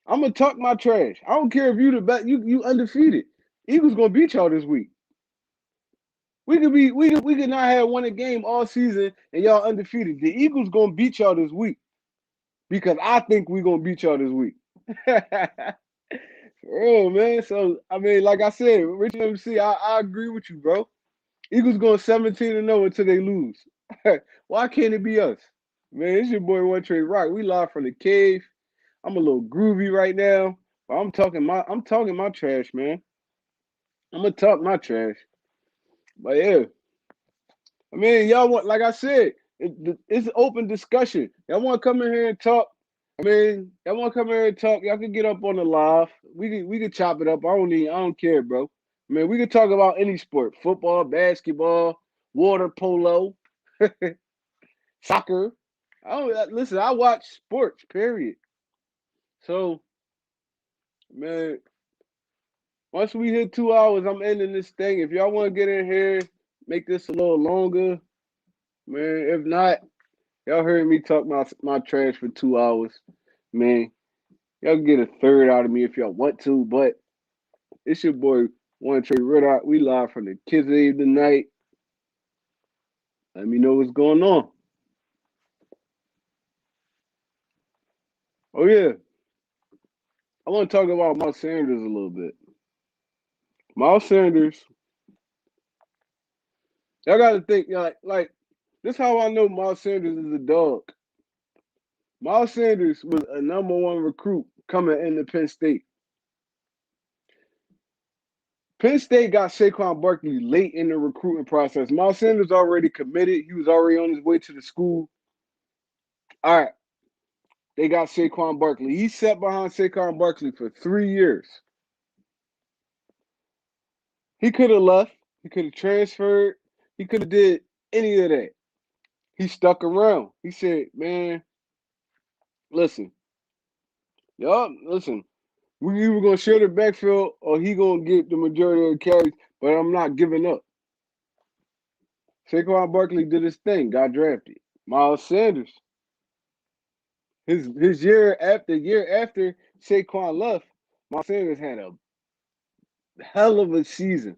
I'm gonna talk my trash. I don't care if you the best. You undefeated. Eagles gonna beat y'all this week. We could not have won a game all season and y'all undefeated. The Eagles gonna beat y'all this week because I think we gonna beat y'all this week. For real, man. So I mean, like I said, Rich MC, I agree with you, bro. Eagles going 17-0 until they lose. Why can't it be us? Man, it's your boy One Trade Rock. We live from the cave. I'm a little groovy right now, but I'm talking my trash, man. I'm gonna talk my trash. But yeah, I mean, y'all want, like I said, it's an open discussion. Y'all want to come in here and talk? I mean, y'all want to come in here and talk? Y'all can get up on the live. We can chop it up. I don't care, bro. I mean, we can talk about any sport: football, basketball, water polo, soccer. I don't listen. I watch sports. Period. So, man, once we hit 2 hours, I'm ending this thing. If y'all want to get in here, make this a little longer, man. If not, y'all heard me talk my trash for 2 hours, man. Y'all can get a third out of me if y'all want to, but it's your boy One Trey Riddock. We live from the Kids Eve tonight. Let me know what's going on. Oh yeah, I want to talk about Mark Sanders a little bit. Miles Sanders, y'all got to think like this. How I know Miles Sanders is a dog. Miles Sanders was a number one recruit coming into Penn State. Penn State got Saquon Barkley late in the recruiting process. Miles Sanders already committed. He was already on his way to the school. All right, they got Saquon Barkley. He sat behind Saquon Barkley for 3 years. He could have left. He could have transferred. He could have did any of that. He stuck around. He said, "Man, listen, y'all, listen. We either gonna share the backfield or he gonna get the majority of the carries, but I'm not giving up." Saquon Barkley did his thing, got drafted. Miles Sanders, his year after Saquon left, Miles Sanders had a hell of a season.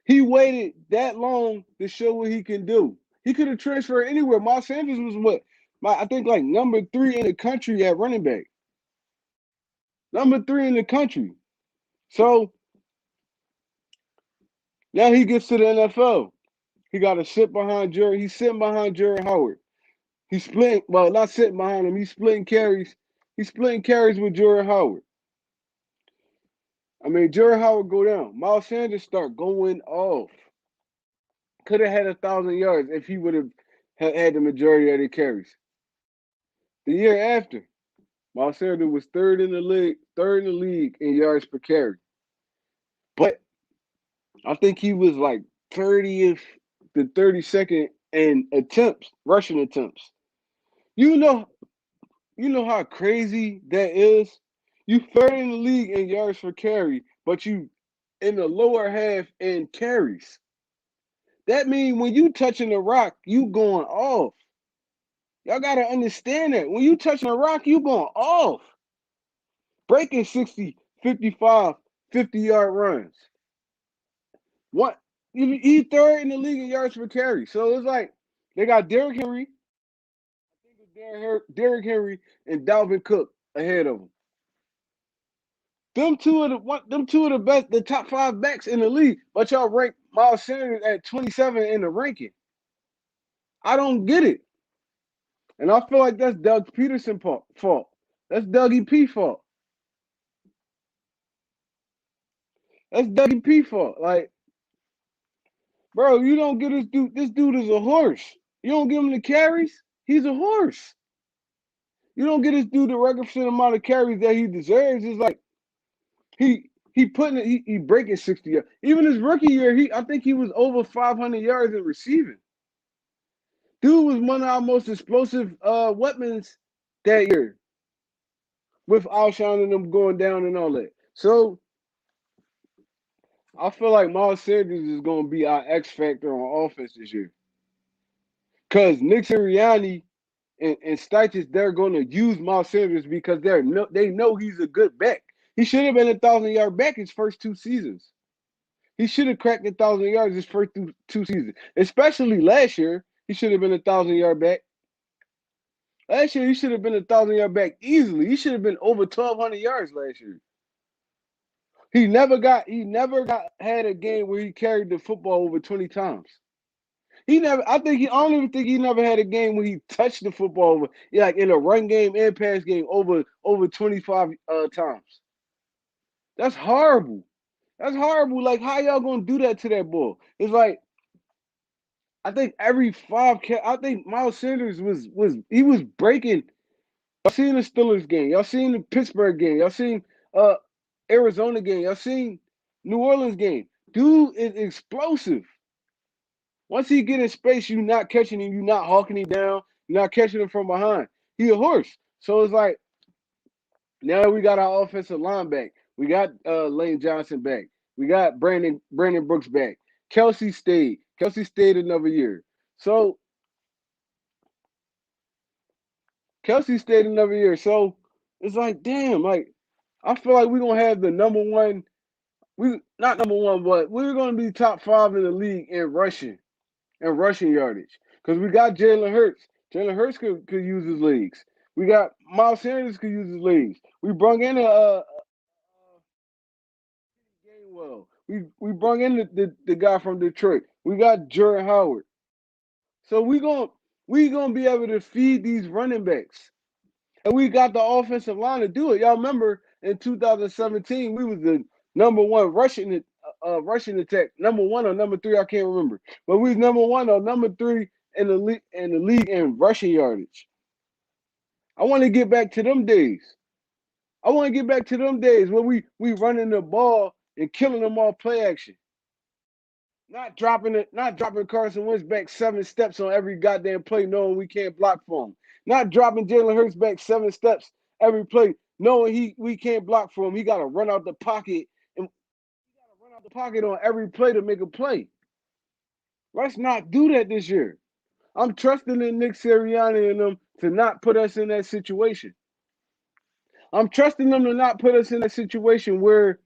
He waited that long to show what he can do. He could have transferred anywhere. Miles Sanders was I think like number 3 in the country at running back. Number 3 in the country. So now he gets to the NFL. He got to sit behind Jerry. He's sitting behind Jerry Howard. He's splitting, well, not sitting behind him. He's splitting carries. He's splitting carries with Jerry Howard. I mean, Jerry Howard go down. Miles Sanders start going off. Could have had 1,000 yards if he would have had the majority of the carries. The year after, Miles Sanders was third in the league in yards per carry. But I think he was like 30th to 32nd in rushing attempts. You know how crazy that is? You third in the league in yards per carry, but you in the lower half in carries. That means when you touching the rock, you going off. Y'all gotta understand that. When you touching the rock, you going off. Breaking 60, 55, 50-yard runs. What? He third in the league in yards per carry. So it's like they got Derrick Henry, Derrick Henry and Dalvin Cook ahead of him. Them two are the best, the top 5 backs in the league. But y'all rank Miles Sanders at 27 in the ranking. I don't get it. And I feel like that's Doug Peterson fault. That's Dougie P fault. That's Dougie P fault. Like, bro, you don't get this dude. This dude is a horse. You don't give him the carries. He's a horse. You don't get this dude the requisite amount of carries that he deserves. It's like he breaking 60 yards. Even his rookie year, I think he was over 500 yards in receiving. Dude was one of our most explosive weapons that year, with Alshon and them going down and all that. So I feel like Miles Sanders is going to be our X factor on offense this year. Because Nick Sirianni and Steiches, they're going to use Miles Sanders because they know he's a good back. He should have been 1,000-yard back his first 2 seasons. He should have cracked 1,000 yards his first 2 seasons. Especially last year, he should have been 1,000-yard back. Last year, he should have been 1,000-yard back easily. He should have been over 1,200 yards last year. He never had a game where he carried the football over 20 times. I don't even think he never had a game where he touched the football over, like in a run game and pass game over 25 times. That's horrible. That's horrible. Like, how y'all gonna do that to that boy? It's like, I think I think Miles Sanders was breaking. Y'all seen the Steelers game. Y'all seen the Pittsburgh game. Y'all seen Arizona game. Y'all seen New Orleans game. Dude is explosive. Once he get in space, you not catching him. You not hawking him down. You're not catching him from behind. He a horse. So it's like, now we got our offensive line back. We got Lane Johnson back. We got Brandon Brooks back. Kelsey stayed. Kelsey stayed another year. So Kelsey stayed another year. So it's like, damn, like, I feel like we're gonna have the number one. We not number one, but we're gonna be top 5 in the league in rushing yardage. Because we got Jalen Hurts. Jalen Hurts could use his legs. We got Miles Sanders could use his legs. We brung in a game We brought in the guy from Detroit. We got Jordan Howard. So we gonna be able to feed these running backs. And we got the offensive line to do it. Y'all remember in 2017, we was the number one rushing attack. Number one or number three, I can't remember. But we was number one or number three in the league in rushing yardage. I want to get back to them days. I want to get back to them days where we running the ball and killing them all play action. Not dropping Carson Wentz back 7 steps on every goddamn play, knowing we can't block for him. Not dropping Jalen Hurts back 7 steps every play, knowing we can't block for him. He got to run out the pocket and run out the pocket on every play to make a play. Let's not do that this year. I'm trusting in Nick Sirianni and them to not put us in that situation. I'm trusting them to not put us in a situation where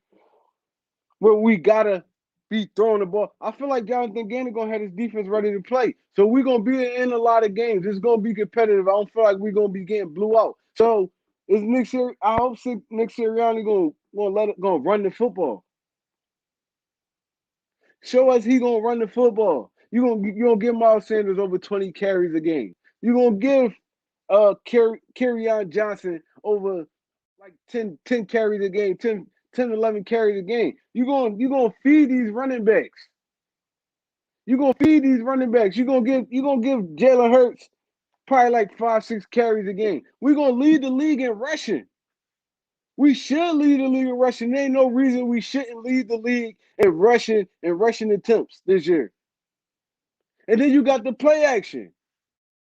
we gotta be throwing the ball. I feel like Jonathan Gannon gonna have his defense ready to play. So we're gonna be in a lot of games. It's gonna be competitive. I don't feel like we're gonna be getting blew out. So is I hope Nick Sirianni gonna run the football. Show us he gonna run the football. You gonna give Miles Sanders over 20 carries a game. You gonna give Johnson over like 10 carries a game, 11 carries a game. You gonna feed these running backs. You gonna feed these running backs. You gonna give Jalen Hurts probably like 5, 6 carries a game. We're gonna lead the league in rushing. We should lead the league in rushing. There ain't no reason we shouldn't lead the league in rushing attempts this year. And then you got the play action.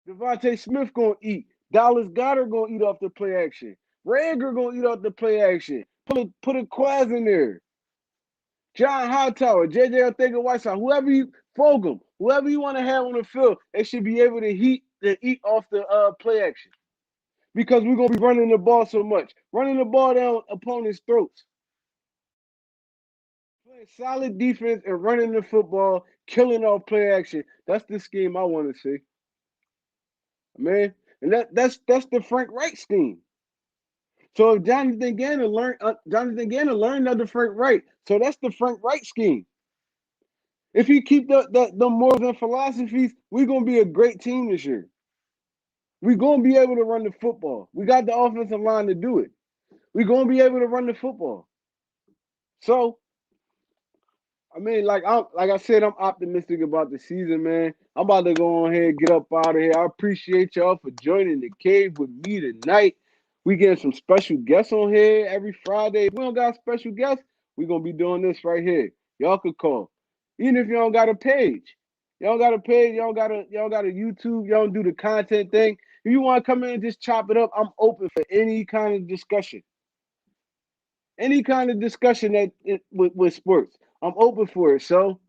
Devontae Smith gonna eat. Dallas Goedert gonna eat off the play action. Rager gonna eat off the play action. Put a Quaz in there. John Hightower, JJ Arthega-Whiteside, whoever you want to have on the field, they should be able to eat off the play action. Because we're gonna be running the ball so much. Running the ball down opponents' throats. Playing solid defense and running the football, killing off play action. That's the scheme I want to see. Man. And that's the Frank Wright scheme. So if Jonathan Gannon learned under Frank Wright. So that's the Frank Wright scheme. If he keep the morals and philosophies, we're gonna be a great team this year. We're gonna be able to run the football. We got the offensive line to do it. We're gonna be able to run the football. So I mean, like I said, I'm optimistic about the season, man. I'm about to go on here and get up out of here. I appreciate y'all for joining the cave with me tonight. We getting some special guests on here every Friday. If we don't got special guests, we're gonna be doing this right here. Y'all could call. Even if you don't got a page. Y'all got a page, y'all got a YouTube, y'all don't do the content thing. If you want to come in and just chop it up, I'm open for any kind of discussion. Any kind of discussion with sports. I'm open for it. So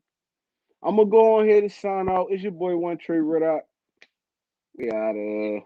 I'm gonna go on here to sign out. It's your boy One Trey Red Out. We out of